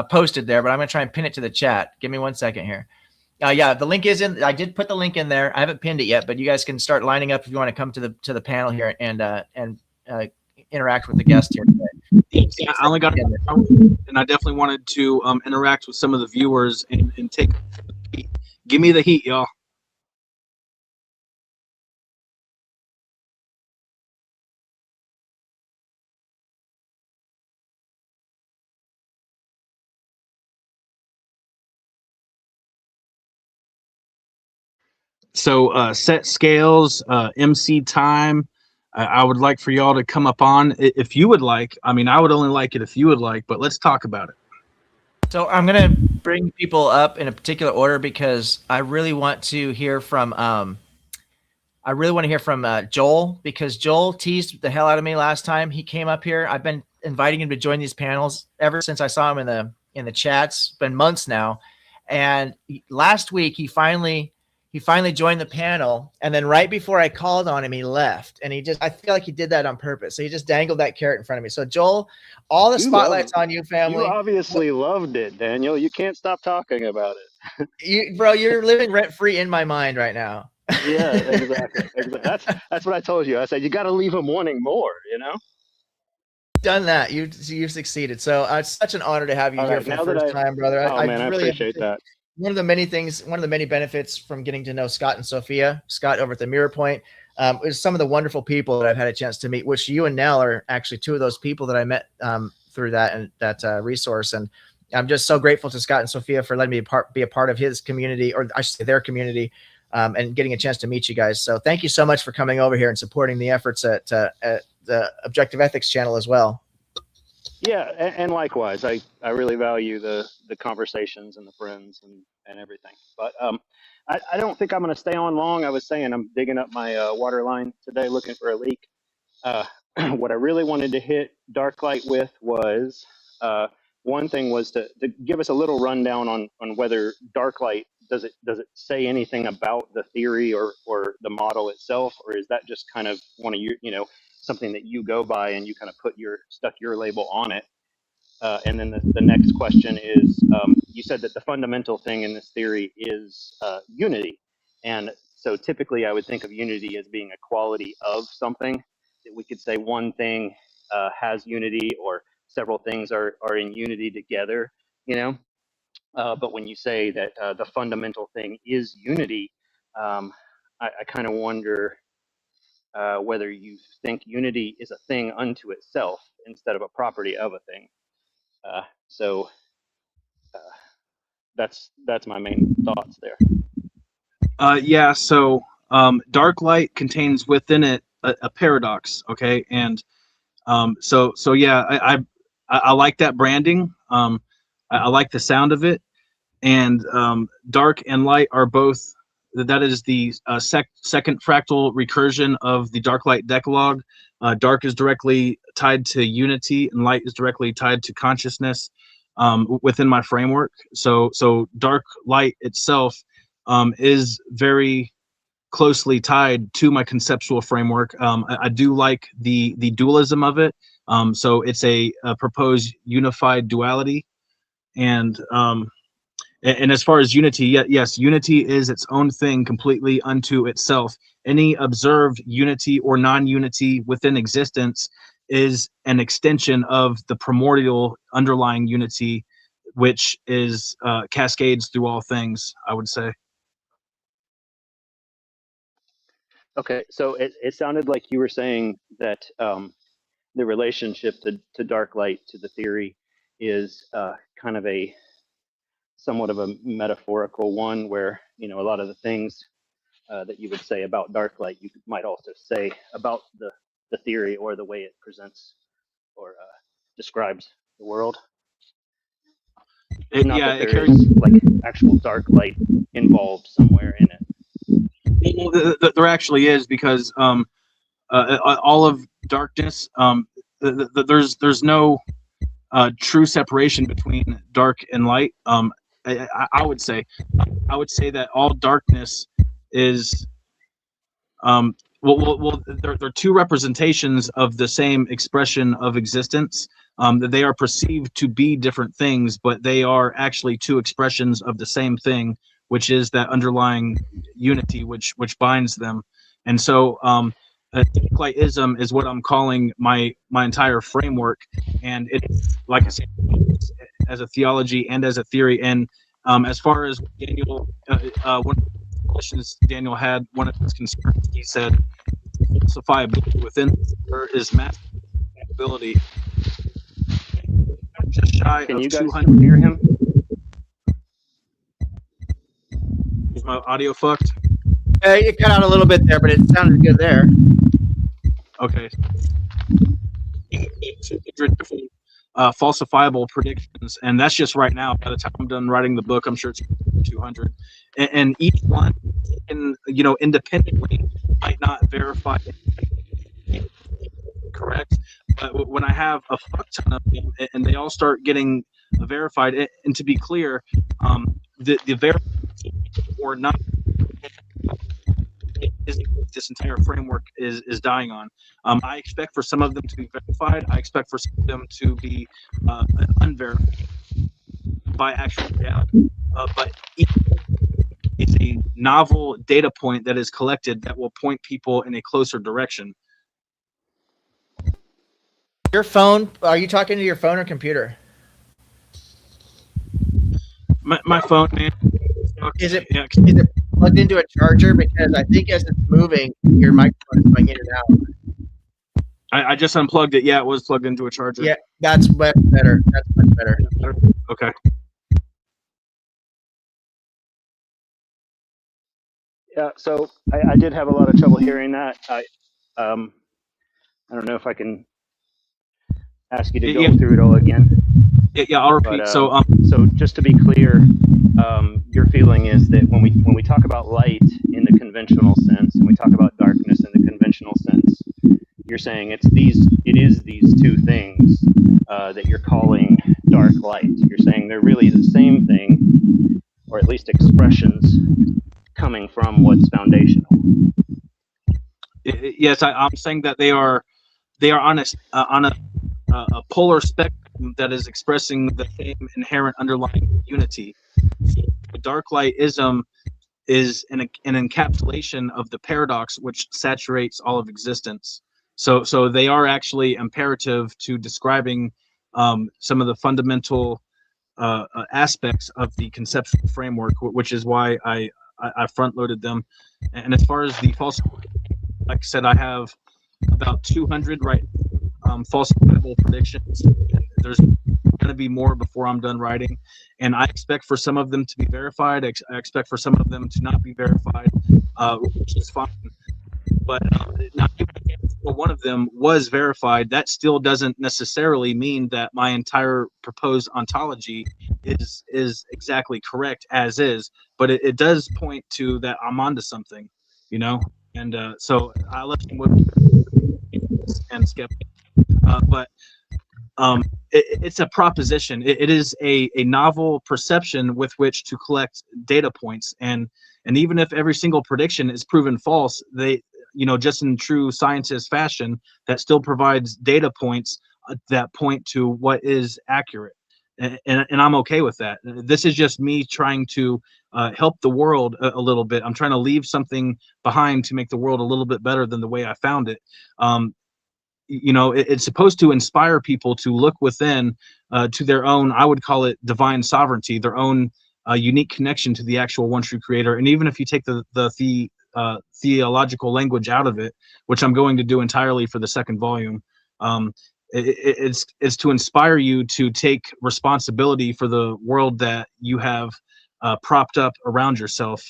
posted there, but I'm gonna try and pin it to the chat. Give me 1 second here. Yeah, the link is in. I did put the link in there. I haven't pinned it yet, but you guys can start lining up if you want to come to the panel here and interact with the guest here today. Yeah, I only got and I definitely wanted to interact with some of the viewers and take. Give me the heat, y'all. So set scales, MC time. I would like for y'all to come up on if you would like. I mean, I would only like it if you would like, but let's talk about it. So I'm gonna bring people up in a particular order because I really want to hear from Joel, because Joel teased the hell out of me last time he came up here. I've been inviting him to join these panels ever since I saw him in the chats. It's been months now, and last week he finally joined the panel, and then right before I called on him, he left. And I feel like he did that on purpose. So he just dangled that carrot in front of me. So Joel, all the spotlight's on you, family. You obviously loved it, Daniel. You can't stop talking about it. Bro, you're living rent free in my mind right now. Yeah, exactly. That's what I told you. I said you got to leave him wanting more. Done that. You've succeeded. So it's such an honor to have you here for the first time, brother. I really appreciate that. One of the many benefits from getting to know Scott and Sophia, Scott over at the Mirror Point, is some of the wonderful people that I've had a chance to meet, which you and Nell are actually two of those people that I met through that resource. And I'm just so grateful to Scott and Sophia for letting me be a part of his community, or I should say their community, and getting a chance to meet you guys. So thank you so much for coming over here and supporting the efforts at the Objective Ethics channel as well. Yeah, and likewise, I really value the conversations and the friends and everything. But I don't think I'm going to stay on long. I was saying I'm digging up my water line today looking for a leak. What I really wanted to hit Dark Light with was one thing was to give us a little rundown on whether Dark Light does it say anything about the theory or the model itself, or is that just kind of one of your something that you go by and you kind of stuck your label on it. And then the next question is, you said that the fundamental thing in this theory is unity. And so typically I would think of unity as being a quality of something, that we could say one thing has unity or several things are in unity together, but when you say that the fundamental thing is unity, I kind of wonder whether you think unity is a thing unto itself instead of a property of a thing. So that's my main thoughts there. Yeah. So dark light contains within it a paradox. Okay, and so yeah, I like that branding. I like the sound of it, and dark and light are both. That is the second fractal recursion of the dark light decalogue. Dark is directly tied to unity, and light is directly tied to consciousness within my framework. So dark light itself is very closely tied to my conceptual framework. I do like the dualism of it. So it's a proposed unified duality, and as far as unity, yes, unity is its own thing completely unto itself. Any observed unity or non-unity within existence is an extension of the primordial underlying unity, which is cascades through all things, I would say. Okay, so it sounded like you were saying that the relationship to dark light, to the theory, is kind of somewhat of a metaphorical one, where a lot of the things that you would say about dark light, you might also say about the theory or the way it presents or describes the world. Not Yeah, that it there carries. is like actual dark light involved somewhere in it. There actually is, because all of darkness, there's no true separation between dark and light. I would say that all darkness is they're two representations of the same expression of existence. That they are perceived to be different things, but they are actually two expressions of the same thing, which is that underlying unity which binds them. And so lightism is what I'm calling my entire framework, and it's, like I said, as a theology and as a theory. And as far as Daniel, one of the questions Daniel had, one of his concerns, he said falsifiability within there is massive ability. Just shy Can of you guys 200. still hear him? Is my audio fucked? You cut out a little bit there, but it sounded good there. Okay. 200 different falsifiable predictions, and that's just right now. By the time I'm done writing the book, I'm sure it's 200, and each one, independently might not verify correct. But when I have a fuck ton of them, and they all start getting verified, and to be clear, the verification or not is what this entire framework is dying on. I expect for some of them to be verified. I expect for some of them to be unverified by actual reality. But each is a novel data point that is collected that will point people in a closer direction. Your phone? Are you talking to your phone or computer? My phone, man. Is it Yeah, is it plugged into a charger? Because I think as it's moving, your microphone is going in and out. I just unplugged it. Yeah, it was plugged into a charger. Yeah, that's much better. That's much better. Okay. Yeah, so I did have a lot of trouble hearing that. I don't know if I can ask you to go through it all again. Yeah, I'll repeat. But, so just to be clear, your feeling is that when we talk about light in the conventional sense, and we talk about darkness in the conventional sense, you're saying it is these two things that you're calling dark light. You're saying they're really the same thing, or at least expressions coming from what's foundational. yes, I'm saying that they are on a polar spectrum that is expressing the same inherent underlying unity. Dark lightism is an encapsulation of the paradox which saturates all of existence. So they are actually imperative to describing some of the fundamental aspects of the conceptual framework, which is why I front-loaded them. And as far as the false, like I said, I have about 200 falsifiable predictions. There's going to be more before I'm done writing, and I expect for some of them to be verified. I expect for some of them to not be verified, which is fine. But not one of them was verified. That still doesn't necessarily mean that my entire proposed ontology is exactly correct as is. But it does point to that I'm onto something, And so I left him with and skeptic. But it's a proposition. It is a novel perception with which to collect data points, and even if every single prediction is proven false, they, just in true scientist fashion, that still provides data points that point to what is accurate, and I'm okay with that. This is just me trying to help the world a little bit. I'm trying to leave something behind to make the world a little bit better than the way I found it. It's supposed to inspire people to look within to their own, I would call it divine sovereignty, their own unique connection to the actual one true creator. And even if you take the theological language out of it, which I'm going to do entirely for the second volume, it's to inspire you to take responsibility for the world that you have propped up around yourself.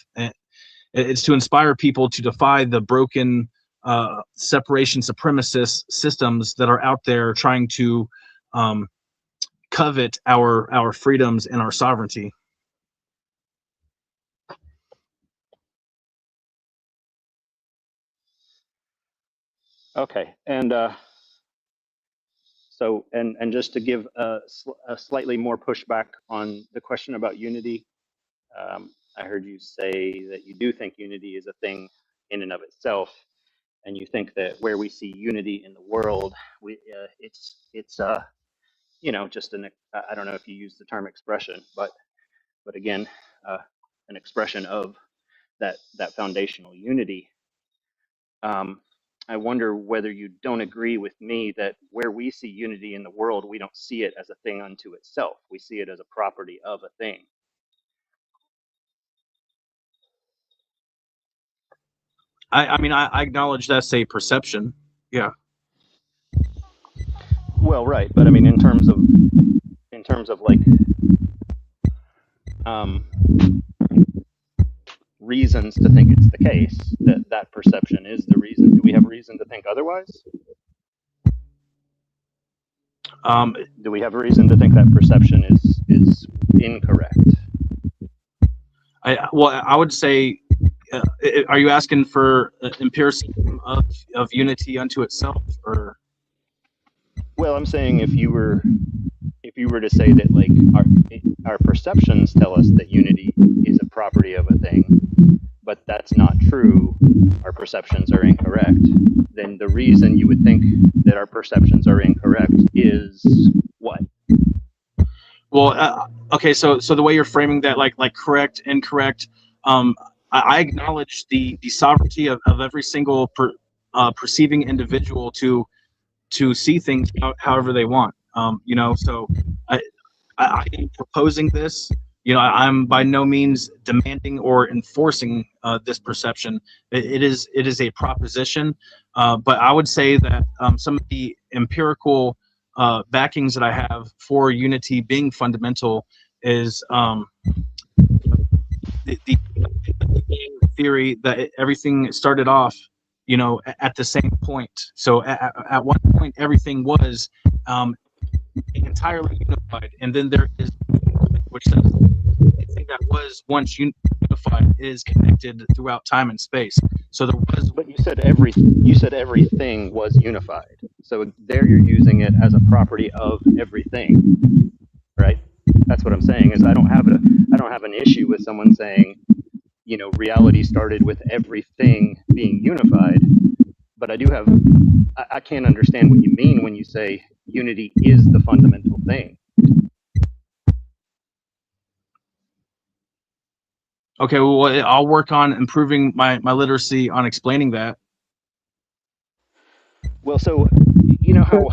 It's to inspire people to defy the broken separation supremacist systems that are out there trying to covet our freedoms and our sovereignty. Okay, and so just to give a slightly more pushback on the question about unity, I heard you say that you do think unity is a thing in and of itself, and you think that where we see unity in the world, it's you know, just I don't know if you use the term expression, but again, an expression of that foundational unity. I wonder whether you don't agree with me that where we see unity in the world, we don't see it as a thing unto itself. We see it as a property of a thing. I mean, I acknowledge that's a perception. Yeah. Well, right, but I mean, in terms of like reasons to think it's the case, that perception is the reason. Do we have reason to think otherwise? Do we have reason to think that perception is incorrect? Well, I would say, are you asking for empiricism of unity unto itself, or? Well, I'm saying if you were to say that like our perceptions tell us that unity is a property of a thing, but that's not true, our perceptions are incorrect, then the reason you would think that our perceptions are incorrect is what? Well, okay, so the way you're framing that, like correct, incorrect, I acknowledge the sovereignty of every single perceiving individual to see things however they want. You know, so I am proposing this. You know, I'm by no means demanding or enforcing this perception. It is a proposition, but I would say that some of the empirical backings that I have for unity being fundamental is the theory that everything started off, you know, at the same point. So at one point, everything was entirely unified, and then there is, which says everything that was once unified is connected throughout time and space. So there was. But you said everything was unified. So there you're using it as a property of everything, right? That's what I'm saying. Is I don't have an issue with someone saying, you know, reality started with everything being unified. But I can't understand what you mean when you say unity is the fundamental thing. Okay, well, I'll work on improving my literacy on explaining that. Well, so, you know how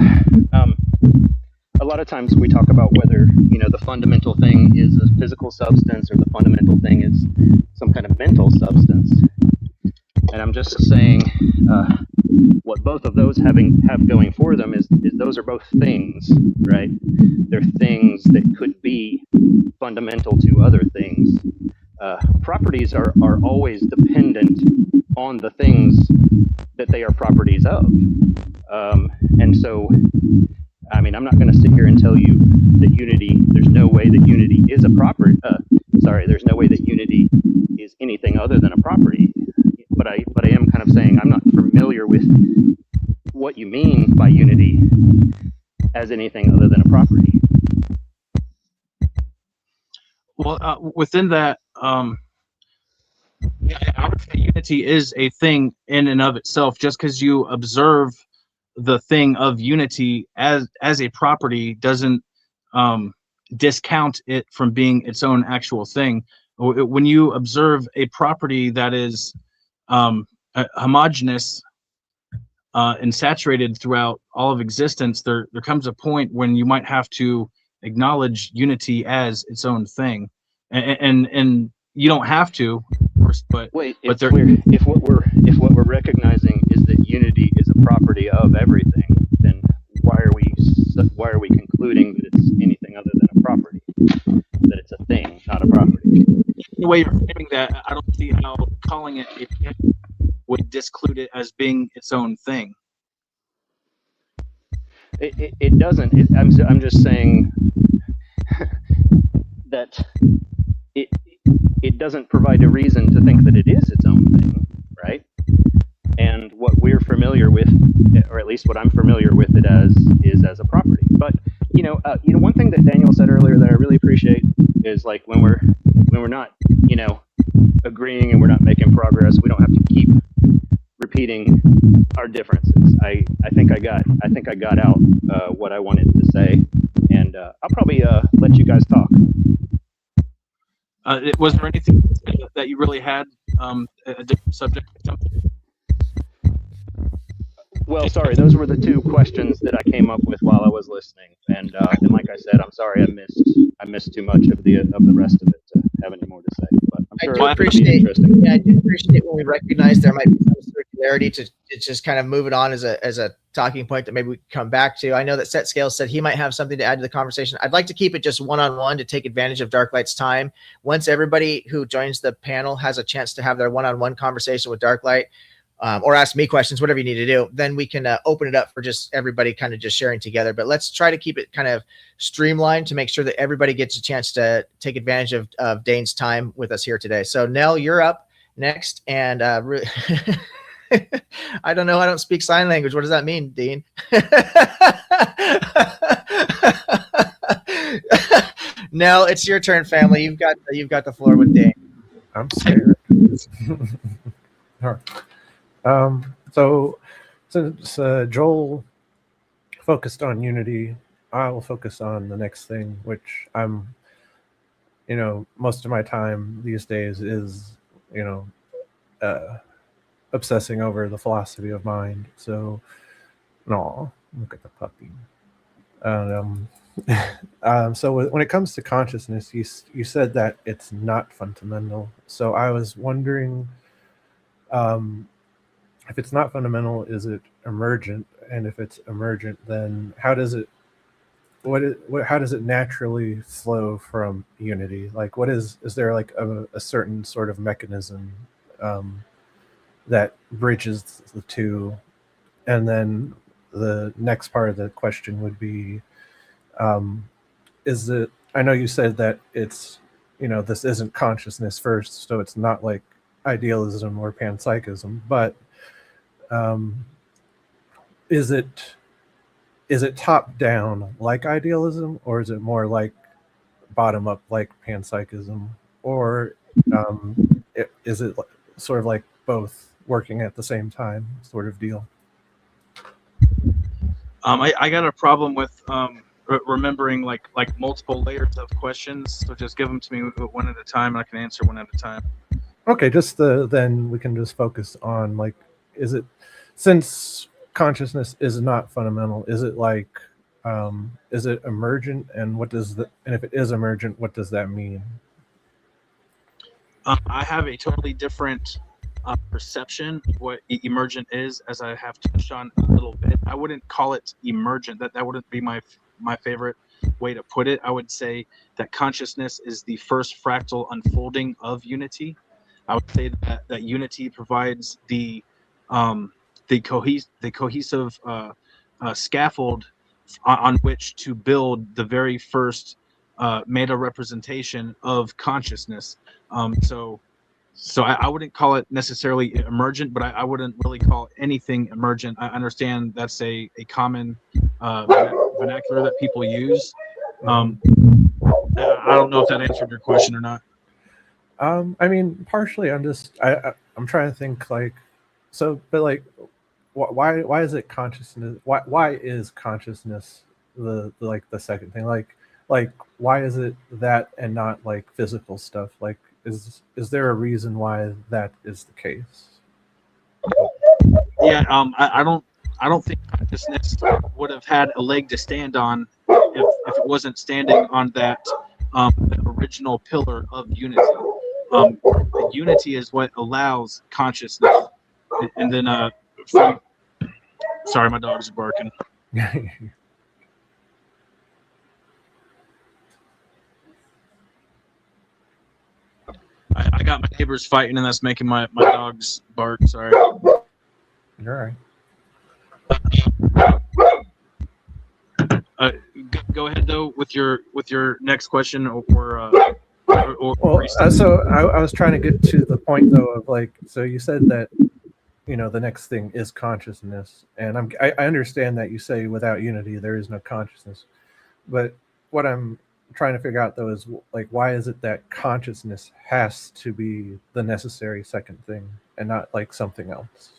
a lot of times we talk about whether, you know, the fundamental thing is a physical substance or the fundamental thing is some kind of mental substance. And I'm just saying what both of those have going for them is those are both things, right? They're things that could be fundamental to other things. Properties are always dependent on the things that they are properties of. And so, I mean, I'm not going to sit here and tell you that unity, there's no way that unity is a property. There's no way that unity is anything other than a property. But I am kind of saying I'm not familiar with what you mean by unity as anything other than a property. Well, within that, I would say unity is a thing in and of itself. Just because you observe the thing of unity as a property doesn't discount it from being its own actual thing. When you observe a property that is homogeneous and saturated throughout all of existence, there comes a point when you might have to acknowledge unity as its own thing, and you don't have to, of course, but wait, but if what we're recognizing is that unity is a property of everything, then why are we concluding that it's anything other than a property, that it's a thing, not a property? the way you're framing that, I don't see how calling it a panel would disclude it as being its own thing. It doesn't. I'm just saying that it doesn't provide a reason to think that it is its own thing, right? And what we're familiar with, or at least what I'm familiar with it as, is as a property. But one thing that Daniel said earlier that I really appreciate is like when we're not agreeing and we're not making progress, we don't have to keep repeating our differences. I think I got out what I wanted to say, and I'll probably let you guys talk. Was there anything that you really had a different subject? Well, sorry, those were the two questions that I came up with while I was listening, and like I said, I'm sorry I missed too much of the rest of it to have any more to say. But I'm sure I do it'll be interesting. Yeah, I do appreciate when we recognize there might be some circularity to just kind of move it on as a talking point that maybe we can come back to. I know that Set Scales said he might have something to add to the conversation. I'd like to keep it just one-on-one to take advantage of Darklight's time. Once everybody who joins the panel has a chance to have their one-on-one conversation with Darklight, or ask me questions, whatever you need to do, then we can open it up for just everybody kind of just sharing together. But let's try to keep it kind of streamlined to make sure that everybody gets a chance to take advantage of Daen's time with us here today. So Nell, you're up next. And I don't know. I don't speak sign language. What does that mean, Dean? Nell, it's your turn, family. You've got the floor with Daen. I'm scared. All right. So since Joel focused on unity, I will focus on the next thing, which I'm, most of my time these days is, obsessing over the philosophy of mind. So, no, look at the puppy. So when it comes to consciousness, you said that it's not fundamental. So I was wondering, if it's not fundamental, is it emergent? And if it's emergent, then how does it naturally flow from unity? Like, is there like a certain sort of mechanism that bridges the two? And then the next part of the question would be, is it, I know you said that it's, this isn't consciousness first, so it's not like idealism or panpsychism, but is it top down like idealism, or is it more like bottom up like panpsychism, or is it sort of like both working at the same time sort of deal? I got a problem with remembering like multiple layers of questions, so just give them to me one at a time and I can answer one at a time. Okay, then we can just focus on like, is it, since consciousness is not fundamental, is it like, is it emergent, and and if it is emergent, what does that mean? I have a totally different perception of what emergent is, as I have touched on a little bit. I wouldn't call it emergent. That wouldn't be my favorite way to put it. I would say that consciousness is the first fractal unfolding of unity. I would say that unity provides the cohesive scaffold on which to build the very first meta representation of consciousness. So I wouldn't call it necessarily emergent, but I wouldn't really call anything emergent. I understand that's a common vernacular that people use. I don't know if that answered your question or not. I mean, partially. I'm trying to think like, so, but like, why is it consciousness? Why is consciousness the second thing? Like why is it that and not like physical stuff? Like, is there a reason why that is the case? Yeah, I don't think consciousness would have had a leg to stand on if it wasn't standing on that original pillar of unity. Unity is what allows consciousness. And then, sorry, my dog's barking. got my neighbors fighting, and that's making my dogs bark. Sorry. You're right. Go ahead though with your next question or Well, so I was trying to get to the point though of like, so you said that, you know, the next thing is consciousness, and I understand that you say without unity there is no consciousness, but what I'm trying to figure out though is like, why is it that consciousness has to be the necessary second thing and not like something else?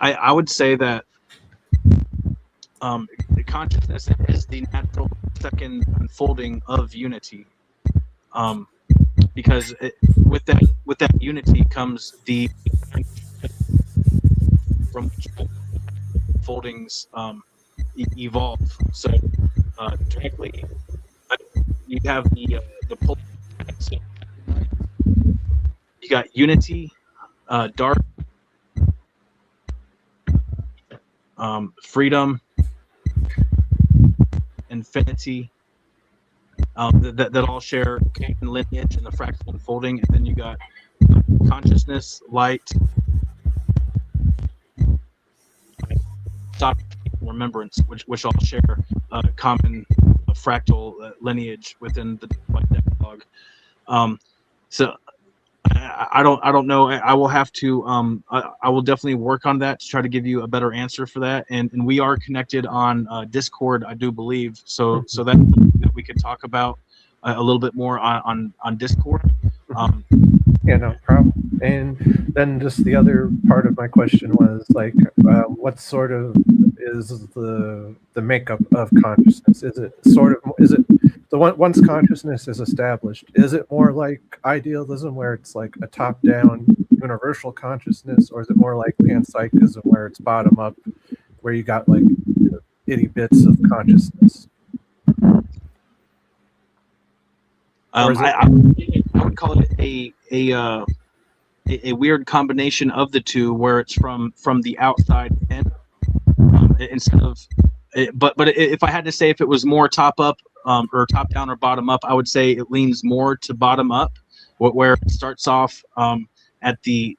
I would say that the consciousness is the natural second unfolding of unity, because with that unity comes the from which foldings evolve. So directly, you have the pole. So you got unity, dark, freedom, infinity, that all share common lineage in the fractal unfolding, and then you got consciousness, light, remembrance, which all share common fractal lineage within the decalogue. So I don't know. I will have to. I will definitely work on that to try to give you a better answer for that. And we are connected on Discord, I do believe. So that we could talk about a little bit more on Discord. Yeah, no problem. And then just the other part of my question was like, what sort of is the makeup of consciousness? Is it once consciousness is established, is it more like idealism where it's like a top-down universal consciousness, or is it more like panpsychism where it's bottom-up, where you got like itty bits of consciousness? I would call it a weird combination of the two, where it's from the outside in, instead of. But if I had to say if it was more top up or top down or bottom up, I would say it leans more to bottom up, where it starts off at the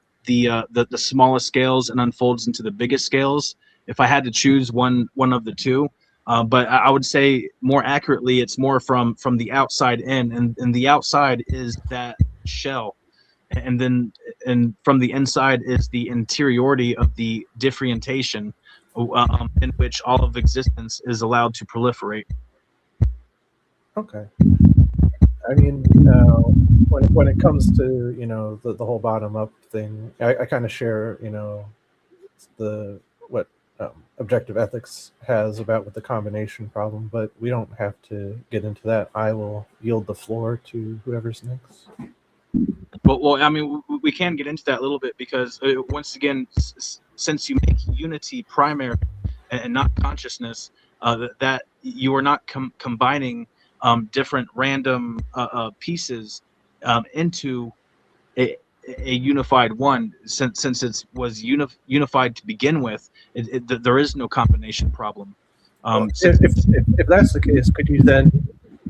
smallest scales and unfolds into the biggest scales. If I had to choose one of the two. But I would say more accurately, it's more from the outside in, and the outside is that shell, and from the inside is the interiority of the differentiation, in which all of existence is allowed to proliferate. Okay. I mean, when it comes to the whole bottom up thing, I kind of share what objective ethics has about with the combination problem, but we don't have to get into that. I will yield the floor to whoever's next. Well, I mean, we can get into that a little bit because once again, since you make unity primary and not consciousness, that you are not combining different random pieces into a unified one. Since it was unified to begin with, there is no combination problem. If that's the case, could you then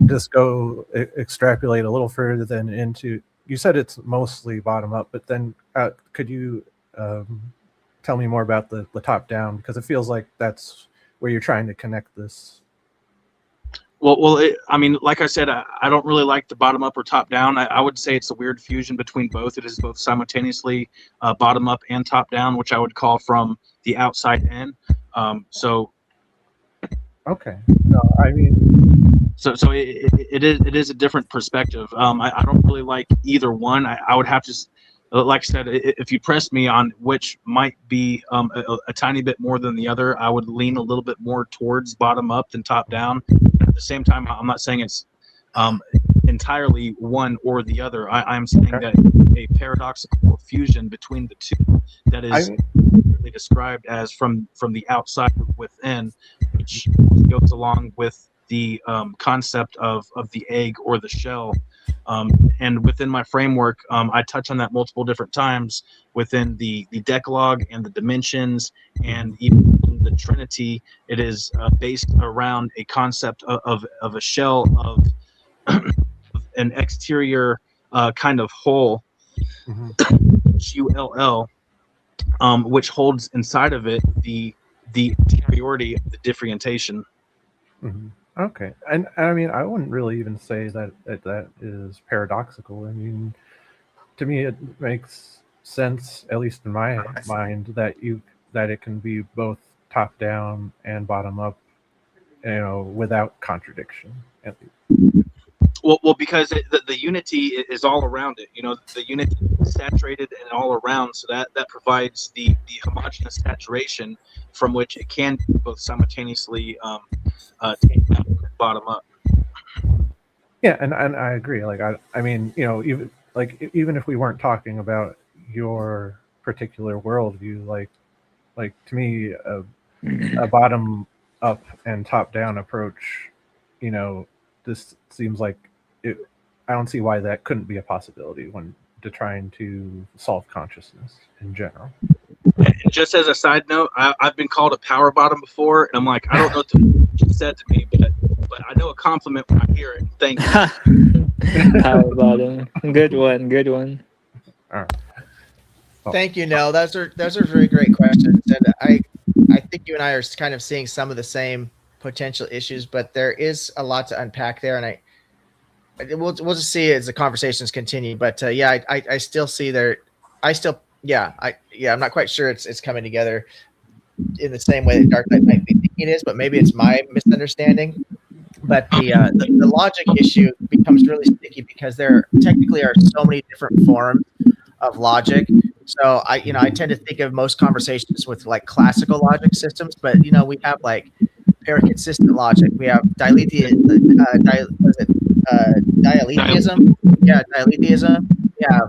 just go extrapolate a little further then into? You said it's mostly bottom up, but then could you tell me more about the top down, because it feels like that's where you're trying to connect this. Well, I mean, like I said, I don't really like the bottom up or top down. I would say it's a weird fusion between both. It is both simultaneously bottom up and top down, which I would call from the outside in. Okay. No, I mean. So it is a different perspective. I don't really like either one. I would have to, like I said, if you press me on which might be a tiny bit more than the other, I would lean a little bit more towards bottom up than top down. At the same time, I'm not saying it's entirely one or the other. I'm saying that a paradoxical fusion between the two that is described as from the outside within, which goes along with the concept of the egg or the shell. And within my framework, I touch on that multiple different times within the Decalogue and the dimensions, and even the Trinity. It is based around a concept of a shell an exterior kind of hull, HULL, which holds inside of it the interiority of the differentiation. Okay, and I mean, I wouldn't really even say that that is paradoxical. I mean, to me, it makes sense, at least in my mind, that it can be both top down and bottom up, without contradiction. Well, because the unity is all around it. The unity is saturated and all around, so that provides the homogeneous saturation from which it can be both simultaneously take down and bottom up. Yeah, and I agree. Like I mean, even if we weren't talking about your particular worldview, like to me, a bottom up and top down approach, this seems like it. I don't see why that couldn't be a possibility when trying to solve consciousness in general. And just as a side note, I've been called a power bottom before, and I'm like, I don't know what you said to me, but I know a compliment when I hear it. Thank you. Power bottom. Good one. Good one. All right. Oh. Thank you, Nell. Those are very great questions, and I think you and I are kind of seeing some of the same potential issues, but there is a lot to unpack there, and we'll just see as the conversations continue. But I still see there. I'm not quite sure it's coming together in the same way that Dark Light might be thinking it is, but maybe it's my misunderstanding. But the logic issue becomes really sticky because there technically are so many different forms of logic. So I tend to think of most conversations with like classical logic systems, but we have like paraconsistent logic. We have dialetheism. Yeah, dialetheism. Yeah.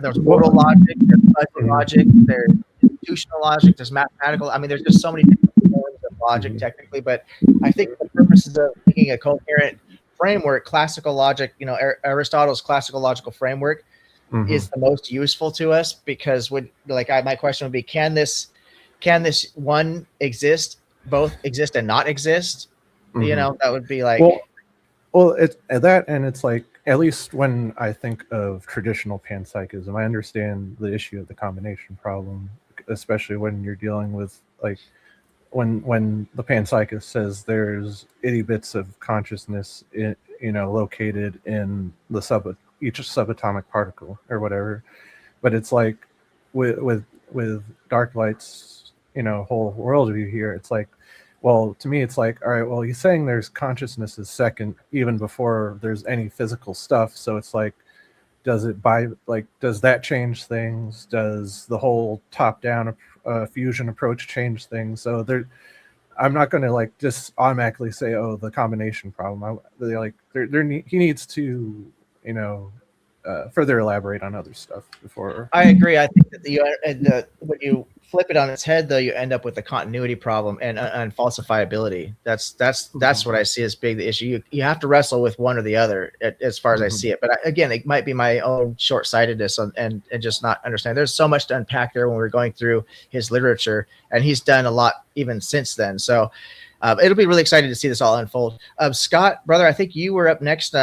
There's modal logic. There's fuzzy logic. There's institutional logic. There's mathematical. I mean, there's just so many different forms of logic technically. But I think the purposes of making a coherent framework, classical logic, Aristotle's classical logical framework is the most useful to us, because my question would be, can this one exist, both exist and not exist? That would be like, well, it's that, and it's like, at least when I think of traditional panpsychism, I understand the issue of the combination problem, especially when you're dealing with like when the panpsychist says there's itty bits of consciousness located in the each subatomic particle or whatever. But it's like with Dark Light's whole worldview here, it's like, well, to me it's like, all right, well, he's saying there's consciousness is second even before there's any physical stuff. So it's like, does that change things? Does the whole top-down fusion approach change things? So I'm not going to just automatically say, oh, the combination problem. He needs to further elaborate on other stuff before. I agree. I think that when you flip it on its head, though, you end up with the continuity problem and falsifiability. That's what I see as being the issue. You have to wrestle with one or the other as far as I see it. But again, it might be my own short-sightedness and just not understand. There's so much to unpack there when we're going through his literature, and he's done a lot even since then. So it'll be really exciting to see this all unfold. Scott, brother, I think you were up next.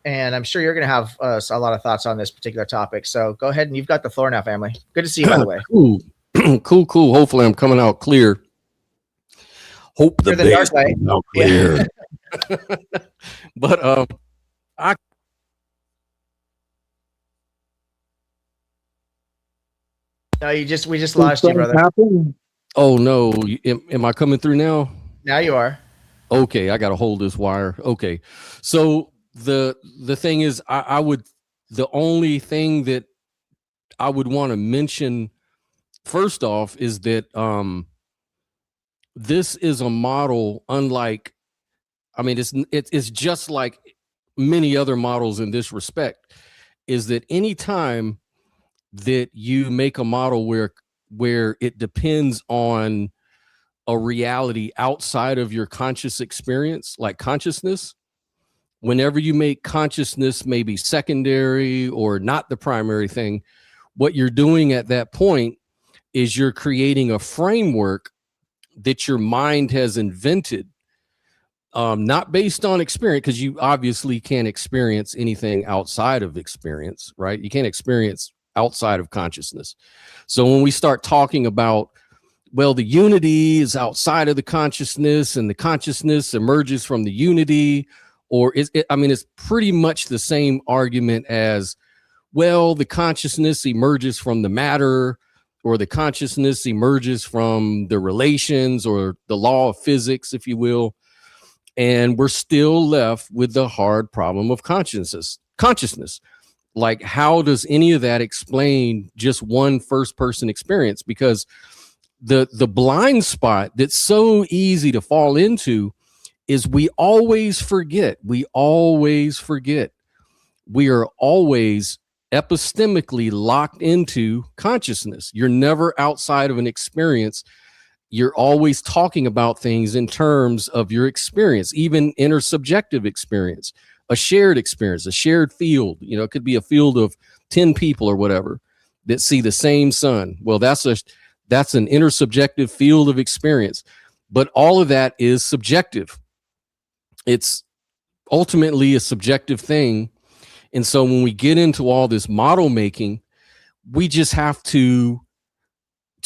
And I'm sure you're going to have a lot of thoughts on this particular topic. So go ahead, and you've got the floor now, family. Good to see you, by the way. Cool. Hopefully I'm coming out clear. Hope the bass comes out clear. Yeah. But no, we just lost you, brother. Oh no, am I coming through now? Now you are. Okay, I got to hold this wire. Okay, so the thing is, the only thing that I would want to mention first off is that this is a model unlike, I mean, it's just like many other models in this respect, is that anytime that you make a model where it depends on a reality outside of your conscious experience, like consciousness, whenever you make consciousness maybe secondary or not the primary thing, what you're doing at that point is you're creating a framework that your mind has invented not based on experience, because you obviously can't experience anything outside of experience, right? You can't experience outside of consciousness. So when we start talking about, well, the unity is outside of the consciousness and the consciousness emerges from the unity, or it's pretty much the same argument as, well, the consciousness emerges from the matter, or the consciousness emerges from the relations or the law of physics, if you will. And we're still left with the hard problem of consciousness. Like, how does any of that explain just one first person experience? Because the blind spot that's so easy to fall into is we always forget. We are always epistemically locked into consciousness. You're never outside of an experience. You're always talking about things in terms of your experience, even intersubjective experience, a shared field. It could be a field of 10 people or whatever that see the same sun. Well, that's an intersubjective field of experience, but all of that is subjective. It's ultimately a subjective thing. And so when we get into all this model making, we just have to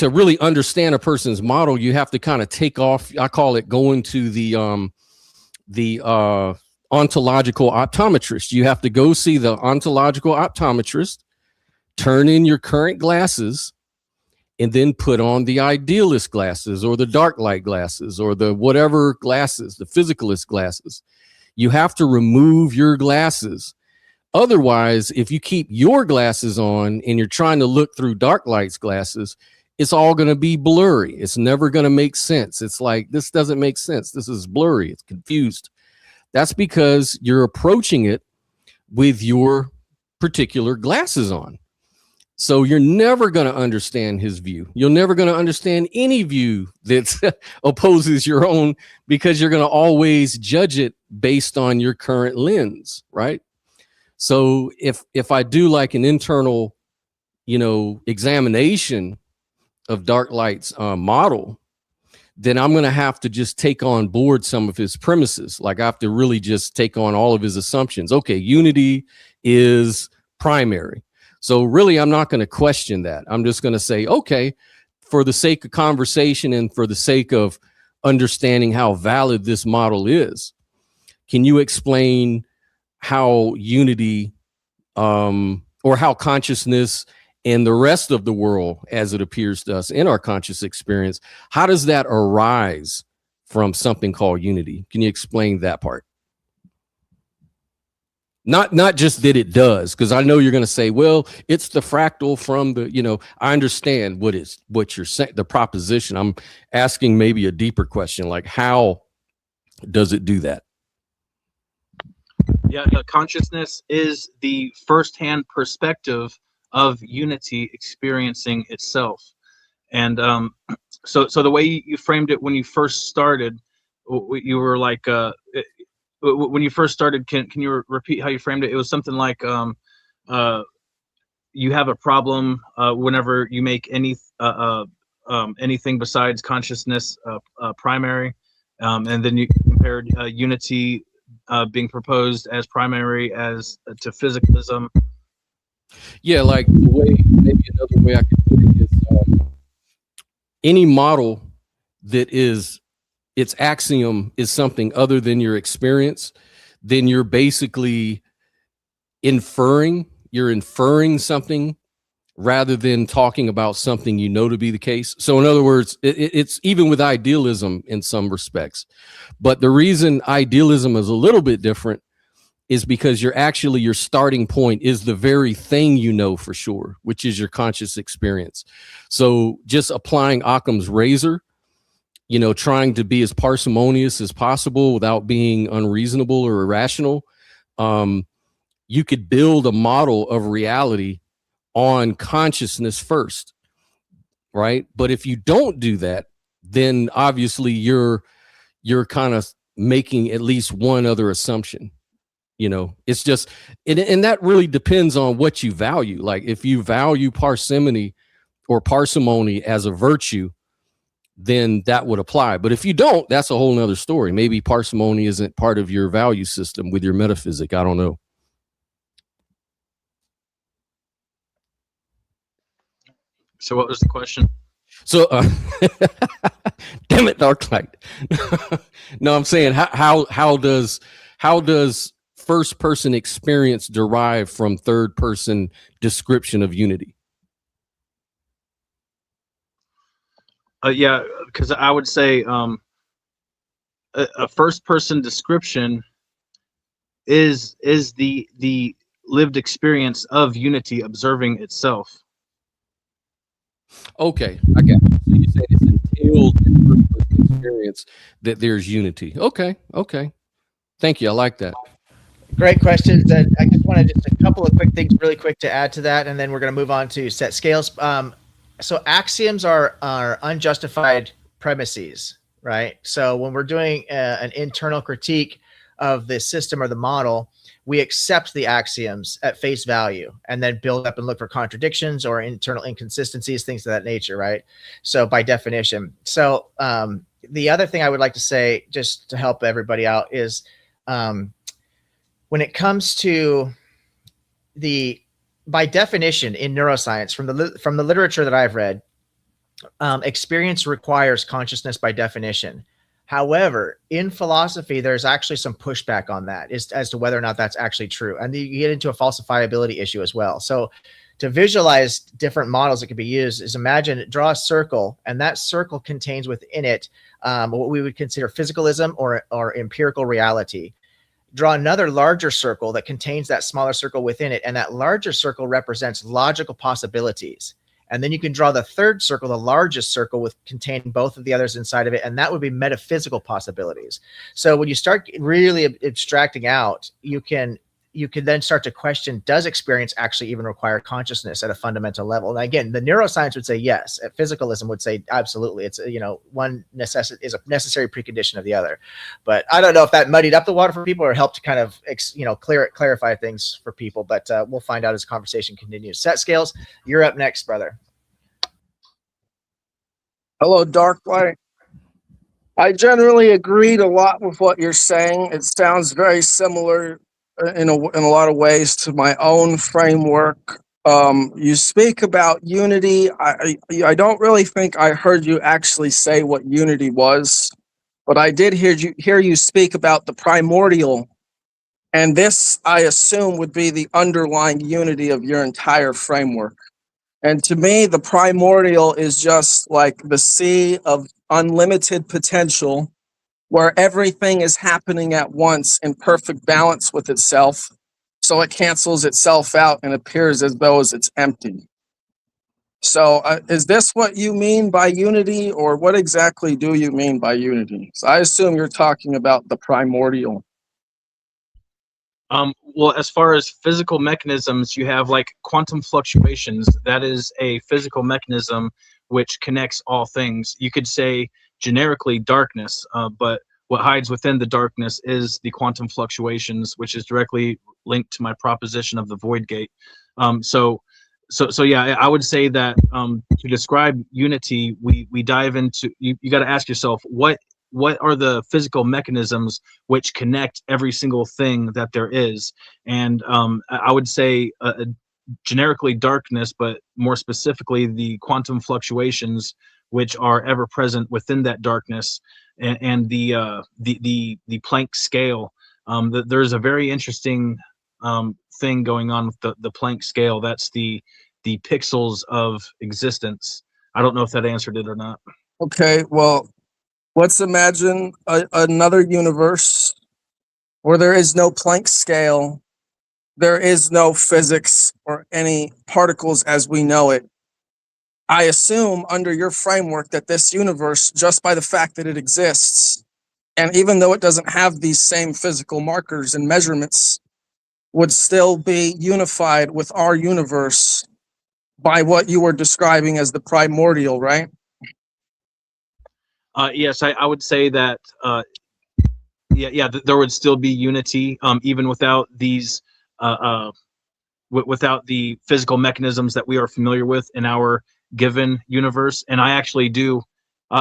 really understand a person's model. You have to kind of take off, I call it going to the ontological optometrist. You have to go see the ontological optometrist, turn in your current glasses, and then put on the idealist glasses or the dark light glasses or the whatever glasses, the physicalist glasses. You have to remove your glasses. Otherwise, if you keep your glasses on and you're trying to look through dark light's glasses, it's all going to be blurry. It's never going to make sense. It's like, this doesn't make sense. This is blurry. It's confused. That's because you're approaching it with your particular glasses on. So you're never going to understand his view. You're never going to understand any view that opposes your own, because you're going to always judge it based on your current lens, right? So if I do like an internal, examination of dark light's model, then I'm going to have to just take on board some of his premises. Like, I have to really just take on all of his assumptions. Okay, unity is primary. So really, I'm not going to question that. I'm just going to say, okay, for the sake of conversation and for the sake of understanding how valid this model is, can you explain how unity or how consciousness and the rest of the world, as it appears to us in our conscious experience, how does that arise from something called unity? Can you explain that part? Not just that it does, because I know you're going to say, well, it's the fractal from the, I understand what you're saying, the proposition. I'm asking maybe a deeper question, like, how does it do that? Yeah, consciousness is the firsthand perspective of unity experiencing itself. And so the way you framed it when you first started, you were like, when you first started, can you repeat how you framed it? It was something like, you have a problem whenever you make anything besides consciousness primary, and then you compared unity being proposed as primary as to physicalism. Yeah, like maybe another way I could put it is any model that is its axiom is something other than your experience, then you're basically inferring something rather than talking about something to be the case. So in other words, it's even with idealism in some respects. But the reason idealism is a little bit different is because your starting point is the very thing for sure, which is your conscious experience. So just applying Occam's razor, trying to be as parsimonious as possible without being unreasonable or irrational, you could build a model of reality on consciousness first, right? But if you don't do that, then obviously you're kind of making at least one other assumption. It's just, and that really depends on what you value. Like, if you value parsimony or parsimony as a virtue, then that would apply. But if you don't, that's a whole nother story. Maybe parsimony isn't part of your value system with your metaphysic. I don't know. So what was the question? So, damn it, dark light. No, I'm saying how does first person experience derive from third person description of unity? Yeah, because I would say a first person description is the lived experience of unity observing itself. Okay, I got you. So you said it's entailed in first person experience that there's unity. Okay. Thank you. I like that. Great questions. And I just wanted just a couple of quick things really quick to add to that, and then we're going to move on to set scales. So axioms are unjustified premises, right? So when we're doing an internal critique of the system or the model, we accept the axioms at face value and then build up and look for contradictions or internal inconsistencies, things of that nature, right? So by definition. So the other thing I would like to say, just to help everybody out, is when it comes to by definition in neuroscience, from the literature that I've read, experience requires consciousness by definition. However, in philosophy, there's actually some pushback on that as to whether or not that's actually true. And you get into a falsifiability issue as well. So to visualize different models that could be used is draw a circle, and that circle contains within it what we would consider physicalism or empirical reality. Draw another larger circle that contains that smaller circle within it, and that larger circle represents logical possibilities. And then you can draw the third circle, the largest circle, with containing both of the others inside of it, and that would be metaphysical possibilities. So when you start really abstracting out, you can then start to question, does experience actually even require consciousness at a fundamental level? And again, the neuroscience would say yes. Physicalism would say absolutely. It's, one is a necessary precondition of the other. But I don't know if that muddied up the water for people or helped to kind of, clarify things for people. But we'll find out as the conversation continues. Set scales, you're up next, brother. Hello, Dark Light. I generally agreed a lot with what you're saying. It sounds very similar in a lot of ways to my own framework. You speak about unity. I don't really think I heard you actually say what unity was, but I did hear you speak about the primordial, and this, I assume, would be the underlying unity of your entire framework. And to me, the primordial is just like the sea of unlimited potential, where everything is happening at once in perfect balance with itself, so it cancels itself out and appears as though it's empty. So is this what you mean by unity, or what exactly do you mean by unity? So I assume you're talking about the primordial. Well, as far as physical mechanisms, you have like quantum fluctuations. That is a physical mechanism which connects all things. You could say generically darkness, but what hides within the darkness is the quantum fluctuations, which is directly linked to my proposition of the void gate. So yeah, I would say that to describe unity, we dive into, you got to ask yourself, what are the physical mechanisms which connect every single thing that there is? And I would say generically darkness, but more specifically the quantum fluctuations which are ever present within that darkness, and the Planck scale. There's a very interesting thing going on with the Planck scale. That's the pixels of existence. I don't know if that answered it or not. Okay, well, let's imagine another universe where there is no Planck scale, there is no physics or any particles as we know it. I assume under your framework that this universe, just by the fact that it exists, and even though it doesn't have these same physical markers and measurements, would still be unified with our universe by what you were describing as the primordial, right? Yes, I would say that, there would still be unity, even without these, without the physical mechanisms that we are familiar with in our given universe. And I actually do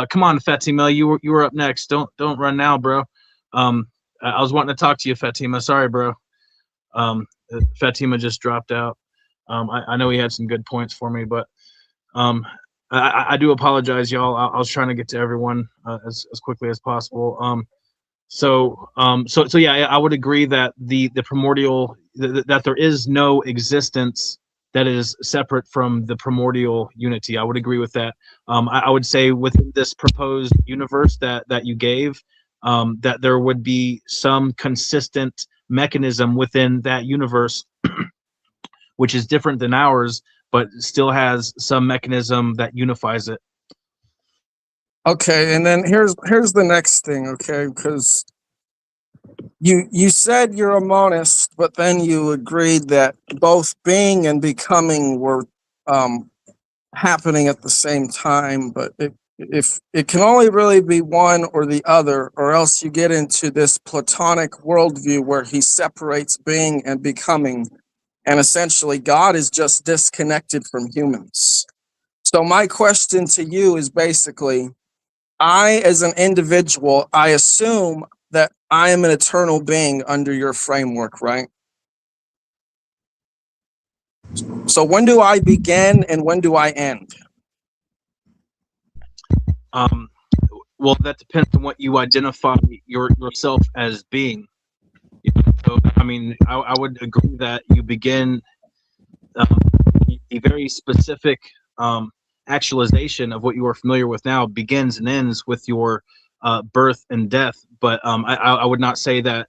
Come on, Fatima, you were up next. Don't run now, bro. I was wanting to talk to you, Fatima. Sorry, bro. Fatima just dropped out. I know he had some good points for me, but I do apologize, y'all. I was trying to get to everyone as quickly as possible. So yeah, I would agree that the primordial that there is no existence that is separate from the primordial unity. I would agree with that. I would say within this proposed universe that you gave, that there would be some consistent mechanism within that universe, which is different than ours, but still has some mechanism that unifies it. Okay, and then here's the next thing, okay? Because you said you're a monist, but then you agreed that both being and becoming were happening at the same time, but if it can only really be one or the other, or else you get into this Platonic worldview where he separates being and becoming, and essentially God is just disconnected from humans. So my question to you is basically, I, as an individual, I assume that I am an eternal being under your framework, right? So when do I begin and when do I end? Well, that depends on what you identify yourself as being. So, I mean, I would agree that you begin a very specific actualization of what you are familiar with now begins and ends with your birth and death. But I would not say that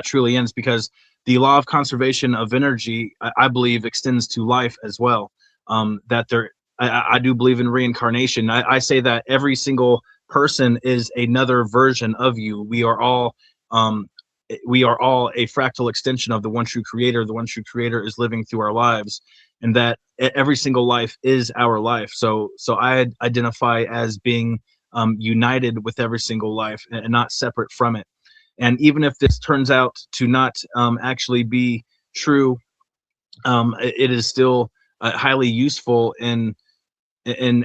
truly ends, because the law of conservation of energy, I believe, extends to life as well. I do believe in reincarnation. I say that every single person is another version of you. We are all a fractal extension of the one true creator. The one true creator is living through our lives, and that every single life is our life. So I identify as being united with every single life and not separate from it. And even if this turns out to not actually be true, it is still highly useful in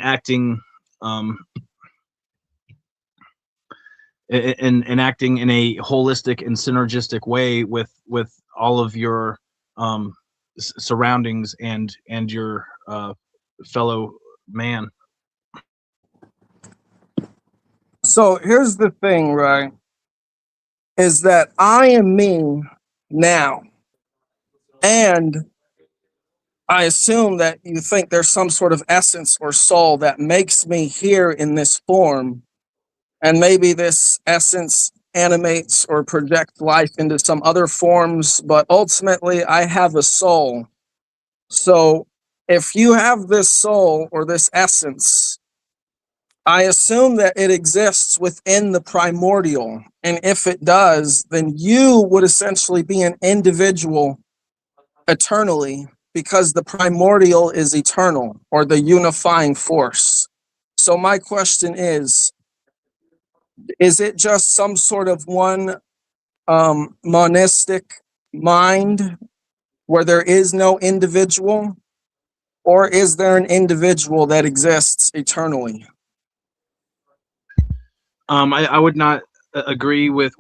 acting in acting in a holistic and synergistic way with all of your surroundings and your fellow man. So here's the thing, right? Is that I am me now. And I assume that you think there's some sort of essence or soul that makes me here in this form. And maybe this essence animates or projects life into some other forms, but ultimately I have a soul. So if you have this soul or this essence, I assume that it exists within the primordial. And if it does, then you would essentially be an individual eternally, because the primordial is eternal, or the unifying force. So my question is it just some sort of one monistic mind where there is no individual, or is there an individual that exists eternally? I would not agree with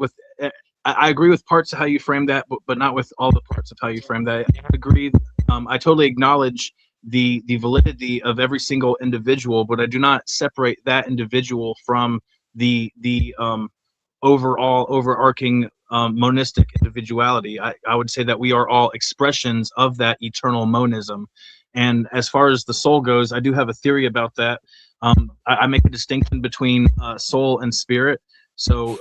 I agree with parts of how you frame that, but not with all the parts of how you frame that. I agree. I totally acknowledge the validity of every single individual, but I do not separate that individual from the overall overarching monistic individuality. I would say that we are all expressions of that eternal monism. And as far as the soul goes, I do have a theory about that. I make a distinction between soul and spirit. So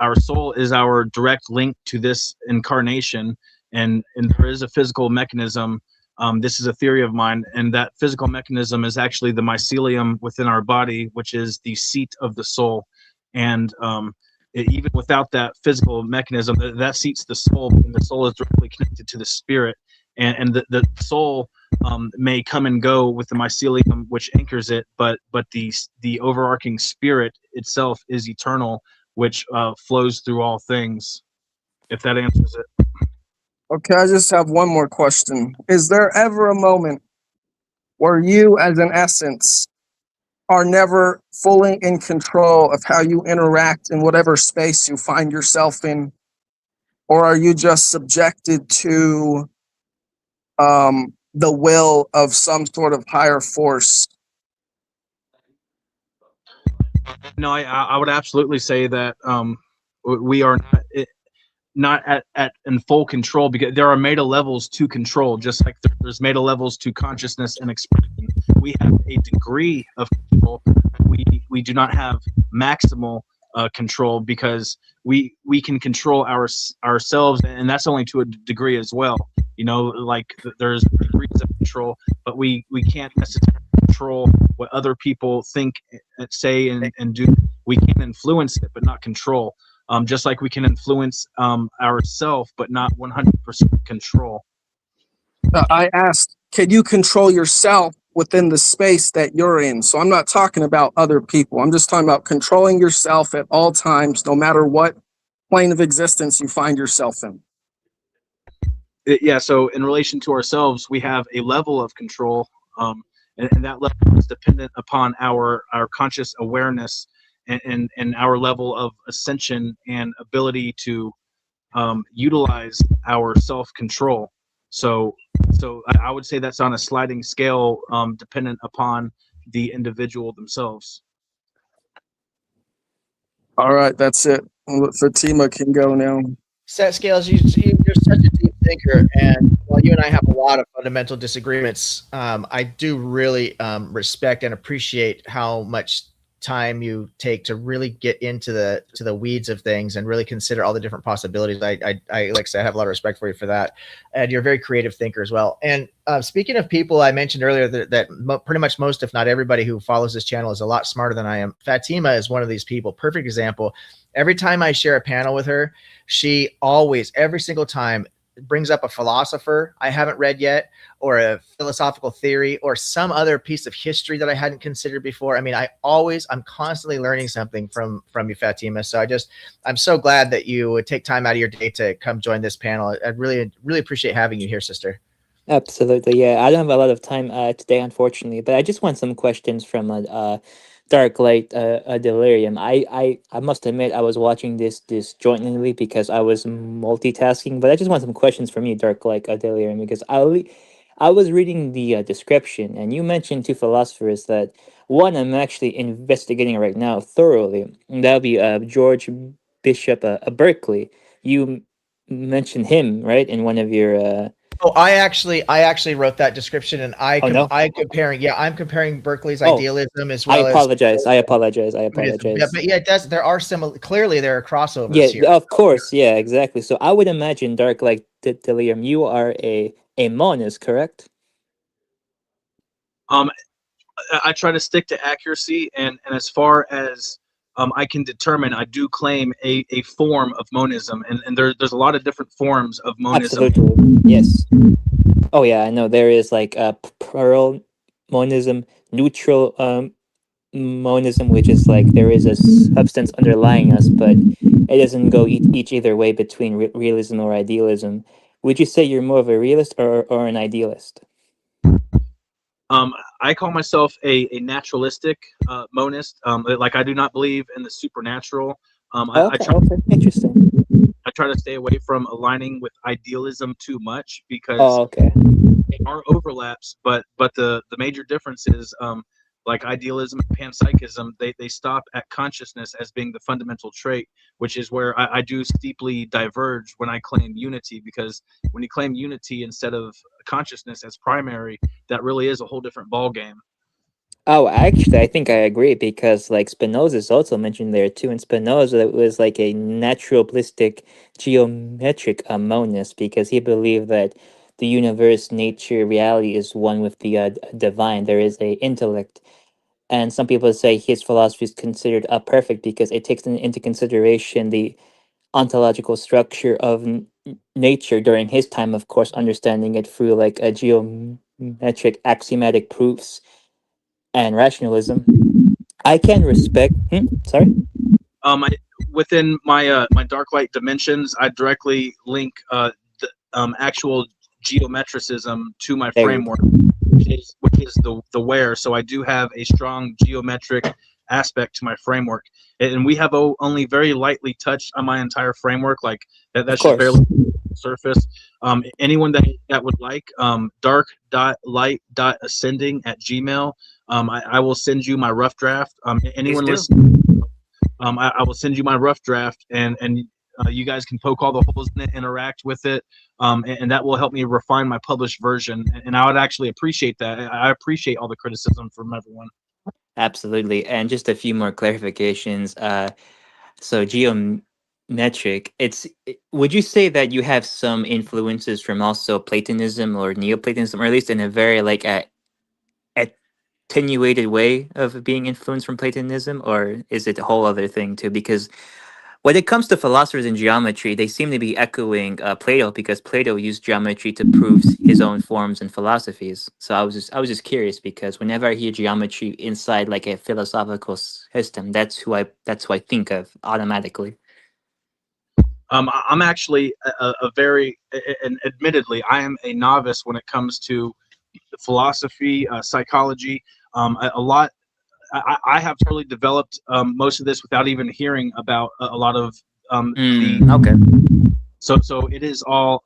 our soul is our direct link to this incarnation, and there is a physical mechanism. This is a theory of mine, and that physical mechanism is actually the mycelium within our body, which is the seat of the soul. And even without that physical mechanism, that seats the soul, and the soul is directly connected to the spirit. And the soul may come and go with the mycelium, which anchors it, but the overarching spirit itself is eternal, which flows through all things. If that answers it. Okay, I just have one more question. Is there ever a moment where you, as an essence, are never fully in control of how you interact in whatever space you find yourself in? Or are you just subjected to the will of some sort of higher force? No, I would absolutely say that we are not at in full control, because there are meta levels to control, just like there's meta levels to consciousness and expression. We have a degree of control. We do not have maximal control, because we can control ourselves, and that's only to a degree as well. You know, like there's degrees of control, but we can't necessarily control what other people think, say, and do. We can influence it, but not control. Just like we can influence ourselves, but not 100% control. I asked, can you control yourself within the space that you're in? So I'm not talking about other people. I'm just talking about controlling yourself at all times, no matter what plane of existence you find yourself in. Yeah, so in relation to ourselves, we have a level of control, and that level is dependent upon our conscious awareness and our level of ascension and ability to utilize our self-control. So I would say that's on a sliding scale, dependent upon the individual themselves. All right, that's it. Fatima can go now. Set scales, you're such a deep thinker, and while you and I have a lot of fundamental disagreements, I do really respect and appreciate how much time you take to really get into the weeds of things and really consider all the different possibilities. I like I said, I have a lot of respect for you for that, and you're a very creative thinker as well. And speaking of people, I mentioned earlier that pretty much most, if not everybody who follows this channel is a lot smarter than I am. Fatima is one of these people. Perfect example. Every time I share a panel with her, she always, every single time, brings up a philosopher I haven't read yet, or a philosophical theory, or some other piece of history that I hadn't considered before. I mean, I'm constantly learning something from you, Fatima. So I'm so glad that you would take time out of your day to come join this panel. I really appreciate having you here, sister. Absolutely, yeah. I don't have a lot of time today, unfortunately, but I just want some questions from Dark Light Delirium. I must admit I was watching this jointly because I was multitasking, but I just want some questions from you, Dark Light Delirium, because I was reading the description, and you mentioned two philosophers that one I'm actually investigating right now thoroughly, and that would be George Bishop Berkeley. You mentioned him, right, in one of your Oh, I actually wrote that description, and no? I'm comparing Berkeley's Oh, idealism as I well as apologize. I apologize. I Buddhism. apologize. But yeah, it does. There are clearly there are crossovers Yeah, here. of course. Yeah, exactly. So I would imagine, Dark Light Delirium, you are a monist, correct? I try to stick to accuracy, and as far as I can determine, I do claim a form of monism, and there's a lot of different forms of monism. Absolutely. Yes. Oh yeah, I know there is like a plural monism, neutral monism, which is like there is a substance underlying us, but it doesn't go each either way between realism or idealism. Would you say you're more of a realist or an idealist? I call myself a naturalistic monist. Like, I do not believe in the supernatural. Okay, interesting. I try to stay away from aligning with idealism too much, because Oh, okay. there are overlaps, but the major difference is, like idealism and panpsychism, they stop at consciousness as being the fundamental trait, which is where I do steeply diverge when I claim unity, because when you claim unity instead of consciousness as primary, that really is a whole different ball game. Oh, actually, I think I agree, because like Spinoza is also mentioned there too. And Spinoza was like a naturalistic geometric monist, because he believed that the universe, nature, reality is one with the divine. There is a intellect, and some people say his philosophy is considered perfect because it takes into consideration the ontological structure of nature during his time, of course, understanding it through like a geometric axiomatic proofs and rationalism. I can respect. Sorry. Within my my dark light dimensions, I directly link the actual geometricism to my There you framework, which is the where. So I do have a strong geometric aspect to my framework, and we have only very lightly touched on my entire framework. Like Of that's just course. barely surface. Anyone that would like, dark.light.ascending@gmail. I will send you my rough draft. Anyone do. listening, I will send you my rough draft, and you guys can poke all the holes in it, interact with it, and that will help me refine my published version. And I would actually appreciate that. I appreciate all the criticism from everyone. Absolutely. And just a few more clarifications. So geometric, would you say that you have some influences from also Platonism or Neoplatonism, or at least in a very like attenuated way of being influenced from Platonism, or is it a whole other thing too? Because when it comes to philosophers in geometry, they seem to be echoing Plato, because Plato used geometry to prove his own forms and philosophies. So I was just curious, because whenever I hear geometry inside like a philosophical system, that's who I think of automatically. I'm actually a very, and admittedly, I am a novice when it comes to philosophy, psychology. A lot. I have totally developed most of this without even hearing about a lot of the. Okay. So it is all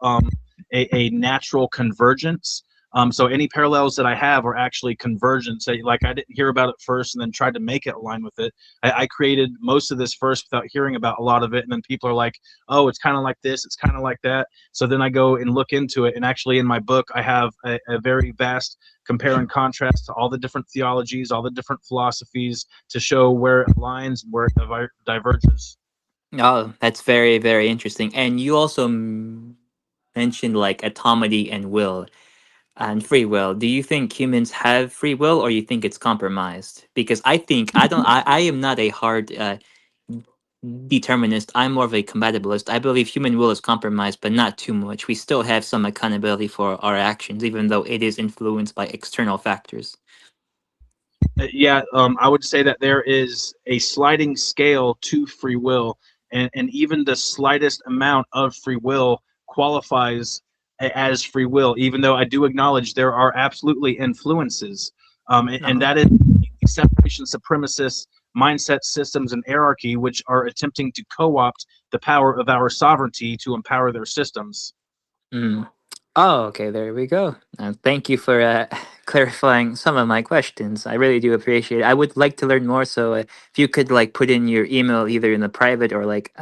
a natural convergence. So any parallels that I have are actually convergence. Like I didn't hear about it first and then tried to make it align with it. I created most of this first without hearing about a lot of it, and then people are like, "Oh, it's kind of like this, it's kind of like that." So then I go and look into it, and actually in my book I have a very vast compare and contrast to all the different theologies, all the different philosophies, to show where it aligns, where it diverges. Oh, that's very, very interesting. And you also mentioned like atomity and will and free will. Do you think humans have free will, or you think it's compromised? Because I think I don't. I am not a hard determinist. I'm more of a compatibilist. I believe human will is compromised, but not too much. We still have some accountability for our actions, even though it is influenced by external factors. Yeah, I would say that there is a sliding scale to free will, and even the slightest amount of free will qualifies as free will, even though I do acknowledge there are absolutely influences, and that is separation supremacist mindset systems and hierarchy, which are attempting to co-opt the power of our sovereignty to empower their systems. Mm. Oh, okay. There we go. Thank you for clarifying some of my questions. I really do appreciate it. I would like to learn more. So if you could like put in your email either in the private or like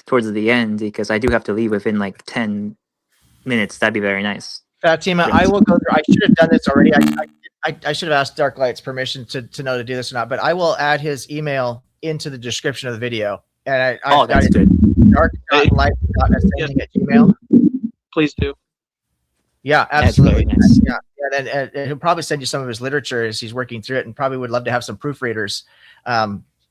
towards the end, because I do have to leave within like 10 minutes. That'd be very nice. Fatima, I will go through. I should have done this already. I should have asked Darklight's permission to know to do this or not, but I will add his email into the description of the video. And I've got that's it, good. dark.light.ascending@gmail. Please do. Yeah, That's very absolutely. nice. Yeah, and he'll probably send you some of his literature as he's working through it, and probably would love to have some proofreaders.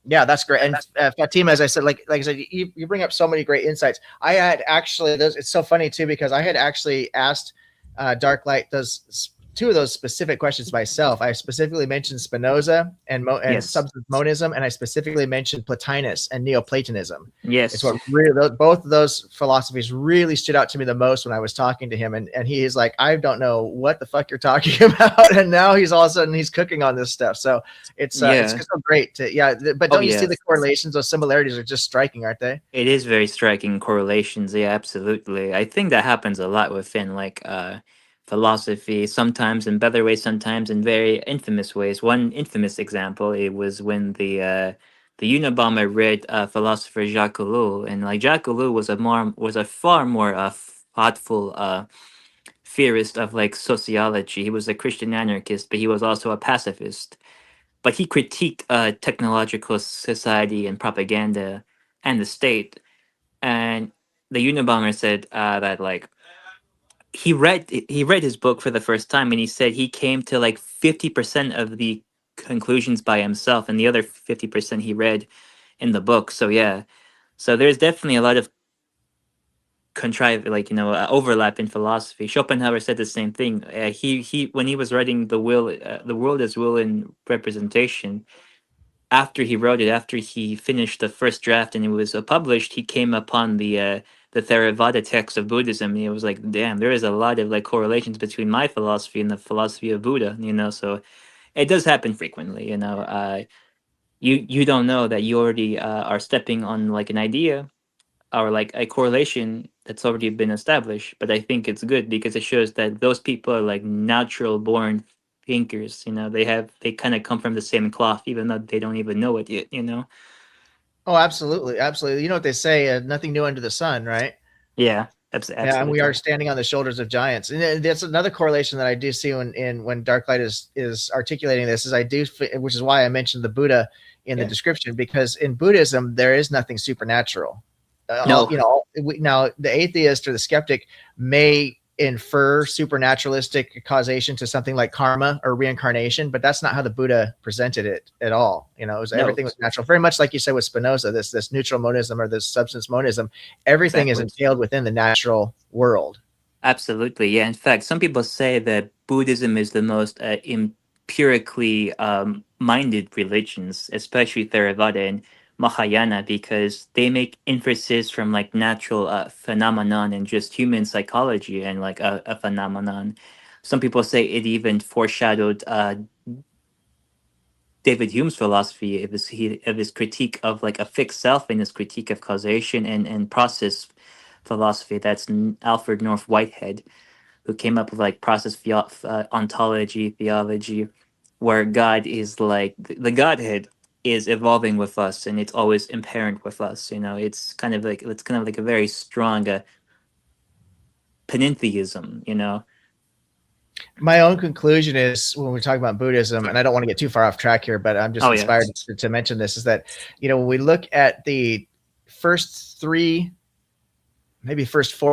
Yeah, that's great. And Fatima, as I said, like I said, you bring up so many great insights. I had actually, it's so funny too, because I had actually asked Darklight those two of those specific questions myself. I specifically mentioned Spinoza and Yes. substance monism, and I specifically mentioned Plotinus and Neoplatonism. Yes. It's what really, both of those philosophies really stood out to me the most when I was talking to him. And he is like, I don't know what the fuck you're talking about. And now he's all of a sudden he's cooking on this stuff. So it's so great to, but don't you see the correlations? Those similarities are just striking, aren't they? It is very striking correlations. Yeah, absolutely. I think that happens a lot within like philosophy, sometimes in better ways, sometimes in very infamous ways. One infamous example, it was when the Unabomber read philosopher Jacques Ellul, and like Jacques Ellul was a far more thoughtful theorist of like sociology. He was a Christian anarchist, but he was also a pacifist. But he critiqued technological society and propaganda and the state. And the Unabomber said that like he read his book for the first time, and he said he came to like 50% of the conclusions by himself, and the other 50% he read in the book. So yeah, so there's definitely a lot of overlap in philosophy. Schopenhauer said the same thing. He when he was writing the world as will and representation, after he wrote it, after he finished the first draft and it was published, he came upon the the Theravada text of Buddhism, it was like, damn, there is a lot of like correlations between my philosophy and the philosophy of Buddha, so it does happen frequently, you don't know that you already are stepping on like an idea or like a correlation that's already been established. But I think it's good because it shows that those people are like natural born thinkers. They kind of come from the same cloth, even though they don't even know it yet. Oh, absolutely, absolutely. You know what they say? Nothing new under the sun, right? Yeah, Yeah, and we absolutely. are standing on the shoulders of giants, and that's another correlation that I do see when Dark Light is articulating this. Is I do, which is why I mentioned the Buddha in the Yeah. description, because in Buddhism there is nothing supernatural. No. Now the atheist or the skeptic may infer supernaturalistic causation to something like karma or reincarnation, but that's not how the Buddha presented it at all. Everything was natural, very much like you said with Spinoza, this neutral monism or this substance monism. Everything is entailed within the natural world. Absolutely, yeah. In fact, some people say that Buddhism is the most empirically minded religions, especially Theravada and Mahayana, because they make inferences from like natural phenomenon and just human psychology and like a phenomenon. Some people say it even foreshadowed David Hume's philosophy of his critique of like a fixed self and his critique of causation and process philosophy. That's Alfred North Whitehead, who came up with like process ontology theology, where God is like the Godhead is evolving with us and it's always inherent with us. It's kind of like a very strong panentheism. My own conclusion is when we're talking about Buddhism, and I don't want to get too far off track here, but I'm just inspired to mention this, is that, when we look at the first 4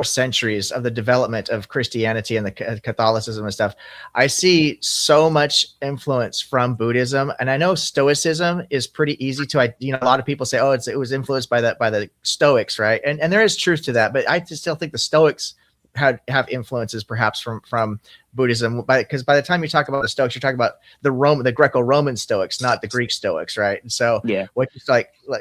centuries of the development of Christianity and the Catholicism and stuff, I see so much influence from Buddhism. And I know Stoicism is pretty easy to, a lot of people say, oh, it was influenced by the Stoics, right? And there is truth to that, but I still think the Stoics have influences perhaps from Buddhism, because by the time you talk about the Stoics, you're talking about the Greco-Roman Stoics, not the Greek Stoics, right? And so what you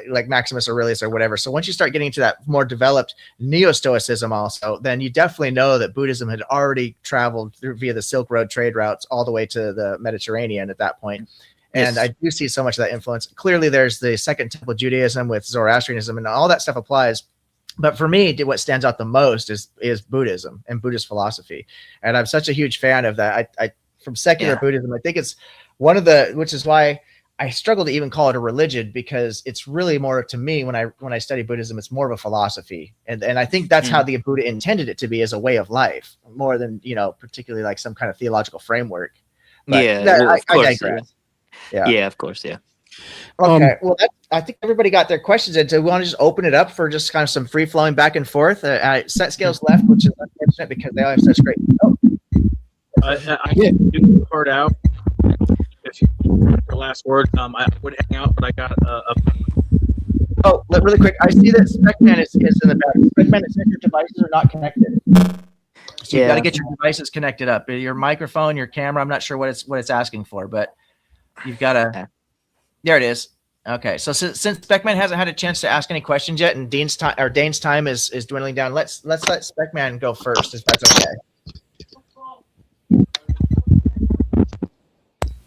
like Maximus Aurelius or whatever. So once you start getting to that more developed Neo-Stoicism also, then you definitely know that Buddhism had already traveled via the Silk Road trade routes all the way to the Mediterranean at that point. And I do see so much of that influence. Clearly there's the Second Temple Judaism with Zoroastrianism, and all that stuff applies. But for me, what stands out the most is Buddhism and Buddhist philosophy. And I'm such a huge fan of that. I from secular Buddhism, I think it's which is why I struggle to even call it a religion, because it's really more, to me, when I study Buddhism, it's more of a philosophy. And I think that's how the Buddha intended it to be, as a way of life, more than, particularly like some kind of theological framework. But of course, I digress. Yeah, of course, yeah. Okay, well, I think everybody got their questions in. Do we want to just open it up for just kind of some free flowing back and forth? Set scales left, which is unfortunate because they all have such great. I can do the part out. If you the last word, I would hang out, but I got Oh, really quick. I see that Specman is in the back. Specman, it says your devices are not connected. So you got to get your devices connected up. Your microphone, your camera. I'm not sure what it's asking for, but you've got to. There it is. Okay, so since Speckman hasn't had a chance to ask any questions yet, and Dane's time is dwindling down, let's let Speckman go first, if that's okay.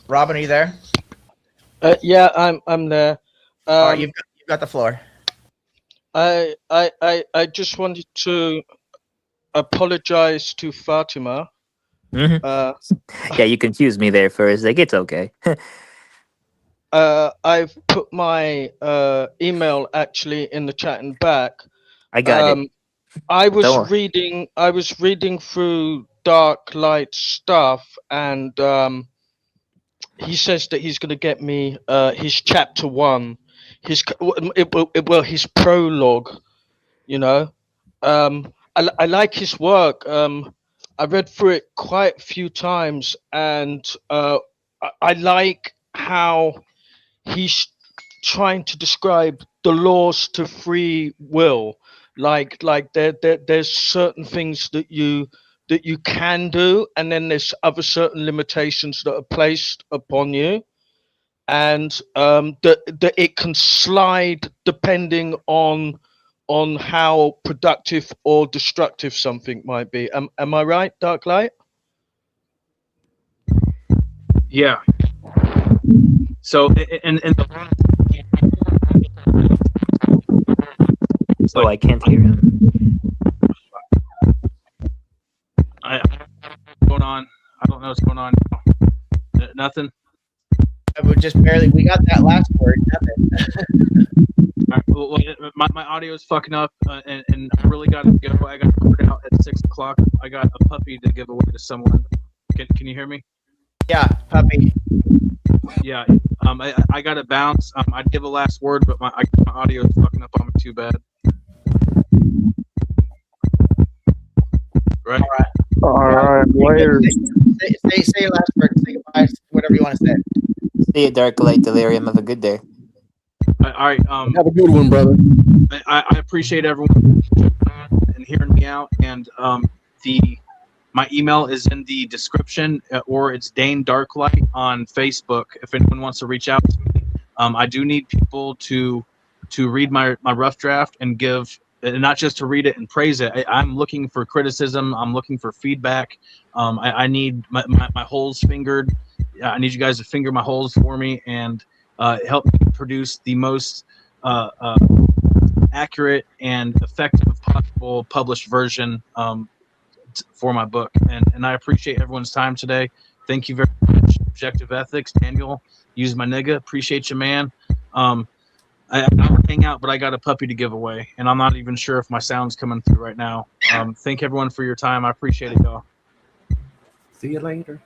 Robin, are you there? Yeah, I'm there. All right, you've got the floor. I just wanted to apologize to Fatima. Yeah, you confused me there first. Like, it's okay. I've put my email actually in the chat and back. I got it. I was reading through Dark Light stuff, and he says that he's going to get me his chapter 1, his prologue. I like his work. I read through it quite a few times, and I like how he's trying to describe the laws to free will, like there's certain things that you can do, and then there's other certain limitations that are placed upon you, and that it can slide depending on on how productive or destructive something might be. Am I right, Dark Light? Yeah. So and Oh, I can't hear him. what's going on? I don't know what's going on. Nothing. We just barely, we got that last word. Nothing. All right, well, my audio is fucking up, and I really got to go. I got to work out at 6 o'clock. I got a puppy to give away to someone. Can you hear me? Yeah, puppy. Yeah. I got to bounce. I'd give a last word, but my audio is fucking up on me too bad. Right. All right, later. Say your last word. Say goodbye. Whatever you want to say. See you, Dark Light Delirium. Have a good day. All right. Have a good one, brother. I appreciate everyone and hearing me out. And my email is in the description, or it's Daen Darklight on Facebook. If anyone wants to reach out to me, I do need people to read my rough draft and give, and not just to read it and praise it. I'm looking for criticism. I'm looking for feedback. I need my holes fingered. I need you guys to finger my holes for me and help me produce the most accurate and effective possible published version for my book. And I appreciate everyone's time today. Thank you very much. Objective Ethics, Daniel, use my nigga. Appreciate you, man. I would hang out, but I got a puppy to give away, and I'm not even sure if my sound's coming through right now. Thank everyone for your time. I appreciate it, y'all. See you later.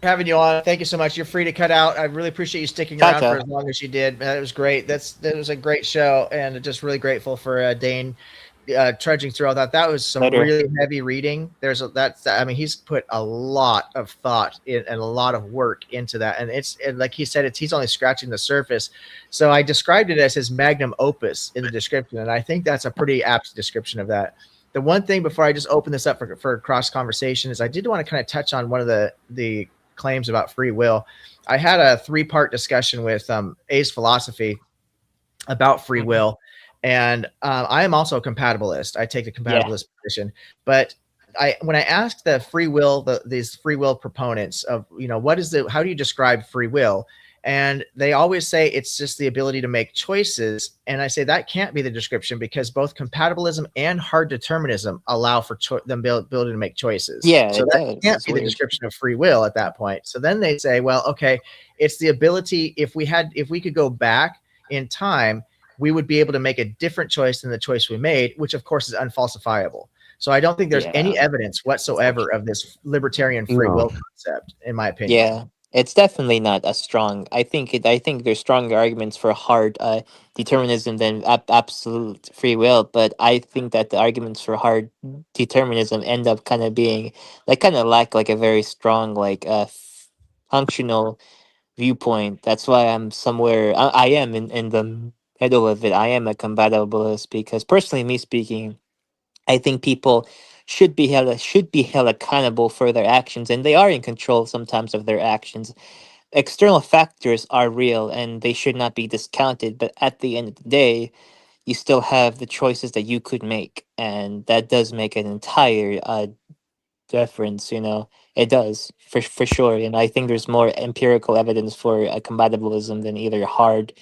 Having you on. Thank you so much. You're free to cut out. I really appreciate you sticking around for as long as you did. That was great. That was a great show, and just really grateful for Daen trudging through all that. That was some really heavy reading. I mean, he's put a lot of thought in, and a lot of work into that, and like he said, he's only scratching the surface. So I described it as his magnum opus in the description, and I think that's a pretty apt description of that. The one thing before I just open this up for cross conversation is I did want to kind of touch on one of the claims about free will. I had a 3-part discussion with A's Philosophy about free will, and I am also a compatibilist. I take the compatibilist position, but when I asked the free will, these free will proponents of, how do you describe free will? And they always say it's just the ability to make choices. And I say that can't be the description, because both compatibilism and hard determinism allow for them ability to make choices. Yeah, so that can't be the description of free will at that point. So then they say, well, okay, it's the ability. If we could go back in time, we would be able to make a different choice than the choice we made, which of course is unfalsifiable. So I don't think there's any evidence whatsoever of this libertarian free will concept, in my opinion. Yeah. It's definitely not as strong. I think there's stronger arguments for hard determinism than absolute free will, but I think that the arguments for hard determinism end up kind of being lack like a very strong functional viewpoint. That's why I'm somewhere I am in the middle of it. I am a compatibilist because, personally, me speaking, I think people should be held accountable for their actions, and they are in control sometimes of their actions. External factors are real and they should not be discounted, but at the end of the day, you still have the choices that you could make, and that does make an entire difference. It does for sure. And I think there's more empirical evidence for compatibilism than either hard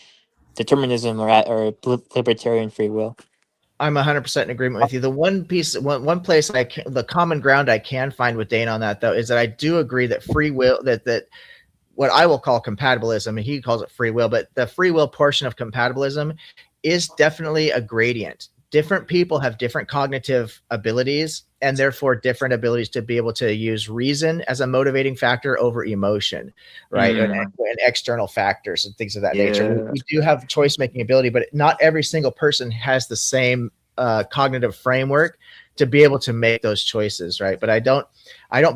determinism or libertarian free will. I'm 100% in agreement with you. The one place the common ground I can find with Daen on that, though, is that I do agree that free will, that what I will call compatibilism, and he calls it free will, but the free will portion of compatibilism is definitely a gradient. Different people have different cognitive abilities, and therefore different abilities to be able to use reason as a motivating factor over emotion, right? And external factors and things of that nature. We do have choice-making ability, but not every single person has the same cognitive framework to be able to make those choices, right? But I don't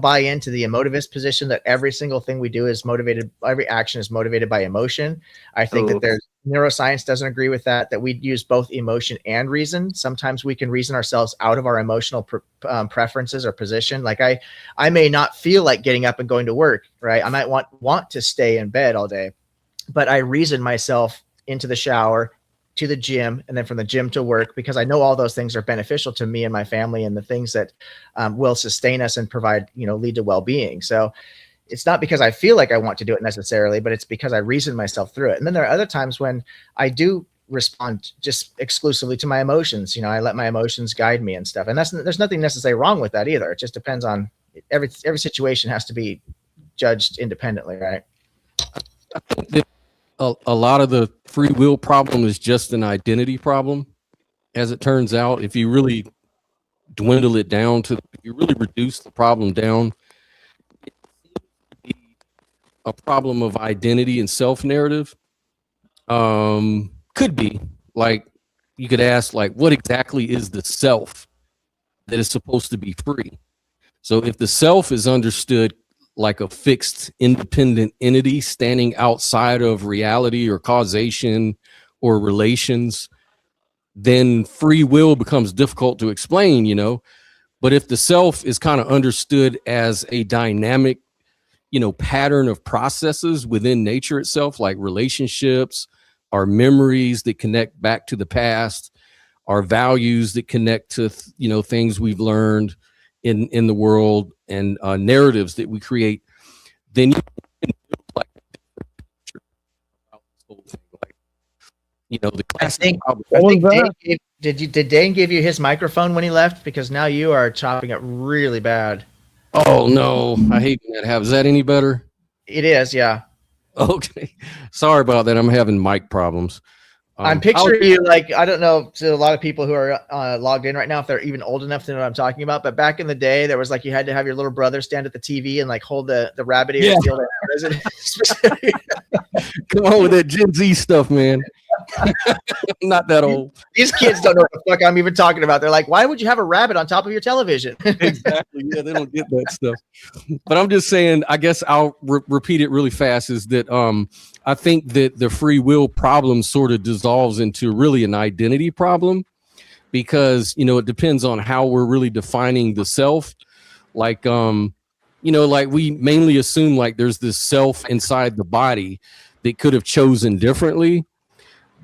buy into the emotivist position that every single thing we do is motivated, every action is motivated by emotion. I think that there's neuroscience doesn't agree with that we use both emotion and reason. Sometimes we can reason ourselves out of our emotional preferences or position. Like I may not feel like getting up and going to work, right? I might want to stay in bed all day, but I reason myself into the shower to the gym and then from the gym to work, because I know all those things are beneficial to me and my family and the things that will sustain us and provide, lead to well-being. So it's not because I feel like I want to do it necessarily, but it's because I reason myself through it. And then there are other times when I do respond just exclusively to my emotions. I let my emotions guide me and stuff. And there's nothing necessarily wrong with that either. It just depends on every situation has to be judged independently, right? I think that a lot of the free will problem is just an identity problem. As it turns out, if you really dwindle it down if you really reduce the problem down, a problem of identity and self-narrative. Could be like, you could ask, like, what exactly is the self that is supposed to be free? So if the self is understood like a fixed independent entity standing outside of reality or causation or relations, then free will becomes difficult to explain, But if the self is kind of understood as a dynamic, pattern of processes within nature itself, like relationships, our memories that connect back to the past, our values that connect to, things we've learned in the world, and narratives that we create, then you can build like the classic. Did Daen give you his microphone when he left? Because now you are chopping it really bad. Oh no, I hate when that happens. Is that any better? It is, yeah. Okay, sorry about that. I'm having mic problems. I'm picturing you like, I don't know, to a lot of people who are logged in right now, if they're even old enough to know what I'm talking about. But back in the day, there was like, you had to have your little brother stand at the TV and like hold the rabbit ear. Yeah. Come on with that Gen Z stuff, man. I'm not that old. These kids don't know what the fuck I'm even talking about. They're like, why would you have a rabbit on top of your television? Exactly. Yeah, they don't get that stuff. But I'm just saying, I guess I'll repeat it really fast, is that I think that the free will problem sort of dissolves into really an identity problem, because, it depends on how we're really defining the self. Like, like we mainly assume like there's this self inside the body that could have chosen differently.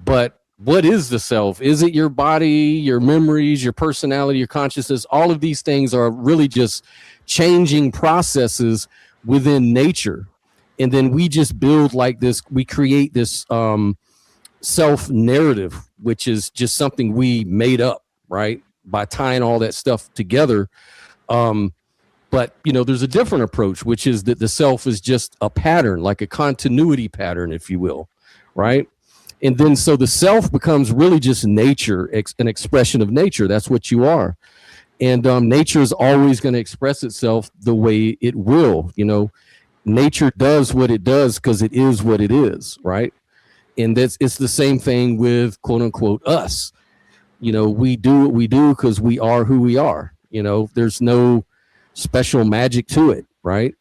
But what is the self? Is it your body, your memories, your personality, your consciousness? All of these things are really just changing processes within nature. And then we just build like this, we create this self narrative, which is just something we made up, right? By tying all that stuff together. But, there's a different approach, which is that the self is just a pattern, like a continuity pattern, if you will, right? And then so the self becomes really just nature, an expression of nature. That's what you are. And nature is always going to express itself the way it will. Nature does what it does because it is what it is, right? And it's the same thing with quote unquote us. We do what we do because we are who we are. There's no special magic to it, right?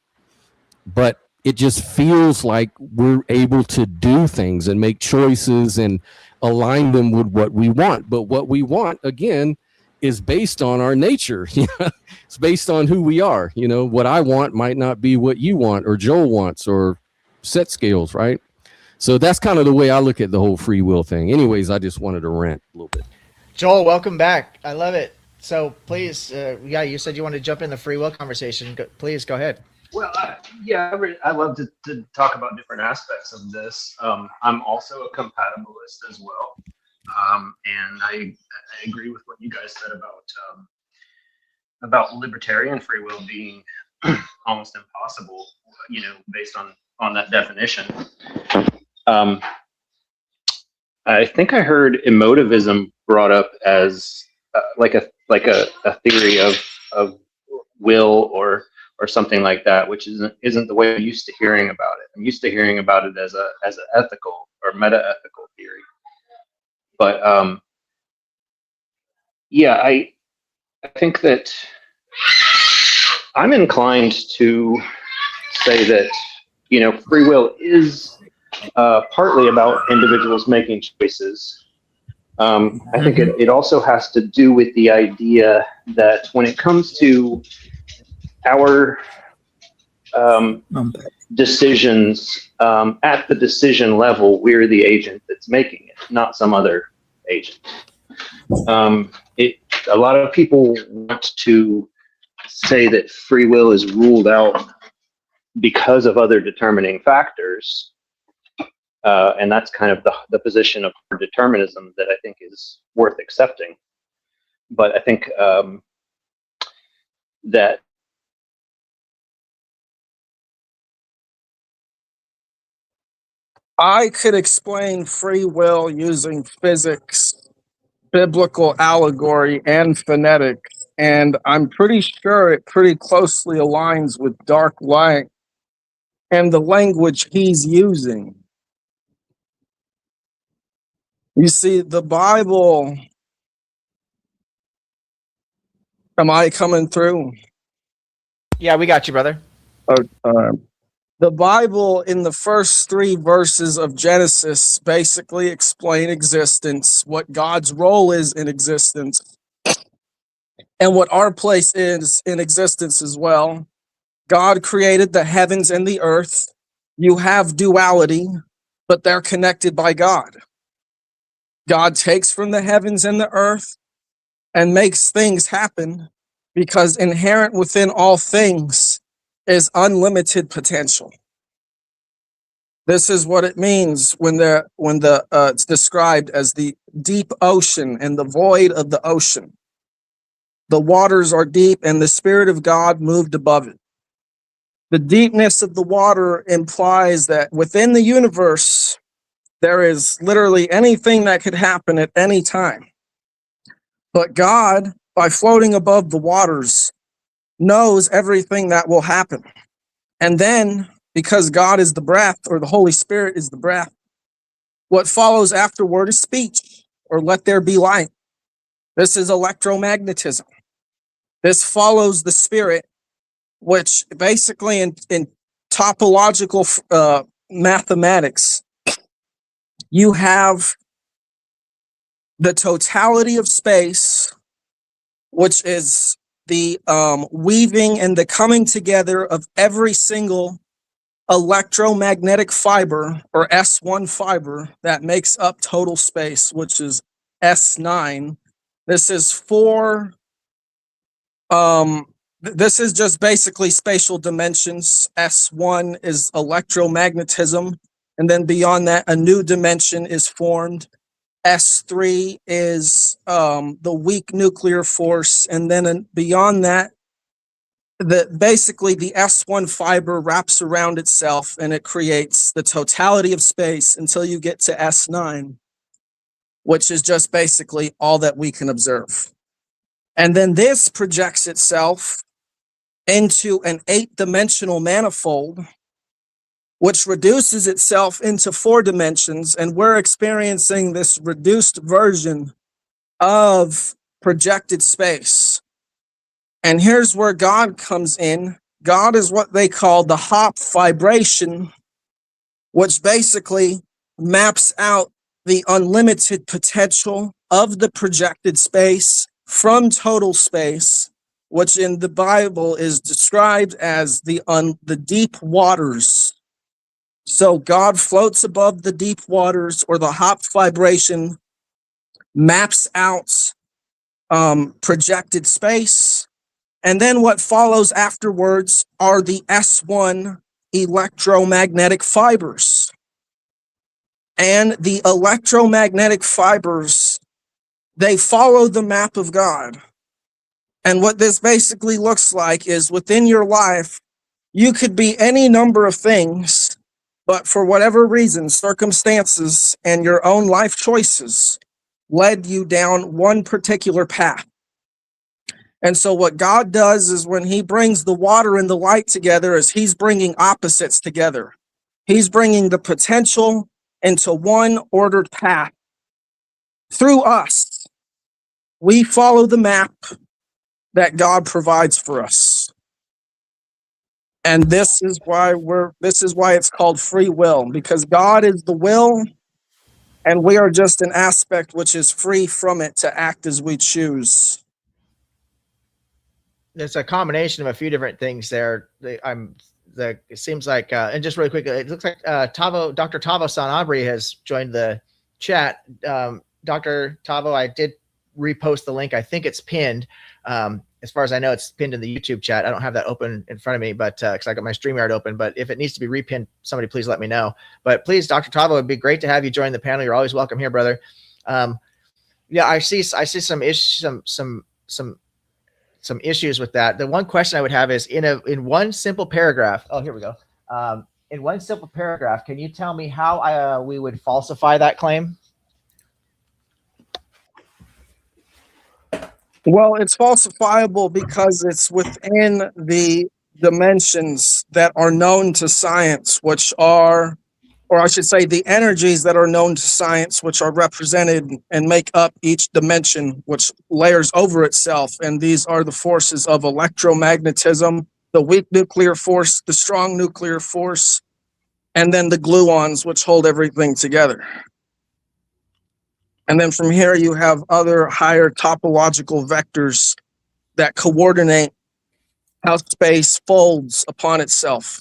But it just feels like we're able to do things and make choices and align them with what we want. But what we want, again, is based on our nature. It's based on who we are. What I want might not be what you want or Joel wants or set scales, right? So that's kind of the way I look at the whole free will thing. Anyways, I just wanted to rant a little bit. Joel, welcome back. I love it. So please, you said you wanted to jump in the free will conversation. Please go ahead. Well, I love to talk about different aspects of this. I'm also a compatibilist as well, and I agree with what you guys said about libertarian free will being almost impossible, based on that definition. I think I heard emotivism brought up as like a theory of will or something like that, which isn't the way I'm used to hearing about it. I'm used to hearing about it as an ethical or meta-ethical theory. But I think that I'm inclined to say that free will is partly about individuals making choices. I think it also has to do with the idea that when it comes to our decisions at the decision level, we're the agent that's making it, not some other agent. A lot of people want to say that free will is ruled out because of other determining factors, and that's kind of the position of determinism that I think is worth accepting. But I think that I could explain free will using physics, biblical allegory, and phonetics, and I'm pretty sure it pretty closely aligns with dark light and the language he's using. You see, the Bible, am I coming through? Yeah, we got you, brother. The Bible, in the first 3 verses of Genesis, basically explain existence, what God's role is in existence, and what our place is in existence as well. God created the heavens and the earth. You have duality, but they're connected by God. God takes from the heavens and the earth and makes things happen, because inherent within all things is unlimited potential. This is what it means when it's described as the deep ocean and the void of the ocean. The waters are deep and the Spirit of God moved above it. The deepness of the water implies that within the universe, there is literally anything that could happen at any time. But God, by floating above the waters, knows everything that will happen. And then, because God is the breath, or the Holy Spirit is the breath, what follows afterward is speech, or let there be light. This is electromagnetism. This follows the Spirit, which basically in topological mathematics, you have the totality of space, which is the weaving and the coming together of every single electromagnetic fiber, or S1 fiber, that makes up total space, which is S9. This is this is just basically spatial dimensions. S1 is electromagnetism, and then beyond that, a new dimension is formed. S3 is the weak nuclear force, and then beyond that, basically the S1 fiber wraps around itself and it creates the totality of space until you get to S9, which is just basically all that we can observe. And then this projects itself into an 8-dimensional manifold, which reduces itself into 4 dimensions, and we're experiencing this reduced version of projected space. And here's where God comes in. God is what they call the Hopf vibration, which basically maps out the unlimited potential of the projected space from total space, which in the Bible is described as the deep waters. So God floats above the deep waters, or the Hopf vibration maps out projected space. And then what follows afterwards are the S1 electromagnetic fibers. And the electromagnetic fibers, they follow the map of God. And what this basically looks like is, within your life, you could be any number of things, but for whatever reason, circumstances and your own life choices led you down one particular path. And so what God does is, when he brings the water and the light together, is he's bringing opposites together. He's bringing the potential into one ordered path. Through us, we follow the map that God provides for us. And this is why it's called free will, because God is the will and we are just an aspect which is free from it to act as we choose. There's a combination of a few different things there. It seems like, and just really quickly, it looks like Dr. Tavo Sanabri has joined the chat. Dr. Tavo, I did repost the link. I think it's pinned. As far as I know, it's pinned in the YouTube chat. I don't have that open in front of me, but because I got my StreamYard open. But if it needs to be repinned, somebody please let me know. But please, Dr. Tavo, it'd be great to have you join the panel. You're always welcome here, brother. Yeah, I see some issues with that. The one question I would have is in one simple paragraph. Oh, here we go. In one simple paragraph, can you tell me how we would falsify that claim? Well, it's falsifiable because it's within the dimensions that are known to science, which are, or I should say, the energies that are known to science, which are represented and make up each dimension, which layers over itself. And these are the forces of electromagnetism, the weak nuclear force, the strong nuclear force, and then the gluons, which hold everything together. And then from here, you have other higher topological vectors that coordinate how space folds upon itself.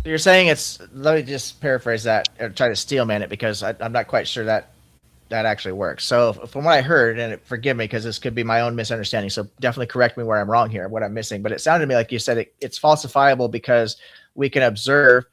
So you're saying let me just paraphrase that or try to steelman it because I'm not quite sure that actually works. So from what I heard, and forgive me because this could be my own misunderstanding, so definitely correct me where I'm wrong here, what I'm missing, but it sounded to me like you said it's falsifiable because we can observe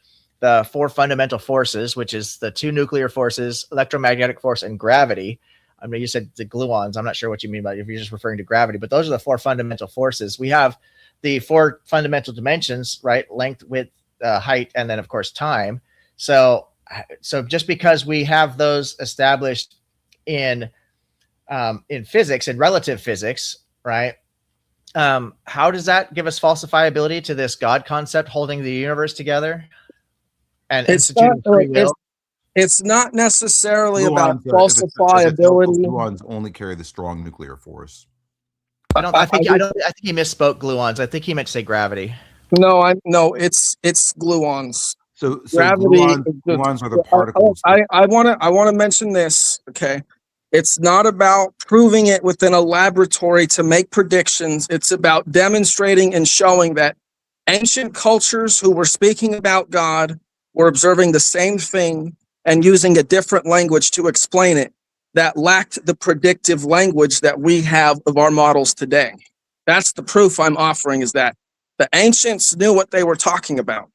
the four fundamental forces, which is the two nuclear forces, electromagnetic force, and gravity. I mean, you said the gluons. I'm not sure what you mean by if you're just referring to gravity, but those are the four fundamental forces. We have the four fundamental dimensions, right? Length, width, height, and then of course time. So just because we have those established in physics and relative physics, right? How does that give us falsifiability to this God concept holding the universe together? And it's not necessarily Gluons, about if it's falsifiability. Gluons only carry the strong nuclear force. I think he misspoke gluons. I think he meant to say gravity. No, it's gluons. So Gravity. gluons are the particles. I want to mention this. Okay, it's not about proving it within a laboratory to make predictions. It's about demonstrating and showing that ancient cultures who were speaking about God were observing the same thing and using a different language to explain it that lacked the predictive language that we have of our models today. That's the proof I'm offering, is that the ancients knew what they were talking about.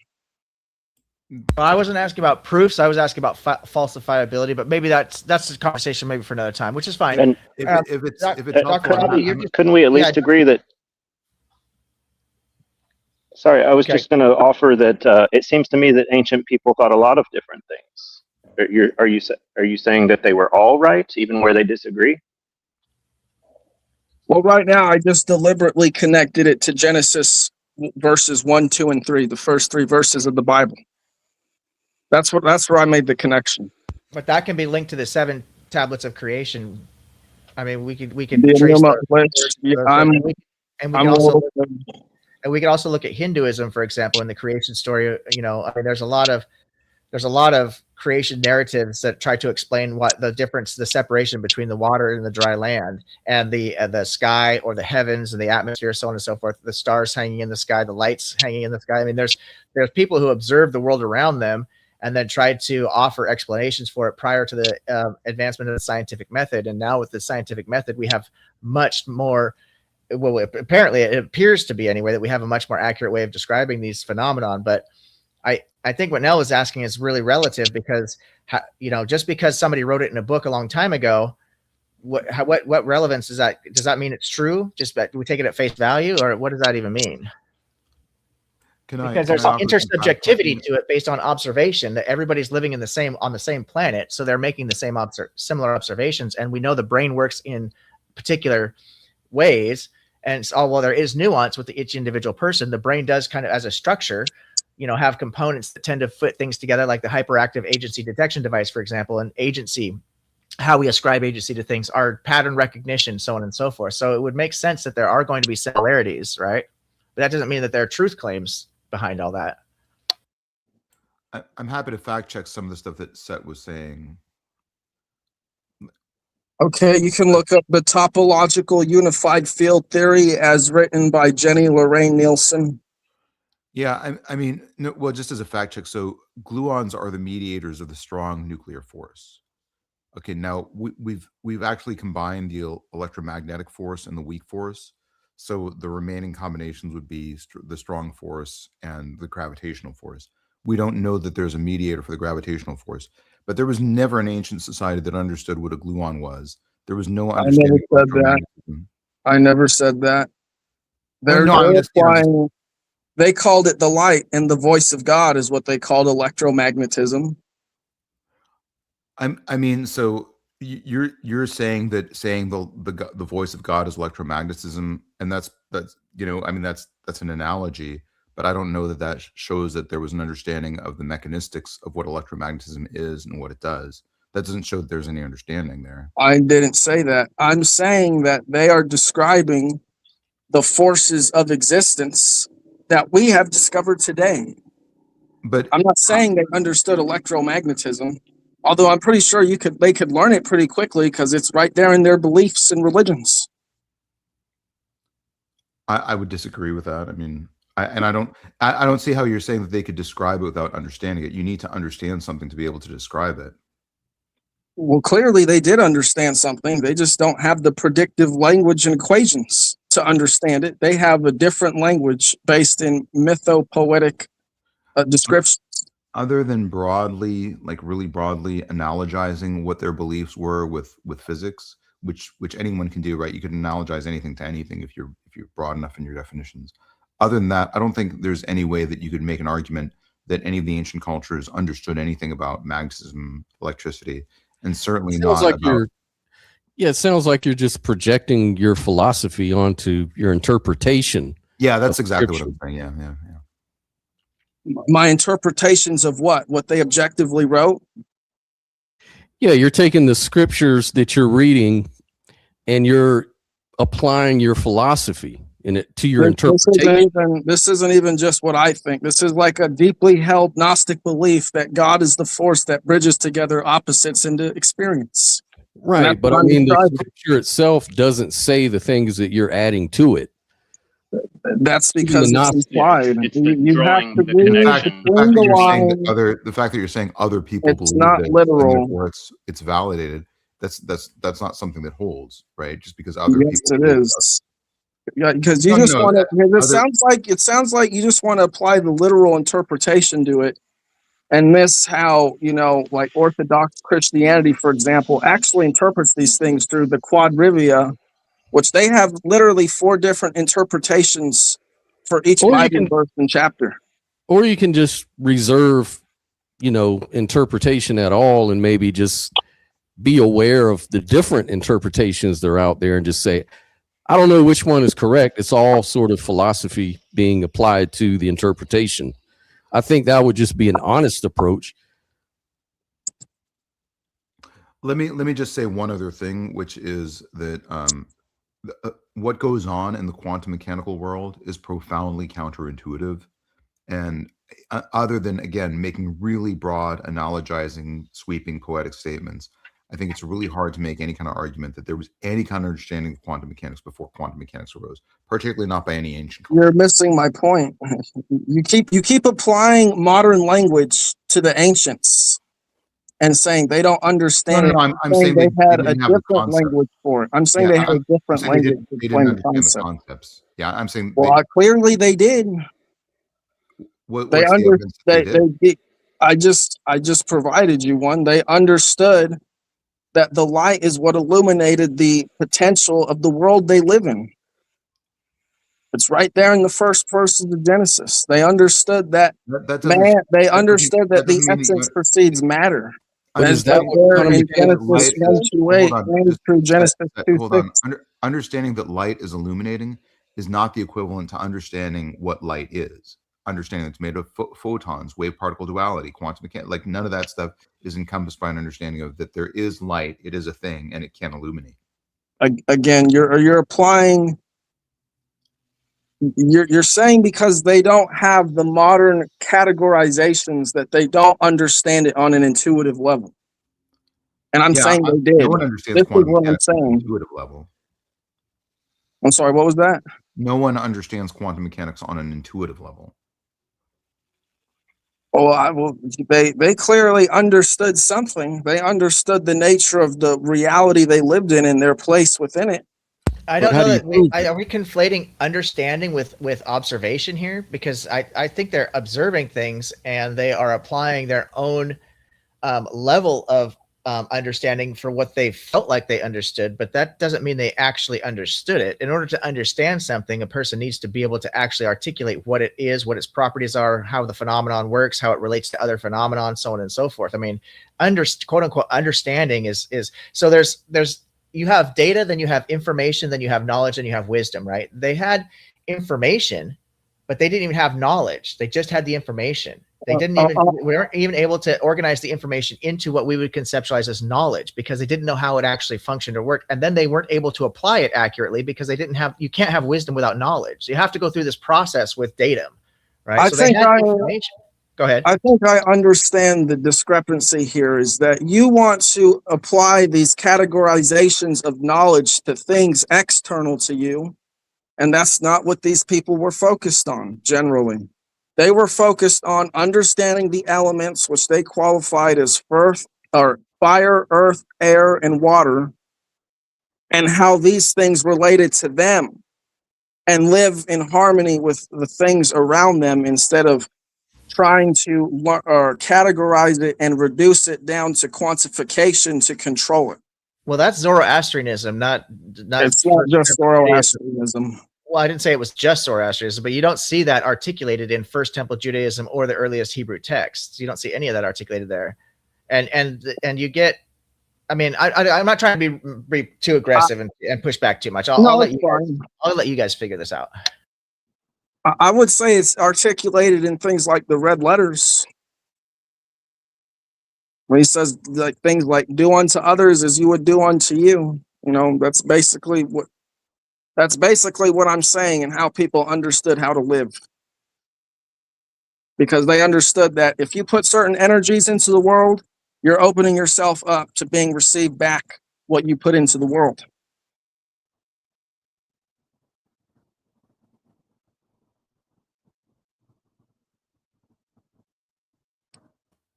Well, I wasn't asking about proofs. I was asking about falsifiability, but maybe that's a conversation maybe for another time, which is fine. And if it's helpful, couldn't we at least agree that? Sorry, I was just going to offer that it seems to me that ancient people thought a lot of different things. Are you saying that they were all right, even where they disagree? Well, right now, I just deliberately connected it to Genesis verses 1, 2, and 3, the first three verses of the Bible. That's where I made the connection. But that can be linked to the 7 tablets of creation. I mean, we could trace those, and we could also look at Hinduism, for example, in the creation story. You know, I mean, there's a lot of creation narratives that try to explain what the difference, the separation between the water and the dry land, and the sky or the heavens and the atmosphere, so on and so forth. The stars hanging in the sky, the lights hanging in the sky. I mean, there's people who observe the world around them and then tried to offer explanations for it prior to the advancement of the scientific method. And now with the scientific method, we have much more. Well, apparently it appears to be anyway that we have a much more accurate way of describing these phenomenon. But I think what Nell is asking is really relative because, you know, just because somebody wrote it in a book a long time ago, what relevance does that mean it's true? Just that we take it at face value, or what does that even mean? Because there's intersubjectivity to it based on observation, that everybody's living on the same planet, so they're making the same similar observations, and we know the brain works in particular ways. And so, while there is nuance with each individual person, the brain does kind of, as a structure, you know, have components that tend to fit things together, like the hyperactive agency detection device, for example, and agency, how we ascribe agency to things, our pattern recognition, so on and so forth. So it would make sense that there are going to be similarities, right? But that doesn't mean that there are truth claims behind all that. I'm happy to fact check some of the stuff that Set was saying. Okay, you can look up the topological unified field theory as written by Jenny Lorraine Nielsen. Yeah, I mean, no, well, just as a fact check, so gluons are the mediators of the strong nuclear force. Okay, now we've actually combined the electromagnetic force and the weak force. So the remaining combinations would be the strong force and the gravitational force. We don't know that there's a mediator for the gravitational force, but there was never an ancient society that understood what a gluon was. There was no I never understanding of said that. electromagnetism. I never said that. Well, no, I'm just, applying, they called it the light, and the voice of God is what they called electromagnetism. I mean, so you're saying the voice of God is electromagnetism, and that's I mean that's an analogy, but I don't know that that shows that there was an understanding of the mechanistics of what electromagnetism is and what it does. That doesn't show that there's any understanding there. I didn't say that. I'm saying that they are describing the forces of existence that we have discovered today. But I'm not saying they understood electromagnetism, although I'm pretty sure they could learn it pretty quickly because it's right there in their beliefs and religions. I would disagree with that. I mean, I don't see how you're saying that they could describe it without understanding it. You need to understand something to be able to describe it. Well, clearly they did understand something. They just don't have the predictive language and equations to understand it. They have a different language based in mythopoetic descriptions. Other than broadly, like really broadly analogizing what their beliefs were with physics, which anyone can do, right? You can analogize anything to anything if you're broad enough in your definitions. Other than that, I don't think there's any way that you could make an argument that any of the ancient cultures understood anything about magnetism, electricity, and certainly not like about. It sounds like you're just projecting your philosophy onto your interpretation. Yeah, that's exactly what I'm saying. Yeah. My interpretations of what they objectively wrote. Yeah, you're taking the scriptures that you're reading and you're applying your philosophy in it to your interpretation. This isn't even just what I think. This is like a deeply held Gnostic belief that God is the force that bridges together opposites into experience. Right, but I mean, the scripture itself doesn't say the things that you're adding to it. That's because it's implied. You have to read the fact that you're saying other people it's believe not it, literal. or it's validated. That's not something that holds, right? Just because other people. Yes, it is. Yeah, because you just want to. It sounds like you just want to apply the literal interpretation to it, and miss how like Orthodox Christianity, for example, actually interprets these things through the quadrivia, which they have literally 4 different interpretations for each Bible verse and chapter. Or you can just reserve, interpretation at all, and maybe just be aware of the different interpretations that are out there, and just say, I don't know which one is correct. It's all sort of philosophy being applied to the interpretation. I think that would just be an honest approach. Let me just say one other thing, which is that what goes on in the quantum mechanical world is profoundly counterintuitive. And other than, again, making really broad, analogizing, sweeping poetic statements, I think it's really hard to make any kind of argument that there was any kind of understanding of quantum mechanics before quantum mechanics arose, particularly not by any ancient culture. You're missing my point. You keep applying modern language to the ancients and saying they don't understand. No, I'm saying they had a different language for it. I'm saying they had a different language to explain the concepts. Yeah, I'm saying. Well, clearly they did. I just provided you one. They understood that the light is what illuminated the potential of the world they live in. It's right there in the first verse of the Genesis. They understood that they understood that the essence precedes matter. Understanding that light is illuminating is not the equivalent to understanding what light is. Understanding it's made of photons, wave particle duality, quantum mechanics, like none of that stuff is encompassed by an understanding of that there is light, it is a thing, and it can illuminate. Again, you're applying. You're saying because they don't have the modern categorizations that they don't understand it on an intuitive level. And I'm saying they did. No one understands quantum mechanics on an intuitive level. I'm sorry, what was that? No one understands quantum mechanics on an intuitive level. Well, they clearly understood something. They understood the nature of the reality they lived in and their place within it. I But don't how know do you that prove it? are we conflating understanding with observation here? Because I think they're observing things and they are applying their own level of understanding for what they felt like they understood, but that doesn't mean they actually understood it. In order to understand something, a person needs to be able to actually articulate what it is, what its properties are, how the phenomenon works, how it relates to other phenomenon, so on and so forth. I mean, quote unquote understanding is so there's you have data, then you have information, then you have knowledge, and you have wisdom, right? They had information, but they didn't even have knowledge. They just had the information. They didn't even, we weren't even able to organize the information into what we would conceptualize as knowledge because they didn't know how it actually functioned or worked. And then they weren't able to apply it accurately because they didn't have, you can't have wisdom without knowledge. So you have to go through this process with datum, right? So they had information. Go ahead. I think I understand the discrepancy here is that you want to apply these categorizations of knowledge to things external to you. And that's not what these people were focused on generally. They were focused on understanding the elements, which they qualified as earth or fire, earth, air, and water, and how these things related to them and live in harmony with the things around them instead of trying to categorize it and reduce it down to quantification to control it. Well, that's Zoroastrianism, not it's not just Zoroastrianism. Well, I didn't say it was just Zoroastrianism, but you don't see that articulated in First Temple Judaism or the earliest Hebrew texts. You don't see any of that articulated there, and you get. I mean, I'm not trying to be too aggressive and push back too much. I'll let you guys figure this out. I would say it's articulated in things like the red letters. When he says like things like "do unto others as you would do unto you," that's basically what I'm saying and how people understood how to live. Because they understood that if you put certain energies into the world, you're opening yourself up to being received back what you put into the world.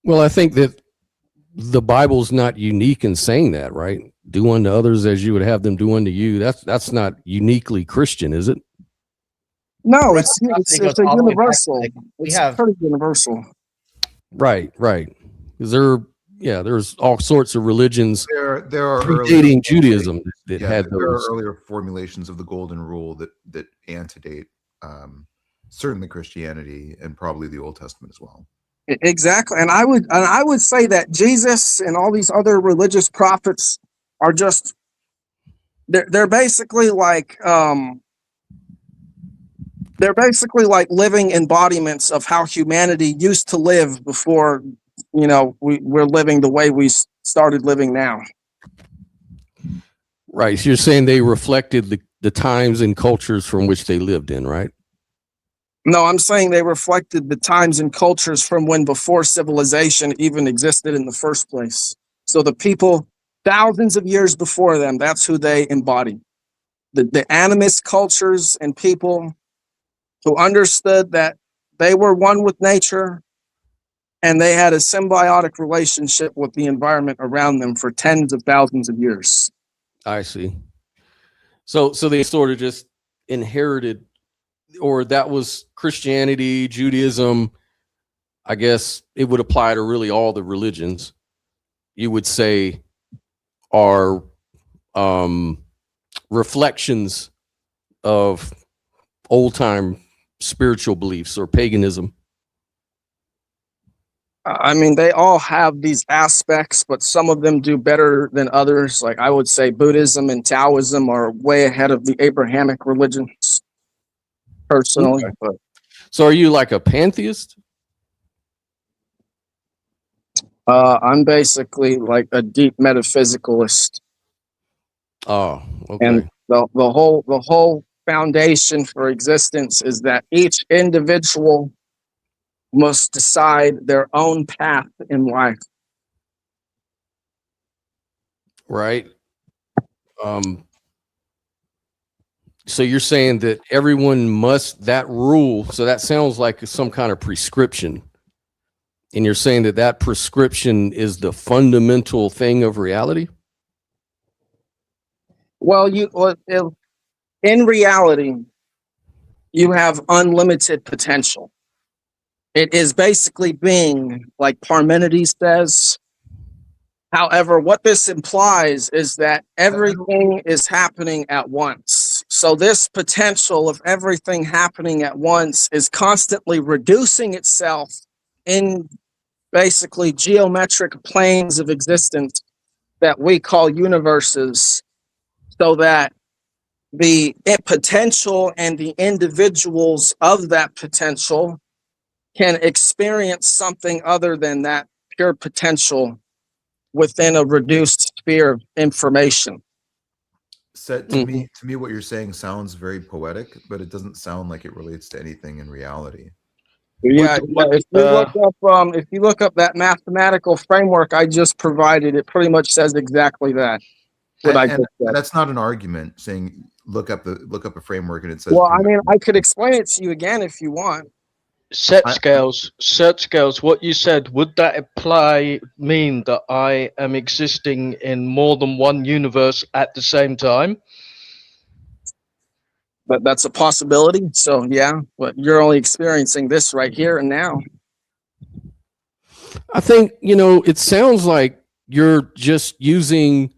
Well, I think that the Bible's not unique in saying that, right? Do unto others as you would have them do unto you. That's not uniquely Christian, is it? No, it's a universal. It's pretty universal. Right. There's all sorts of religions. There are predating Judaism that had those. There are earlier formulations of the golden rule that antedate certainly Christianity and probably the Old Testament as well. Exactly, and I would say that Jesus and all these other religious prophets are just they're basically like living embodiments of how humanity used to live before we're living the way we started living now. Right. So you're saying they reflected the times and cultures from which they lived in, right? No, I'm saying they reflected the times and cultures from when before civilization even existed in the first place. So the people thousands of years before them, that's who they embody. The animist cultures and people who understood that they were one with nature and they had a symbiotic relationship with the environment around them for tens of thousands of years. I see. So they sort of just inherited, or that was Christianity, Judaism. I guess it would apply to really all the religions. You would say are reflections of old time spiritual beliefs or paganism. I mean, they all have these aspects, but some of them do better than others. Like I would say Buddhism and Taoism are way ahead of the Abrahamic religions, personally. Okay. But so are you like a pantheist? I'm basically like a deep metaphysicalist. Oh, okay. And the whole foundation for existence is that each individual must decide their own path in life. Right. So you're saying that everyone must, that rule, so that sounds like some kind of prescription And you're saying that that prescription is the fundamental thing of reality? Well, in reality, you have unlimited potential. It is basically being, like Parmenides says. However, what this implies is that everything is happening at once. So this potential of everything happening at once is constantly reducing itself in basically geometric planes of existence that we call universes, so that the potential and the individuals of that potential can experience something other than that pure potential within a reduced sphere of information. To me, what you're saying sounds very poetic, but it doesn't sound like it relates to anything in reality. Yeah, if you look up that mathematical framework I just provided, it pretty much says exactly that. And that's not an argument saying look up a framework and it says. Well, I mean, I could explain it to you again if you want. Set scales. What you said, would that mean that I am existing in more than one universe at the same time? But that's a possibility. So yeah, but you're only experiencing this right here and now. I think, it sounds like you're just using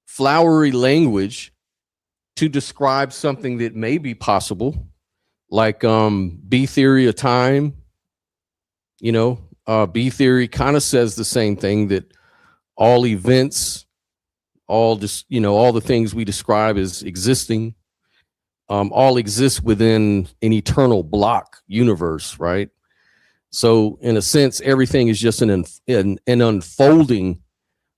flowery language to describe something that may be possible, like B theory of time. B theory kind of says the same thing, that all events, all the things we describe as existing, all exist within an eternal block universe, right? So in a sense, everything is just an unfolding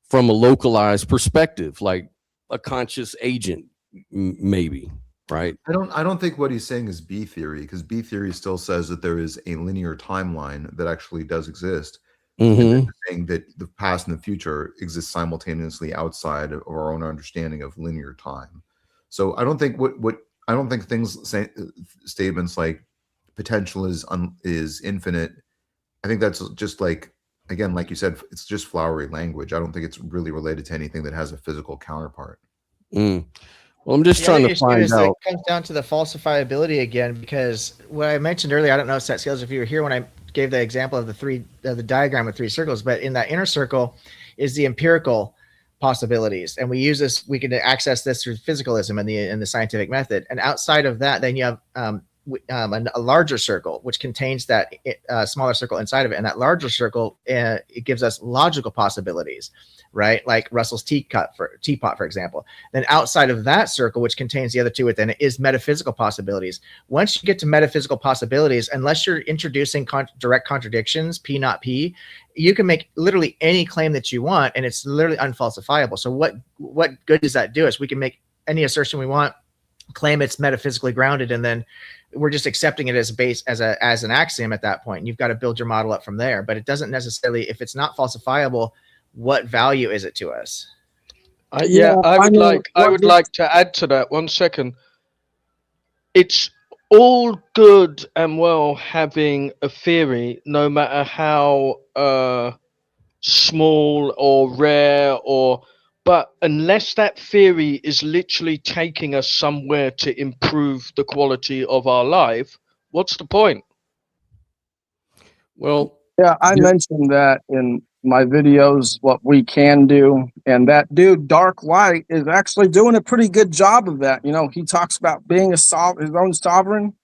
from a localized perspective, like a conscious agent, maybe, right? I don't think what he's saying is B theory, because B theory still says that there is a linear timeline that actually does exist. And saying that the past and the future exist simultaneously outside of our own understanding of linear time. So I don't think statements like potential is infinite. I think that's just like, again, like you said, it's just flowery language. I don't think it's really related to anything that has a physical counterpart. Well, I'm just trying to find out. It comes down to the falsifiability again, because what I mentioned earlier, I don't know, Set Scales, if you were here when I gave the example of the diagram with 3 circles, but in that inner circle is the empirical possibilities, and we use this. We can access this through physicalism and the scientific method. And outside of that, then you have a larger circle, which contains that smaller circle inside of it. And that larger circle, it gives us logical possibilities, right? Like Russell's teapot, for example. Then outside of that circle, which contains the other two within it, is metaphysical possibilities. Once you get to metaphysical possibilities, unless you're introducing direct contradictions, P not P, you can make literally any claim that you want, and it's literally unfalsifiable. So what good does that do us? We can make any assertion we want, claim it's metaphysically grounded, and then we're just accepting it as as an axiom at that point. And you've got to build your model up from there. But it doesn't necessarily, if it's not falsifiable, what value is it to us? I would like to add to that 1 second. It's all good and well having a theory, no matter how small or rare, but unless that theory is literally taking us somewhere to improve the quality of our life, what's the point? Well, yeah, I mentioned that in my videos, what we can do. And that dude, Dark Light, is actually doing a pretty good job of that. He talks about being his own sovereign,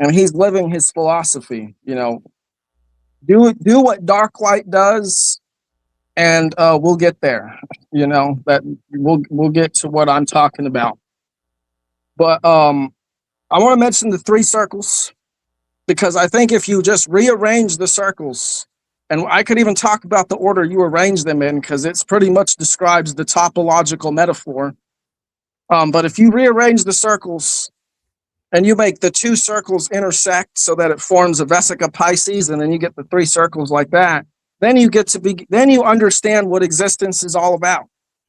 and he's living his philosophy. Do what Dark Light does, and we'll get there. That we'll get to what I'm talking about. But I want to mention the 3 circles, because I think if you just rearrange the circles, and I could even talk about the order you arrange them in, because it's pretty much describes the topological metaphor. But if you rearrange the circles and you make the 2 circles intersect so that it forms a vesica Pisces, and then you get the 3 circles like that, then you understand what existence is all about.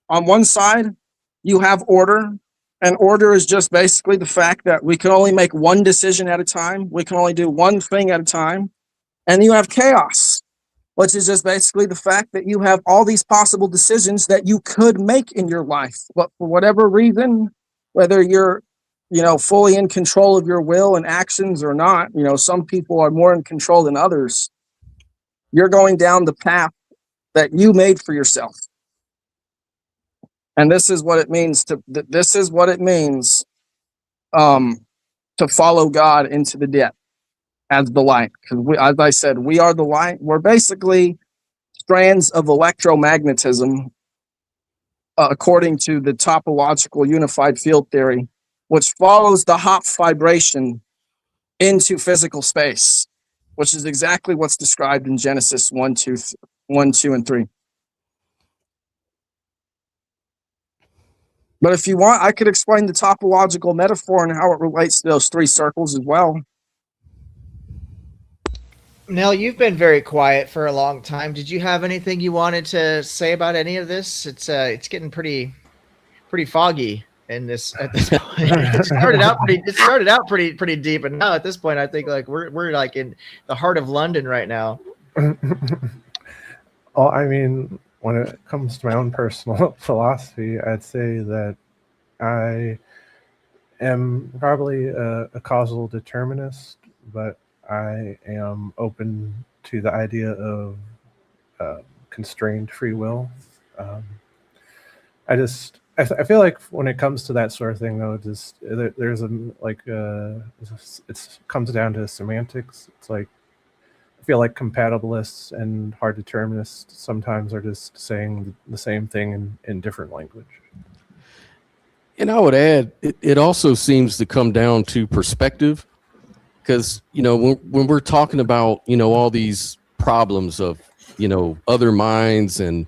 On one side, you have order, and order is just basically the fact that we can only make one decision at a time. We can only do one thing at a time. And you have chaos. which is just basically the fact that you have all these possible decisions that you could make in your life. But for whatever reason, whether you're, fully in control of your will and actions or not, some people are more in control than others. You're going down the path that you made for yourself. And this is what it means to follow God into the depth as the light. Because as I said, we are the light. We're basically strands of electromagnetism, according to the topological unified field theory, which follows the Hopf vibration into physical space, which is exactly what's described in Genesis 1, 2, and 3. But if you want, I could explain the topological metaphor and how it relates to those three circles as well. Nell, you've been very quiet for a long time. Did you have anything you wanted to say about any of this? It's getting pretty foggy in this at this point. It started out pretty deep, and now at this point, I think like we're like in the heart of London right now. Well, I mean, when it comes to my own personal philosophy, I'd say that I am probably a causal determinist, but I am open to the idea of constrained free will. I feel like when it comes to that sort of thing, though, there's it comes down to semantics. It's like I feel like compatibilists and hard determinists sometimes are just saying the same thing in different language. And I would add, it also seems to come down to perspective, because when we're talking about all these problems of other minds and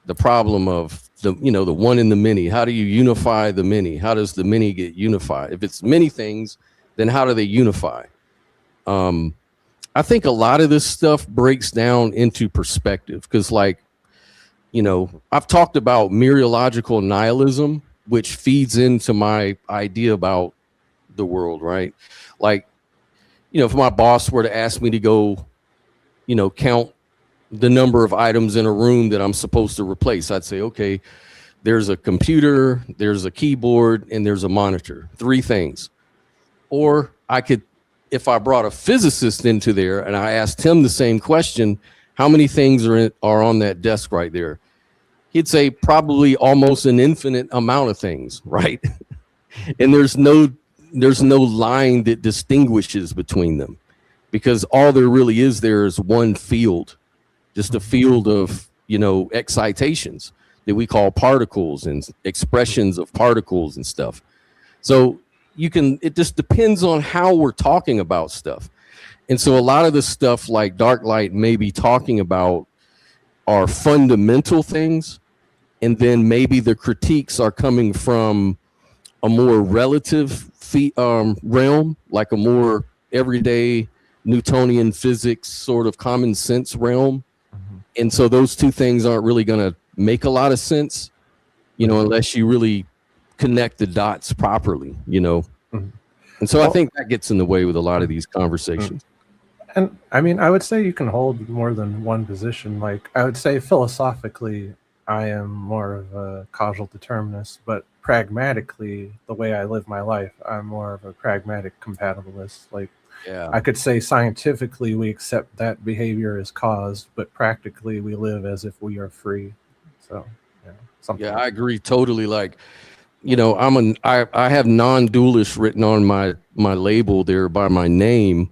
the problem of the one in the many. How do you unify the many? How does the many get unified? If it's many things, then how do they unify? I think a lot of this stuff breaks down into perspective, because I've talked about mereological nihilism, which feeds into my idea about the world, right? If my boss were to ask me to go, count the number of items in a room that I'm supposed to replace, I'd say, okay, there's a computer, there's a keyboard, and there's a monitor, 3 things. Or I could, if I brought a physicist into there and I asked him the same question, how many things are on that desk right there? He'd say probably almost an infinite amount of things, right? And there's no line that distinguishes between them, because all there really is there is one field, just a field of excitations that we call particles and expressions of particles and stuff. So it just depends on how we're talking about stuff. And so a lot of the stuff like Dark Light may be talking about are fundamental things, and then maybe the critiques are coming from a more relative realm, like a more everyday Newtonian physics sort of common sense realm. And so those two things aren't really going to make a lot of sense, unless you really connect the dots properly, And so I think that gets in the way with a lot of these conversations. And I mean, I would say you can hold more than one position. Like, I would say philosophically, I am more of a causal determinist, but pragmatically, the way I live my life, I'm more of a pragmatic compatibilist. Like, yeah, I could say scientifically we accept that behavior is caused, but practically we live as if we are free. So, yeah, I agree totally. Like, I have non-dualist written on my label there by my name,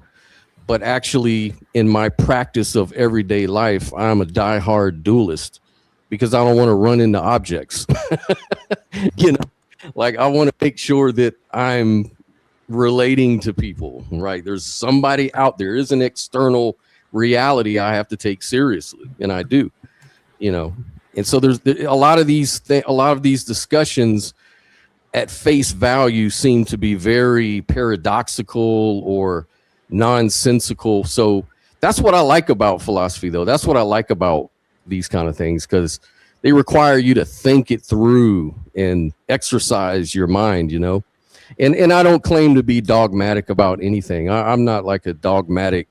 but actually in my practice of everyday life, I'm a diehard dualist, because I don't want to run into objects. I want to make sure that I'm relating to people, right? There's somebody out there. There's an external reality I have to take seriously, and I do, And so there's a lot of these discussions at face value seem to be very paradoxical or nonsensical. So that's what I like about philosophy, though. That's what I like about these kind of things, because they require you to think it through and exercise your mind, And I don't claim to be dogmatic about anything. I'm not like a dogmatic,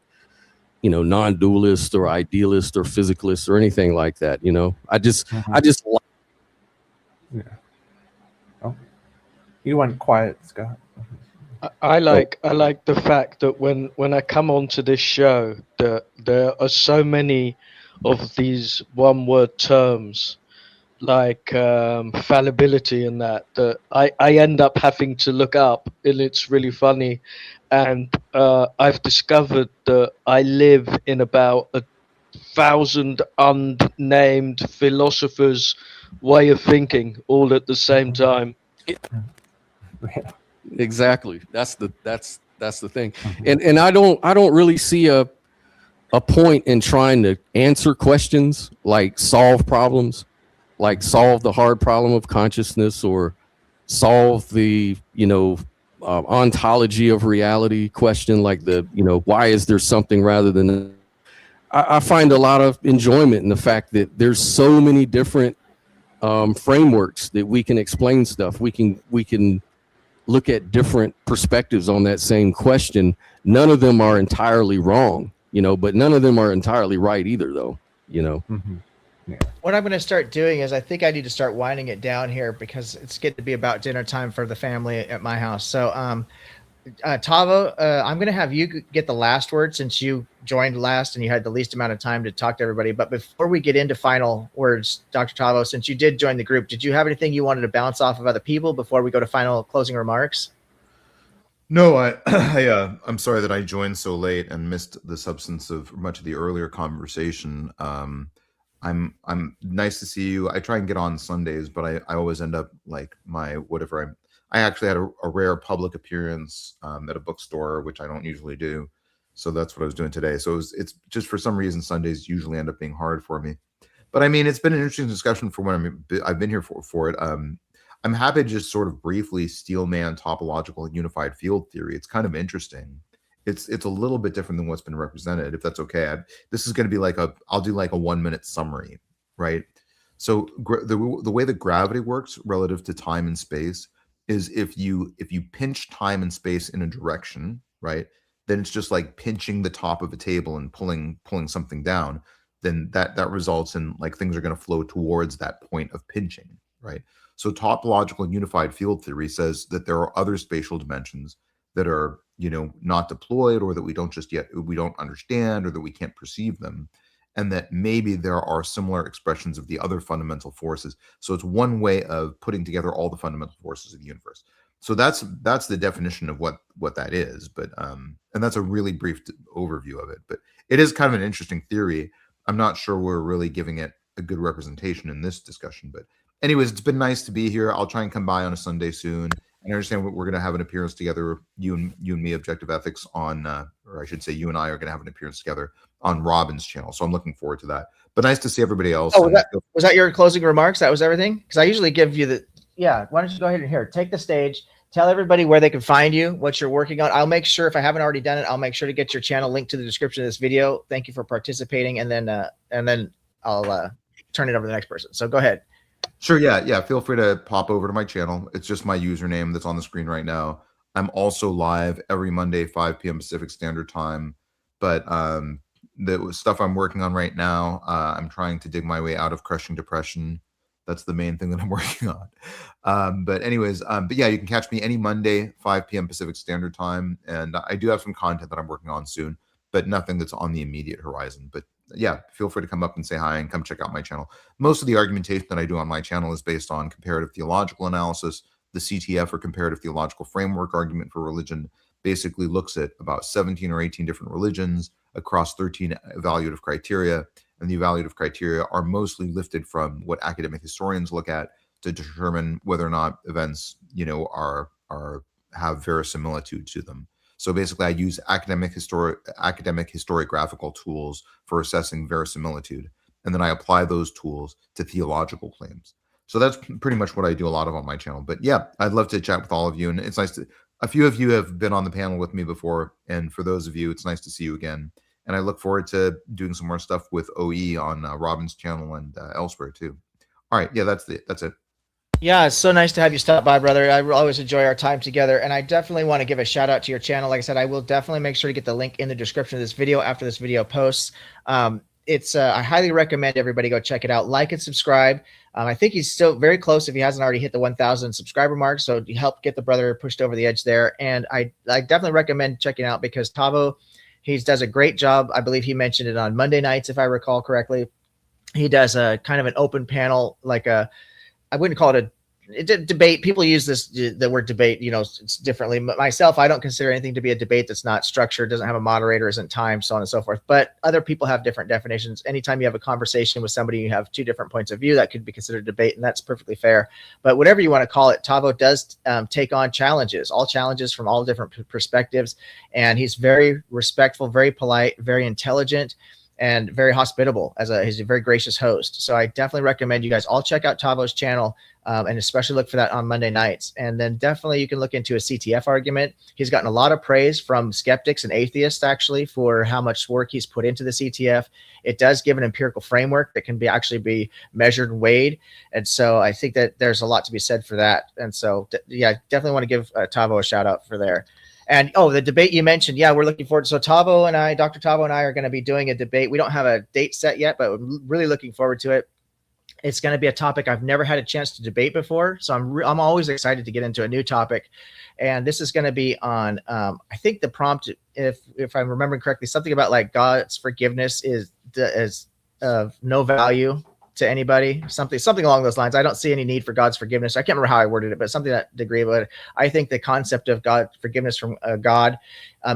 non-dualist or idealist or physicalist or anything like that. I just Yeah. Oh, you went quiet, Scott. I like the fact that when I come onto this show, that there are so many of these one-word terms like fallibility and that I end up having to look up, and it's really funny. And I've discovered that I live in about 1,000 unnamed philosophers' way of thinking all at the same time. Yeah. exactly. That's the thing. And I don't really see a point in trying to answer questions, like solve problems, like solve the hard problem of consciousness, or solve the ontology of reality question, like the why is there something rather than. I find a lot of enjoyment in the fact that there's so many different frameworks that we can explain stuff. We can look at different perspectives on that same question. None of them are entirely wrong, but none of them are entirely right either, though. Mm-hmm. Yeah. What I'm going to start doing is I think I need to start winding it down here because it's getting to be about dinner time for the family at my house. So, Tavo, I'm going to have you get the last word since you joined last and you had the least amount of time to talk to everybody. But before we get into final words, Dr. Tavo, since you did join the group, did you have anything you wanted to bounce off of other people before we go to final closing remarks? No, I'm sorry that I joined so late and missed the substance of much of the earlier conversation. I'm nice to see you. I try and get on Sundays, but I always end up like I actually had a rare public appearance at a bookstore, which I don't usually do. So that's what I was doing today. So it's just for some reason, Sundays usually end up being hard for me. But I mean, it's been an interesting discussion for when I've been here for it. I'm happy to just sort of briefly Steelman topological unified field theory. It's kind of interesting. It's a little bit different than what's been represented, if that's okay. This is going to be like I'll do like a 1-minute summary, right? So the way that gravity works relative to time and space is if you pinch time and space in a direction, right, then it's just like pinching the top of a table and pulling something down. Then that results in like things are going to flow towards that point of pinching, right? So topological unified field theory says that there are other spatial dimensions that are not deployed, or that we don't understand, or that we can't perceive them, and that maybe there are similar expressions of the other fundamental forces. So it's one way of putting together all the fundamental forces of the universe. So that's the definition of what that is. But and that's a really brief overview of it. But it is kind of an interesting theory. I'm not sure we're really giving it a good representation in this discussion. But anyways, it's been nice to be here. I'll try and come by on a Sunday soon. I understand we're going to have an appearance together, you and me, Objective Ethics, on, or I should say, you and I are going to have an appearance together on Robin's channel. So I'm looking forward to that. But nice to see everybody else. Oh, was that your closing remarks? That was everything? Because I usually give you yeah. Why don't you go ahead and take the stage, tell everybody where they can find you, what you're working on. I'll make sure, if I haven't already done it, I'll make sure to get your channel linked to the description of this video. Thank you for participating, and then I'll turn it over to the next person. So go ahead. Sure. Yeah. Feel free to pop over to my channel. It's just my username that's on the screen right now. I'm also live every Monday, 5 p.m. Pacific Standard Time. But the stuff I'm working on right now, I'm trying to dig my way out of crushing depression. That's the main thing that I'm working on. But anyways, but yeah, you can catch me any Monday, 5 p.m. Pacific Standard Time. And I do have some content that I'm working on soon, but nothing that's on the immediate horizon. But yeah, feel free to come up and say hi and come check out my channel. Most of the argumentation that I do on my channel is based on comparative theological analysis. The CTF, or comparative theological framework argument for religion, basically looks at about 17 or 18 different religions across 13 evaluative criteria. And the evaluative criteria are mostly lifted from what academic historians look at to determine whether or not events, have verisimilitude to them. So basically, I use academic historiographical tools for assessing verisimilitude, and then I apply those tools to theological claims. So that's pretty much what I do a lot of on my channel. But yeah, I'd love to chat with all of you, and it's nice a few of you have been on the panel with me before, and for those of you, it's nice to see you again. And I look forward to doing some more stuff with OE on Robin's channel and elsewhere too. All right, yeah, that's it. Yeah, it's so nice to have you stop by, brother. I always enjoy our time together, and I definitely want to give a shout out to your channel. Like I said, I will definitely make sure to get the link in the description of this video after this video posts. It's I highly recommend everybody go check it out, like and subscribe. I think he's still very close if he hasn't already hit the 1,000 subscriber mark, so you help get the brother pushed over the edge there. And I definitely recommend checking out because Tavo, he does a great job. I believe he mentioned it on Monday nights, if I recall correctly. He does a kind of an open panel, like a, I wouldn't call it debate. People use the word debate, it's differently. Myself, I don't consider anything to be a debate that's not structured, doesn't have a moderator, isn't timed, so on and so forth. But other people have different definitions. Anytime you have a conversation with somebody, you have two different points of view, that could be considered a debate, and that's perfectly fair. But whatever you want to call it, Tavo does take on challenges, all challenges from all different perspectives, and he's very respectful, very polite, very intelligent, and very hospitable. He's a very gracious host. So I definitely recommend you guys all check out Tavo's channel, and especially look for that on Monday nights. And then definitely you can look into a CTF argument. He's gotten a lot of praise from skeptics and atheists actually for how much work he's put into the CTF. It does give an empirical framework that can actually be measured and weighed. And so I think that there's a lot to be said for that. And so yeah, definitely want to give Tavo a shout out for there. And the debate you mentioned, yeah, we're looking forward. So Tavo and I, Dr. Tavo and I, are going to be doing a debate. We don't have a date set yet, but we're really looking forward to it. It's going to be a topic I've never had a chance to debate before, so I'm always excited to get into a new topic. And this is going to be on, I think the prompt, if I'm remembering correctly, something about like God's forgiveness is of no value to anybody, something along those lines. I don't see any need for God's forgiveness. I can't remember how I worded it, but something to that degree. But I think the concept of God forgiveness from God,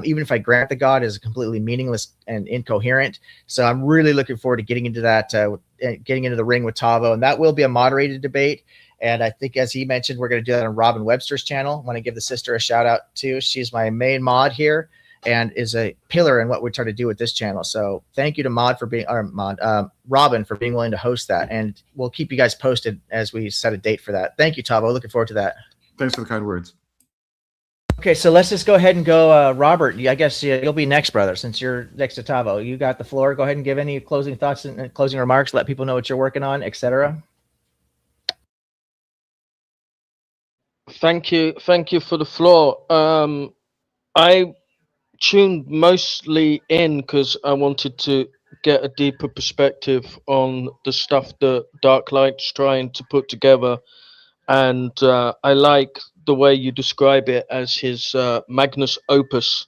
even if I grant the God, is completely meaningless and incoherent. So I'm really looking forward to getting into that, getting into the ring with Tavo, and that will be a moderated debate. And I think, as he mentioned, we're going to do that on Robin Webster's channel. I want to give the sister a shout out too. She's my main mod here and is a pillar in what we try to do with this channel. So thank you to Robin for being willing to host that. And we'll keep you guys posted as we set a date for that. Thank you, Tavo. Looking forward to that. Thanks for the kind words. Okay, so let's just go ahead and go. Robert, I guess you'll be next, brother, since you're next to Tavo. You got the floor. Go ahead and give any closing thoughts and closing remarks. Let people know what you're working on, etc. Thank you for the floor. I tuned mostly in because I wanted to get a deeper perspective on the stuff that Dark Light's trying to put together, and I like the way you describe it as his magnus opus.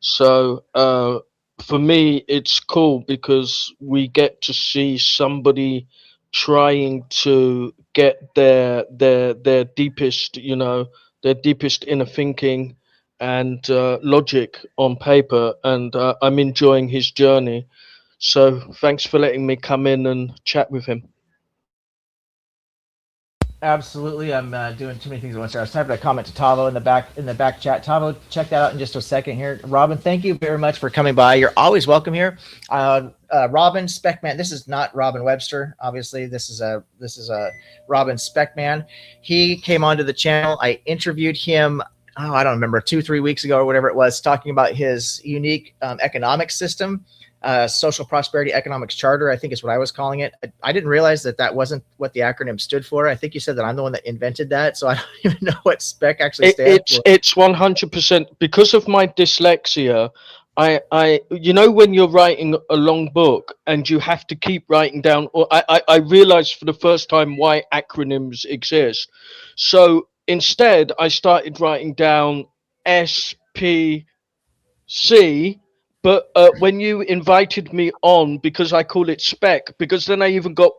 So for me, it's cool because we get to see somebody trying to get their deepest, their deepest inner thinking and logic on paper, and I'm enjoying his journey. So thanks for letting me come in and chat with him. Absolutely, I'm doing too many things at once. I was typing a comment to Tavo in the back chat. Tavo, check that out in just a second here. Robin, thank you very much for coming by. You're always welcome here. Robin Speckman. This is not Robin Webster, obviously. This is a Robin Speckman. He came onto the channel. I interviewed him. I don't remember, 2-3 weeks ago or whatever it was, talking about his unique economic system. Social prosperity economics charter, I think is what I was calling it. I didn't realize that wasn't what the acronym stood for. I think you said that I'm the one that invented that, so I don't even know what spec actually stands for. It's 100% because of my dyslexia. I when you're writing a long book and you have to keep writing down, or I realized for the first time why acronyms exist. So instead I started writing down SPC. But when you invited me on, because I call it spec, because then I even got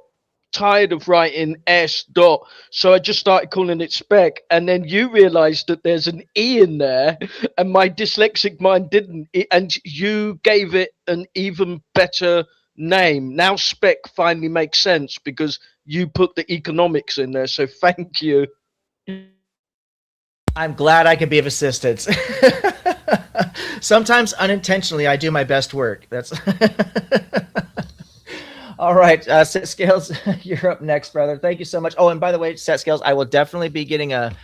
tired of writing S dot, so I just started calling it spec, and then you realized that there's an E in there, and my dyslexic mind didn't, and you gave it an even better name. Now spec finally makes sense because you put the economics in there, so thank you. I'm glad I could be of assistance. Sometimes unintentionally, I do my best work. That's all right. Set Scales, you're up next, brother. Thank you so much. Oh, and by the way, Set Scales, I will definitely be getting a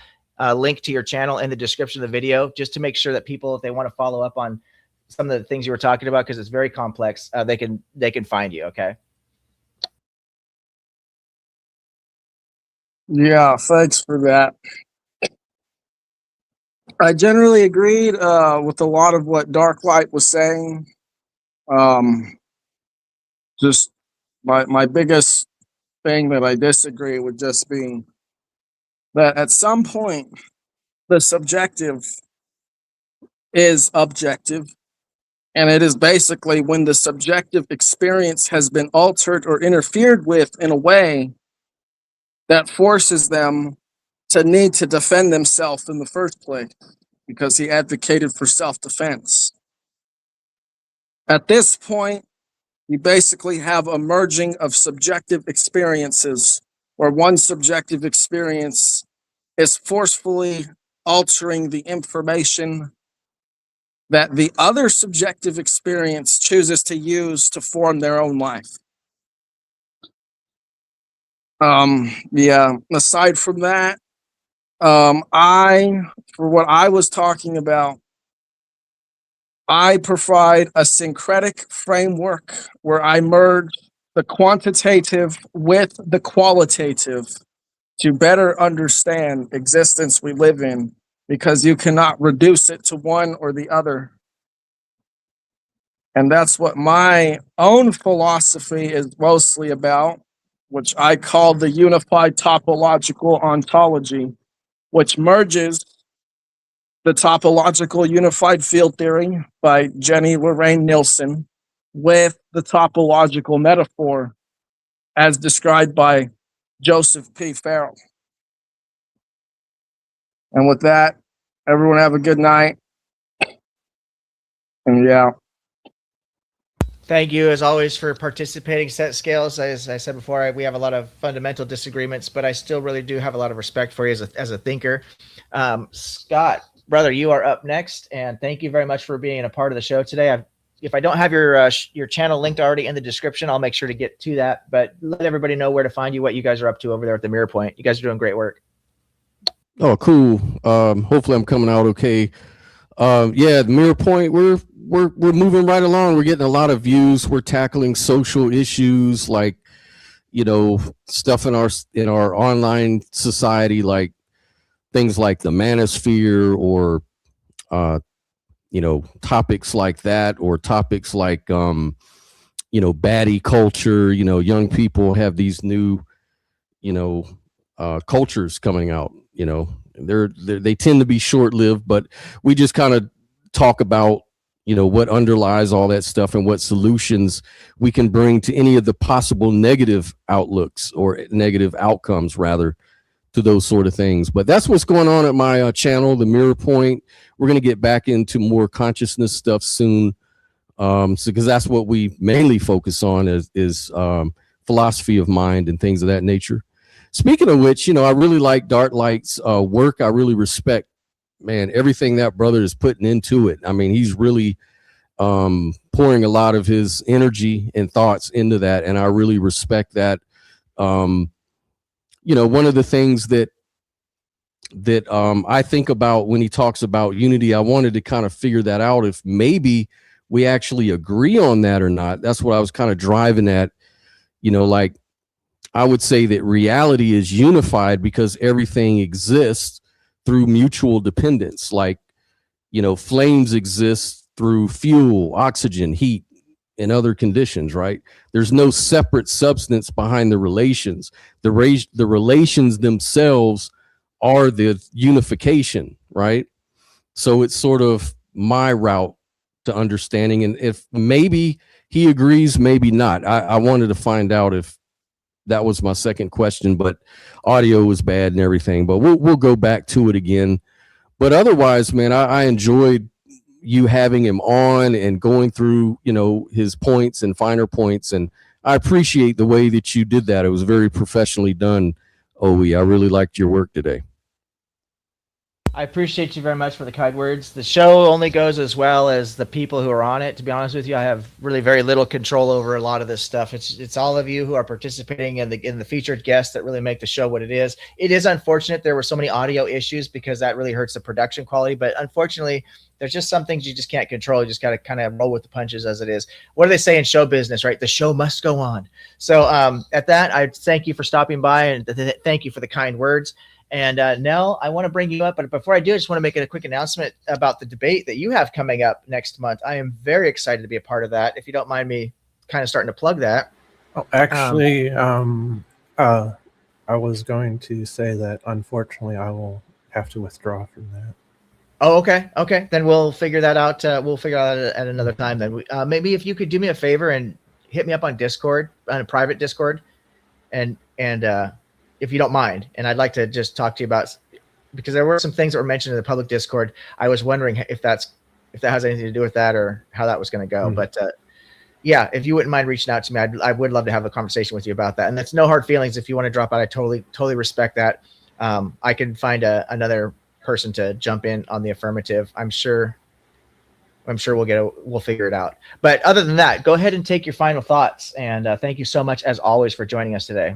link to your channel in the description of the video, just to make sure that people, if they want to follow up on some of the things you were talking about, because it's very complex, they can find you. Okay. Yeah, thanks for that. I generally agreed with a lot of what Dark Light was saying. Just my biggest thing that I disagree would just be that at some point the subjective is objective, and it is basically when the subjective experience has been altered or interfered with in a way that forces them to need to defend themselves in the first place, because he advocated for self-defense. At this point, you basically have a merging of subjective experiences, where one subjective experience is forcefully altering the information that the other subjective experience chooses to use to form their own life. Aside from that, for what I was talking about, I provide a syncretic framework where I merge the quantitative with the qualitative to better understand existence we live in, because you cannot reduce it to one or the other. And that's what my own philosophy is mostly about, which I call the unified topological ontology, which merges the topological unified field theory by Jenny Lorraine Nielsen with the topological metaphor as described by Joseph P. Farrell. And with that, everyone have a good night. And yeah. Thank you, as always, for participating. Set scales. As I said before, we have a lot of fundamental disagreements, but I still really do have a lot of respect for you as a thinker. Scott, brother, you are up next, and thank you very much for being a part of the show today. If I don't have your channel linked already in the description, I'll make sure to get to that. But let everybody know where to find you, what you guys are up to over there at the Mirror Point. You guys are doing great work. Oh, cool. Hopefully I'm coming out okay. The Mirror Point, we're moving right along. We're getting a lot of views. We're tackling social issues like, stuff in our online society, like things like the manosphere, or topics like that, or topics like baddie culture. Young people have these new cultures coming out. They tend to be short-lived, but we just kind of talk about what underlies all that stuff and what solutions we can bring to any of the possible negative outlooks, or negative outcomes rather, to those sort of things. But that's what's going on at my channel, the Mirror Point. We're going to get back into more consciousness stuff soon, because that's what we mainly focus on is philosophy of mind and things of that nature. Speaking of which, I really like Dark Light's work. I really respect, man, everything that brother is putting into it. I mean, he's really pouring a lot of his energy and thoughts into that, and I really respect that. One of the things that I think about when he talks about unity, I wanted to kind of figure that out, if maybe we actually agree on that or not. That's what I was kind of driving at. Like, I would say that reality is unified because everything exists through mutual dependence. Like, flames exist through fuel, oxygen, heat, and other conditions, right? There's no separate substance behind the relations. The relations themselves are the unification, right? So it's sort of my route to understanding. And if maybe he agrees, maybe not. I wanted to find out if that was my second question, but audio was bad and everything. But we'll go back to it again. But otherwise, man, I enjoyed you having him on and going through, his points and finer points. And I appreciate the way that you did that. It was very professionally done, Owe. I really liked your work today. I appreciate you very much for the kind words. The show only goes as well as the people who are on it. To be honest with you, I have really very little control over a lot of this stuff. It's all of you who are participating in the featured guests that really make the show what it is. It is unfortunate there were so many audio issues because that really hurts the production quality. But unfortunately, there's just some things you just can't control. You just got to kind of roll with the punches as it is. What do they say in show business, right? The show must go on. So at that, I thank you for stopping by and thank you for the kind words. And Nell, I want to bring you up, but before I do, I just want to make a quick announcement about the debate that you have coming up next month. I am very excited to be a part of that. If you don't mind me kind of starting to plug that. Oh, actually, I was going to say that unfortunately I will have to withdraw from that. Oh, okay. Okay. Then we'll figure that out. We'll figure out at another time. Then maybe if you could do me a favor and hit me up on Discord, on a private Discord, and if you don't mind, and I'd like to just talk to you about, because there were some things that were mentioned in the public Discord. I was wondering if that has anything to do with that or how that was going to go. But yeah, if you wouldn't mind reaching out to me, I would love to have a conversation with you about that. And that's no hard feelings. If you want to drop out, I totally respect that. I can find another person to jump in on the affirmative. I'm sure we'll figure it out. But other than that, go ahead and take your final thoughts. And thank you so much as always for joining us today.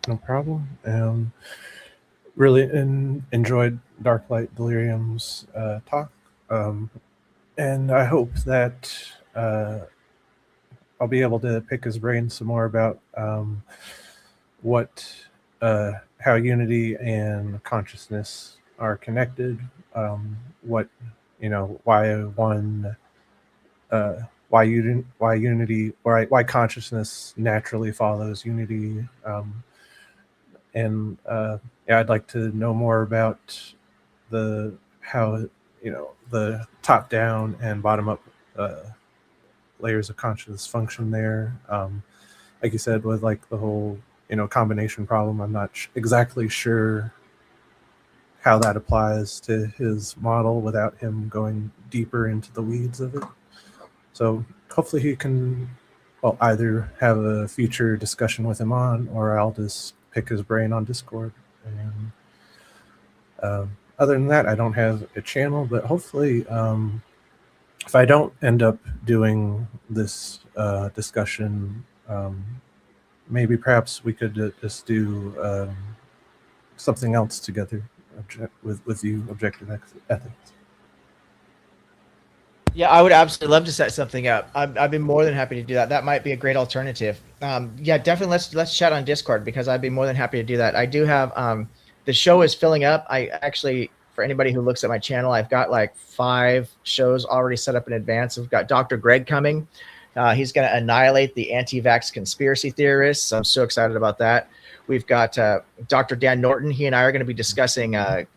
No problem. Really enjoyed Dark Light Delirium's talk. And I hope that I'll be able to pick his brain some more about how unity and consciousness are connected. Why consciousness naturally follows unity. I'd like to know more about how the top down and bottom up layers of consciousness function there. Like you said, with like the whole combination problem, I'm not exactly sure how that applies to his model without him going deeper into the weeds of it. So hopefully he can either have a future discussion with him on, or I'll just pick his brain on Discord. And other than that, I don't have a channel, but hopefully if I don't end up doing this discussion, maybe perhaps we could just do something else together with you, objective ethics. Yeah, I would absolutely love to set something up. I'd be more than happy to do that. That might be a great alternative. Yeah, definitely. Let's chat on Discord, because I'd be more than happy to do that. I do have the show is filling up. I actually, for anybody who looks at my channel, I've got like 5 shows already set up in advance. We've got Dr. Greg coming. He's going to annihilate the anti-vax conspiracy theorists. I'm so excited about that. We've got Dr. Dan Norton. He and I are going to be discussing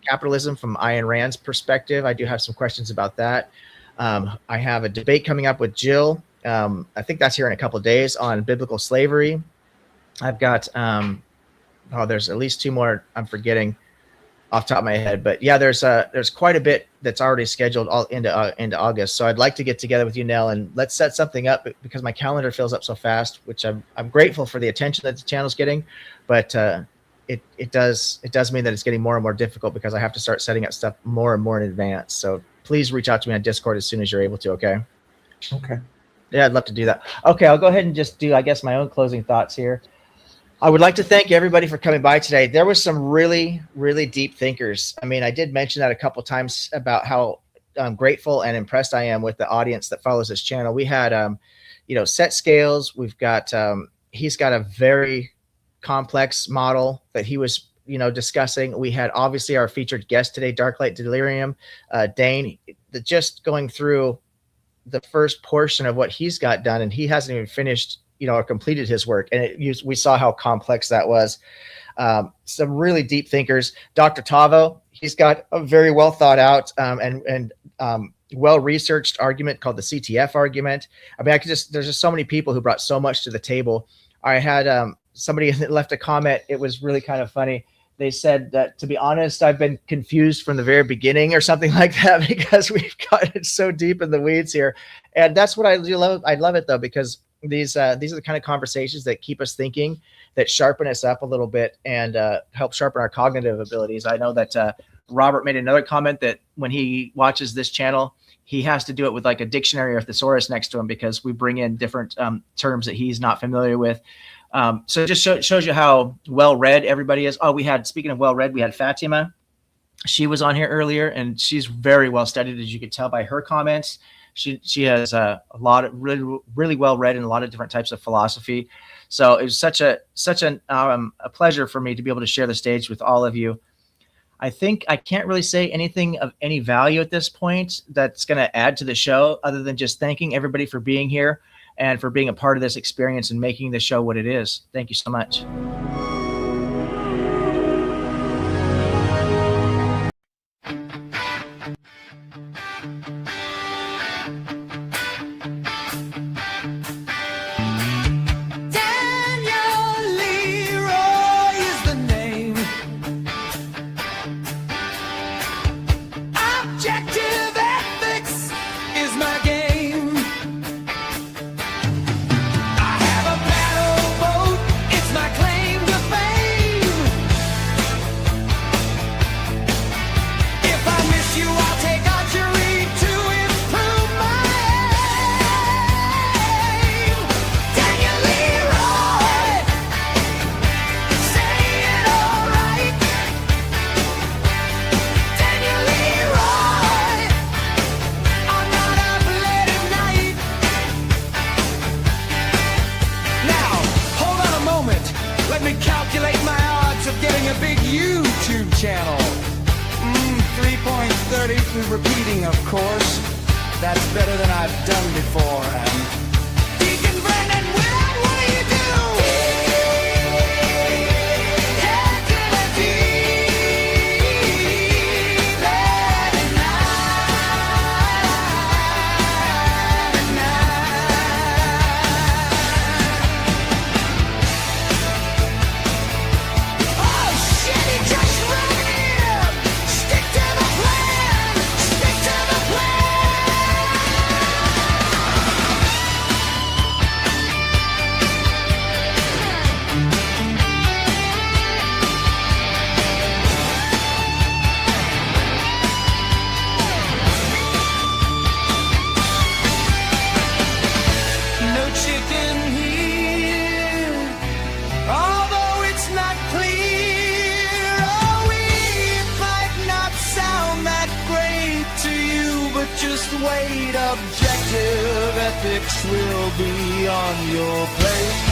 capitalism from Ayn Rand's perspective. I do have some questions about that. I have a debate coming up with Jill. I think that's here in a couple of days on biblical slavery. I've got, there's at least 2 more I'm forgetting off the top of my head, but yeah, there's quite a bit that's already scheduled all into August. So I'd like to get together with you, Nell, and let's set something up, because my calendar fills up so fast, which I'm grateful for the attention that the channel's getting, but it does mean that it's getting more and more difficult, because I have to start setting up stuff more and more in advance. So please reach out to me on Discord as soon as you're able to. Okay. Okay. Yeah, I'd love to do that. Okay, I'll go ahead and just do, I guess, my own closing thoughts here. I would like to thank everybody for coming by today. There was some really, really deep thinkers. I mean, I did mention that a couple times about how grateful and impressed I am with the audience that follows this channel. We had, set scales. We've got, he's got a very complex model that he was, discussing. We had obviously our featured guest today, Dark Light Delirium, Daen, just going through the first portion of what he's got done, and he hasn't even finished, or completed his work. And we saw how complex that was. Some really deep thinkers. Dr. Tavo, he's got a very well thought out and well-researched argument called the CTF argument. I mean, there's just so many people who brought so much to the table. I had somebody left a comment. It was really kind of funny. They said that, to be honest, I've been confused from the very beginning or something like that, because we've gotten so deep in the weeds here. And that's what I love. I love it, though, because these are the kind of conversations that keep us thinking, that sharpen us up a little bit, and help sharpen our cognitive abilities. I know that Robert made another comment that when he watches this channel, he has to do it with like a dictionary or thesaurus next to him because we bring in different terms that he's not familiar with. So it just shows you how well read everybody is. Oh, speaking of well read, we had Fatima. She was on here earlier, and she's very well studied, as you could tell by her comments. She has a lot of really well read in a lot of different types of philosophy. So it was such a pleasure for me to be able to share the stage with all of you. I think I can't really say anything of any value at this point that's going to add to the show, other than just thanking everybody for being here and for being a part of this experience and making the show what it is. Thank you so much. Channel. 3.30 for repeating, of course. That's better than I've done before. And Deacon Brendan, what do you do? Wait, objective ethics will be on your plate.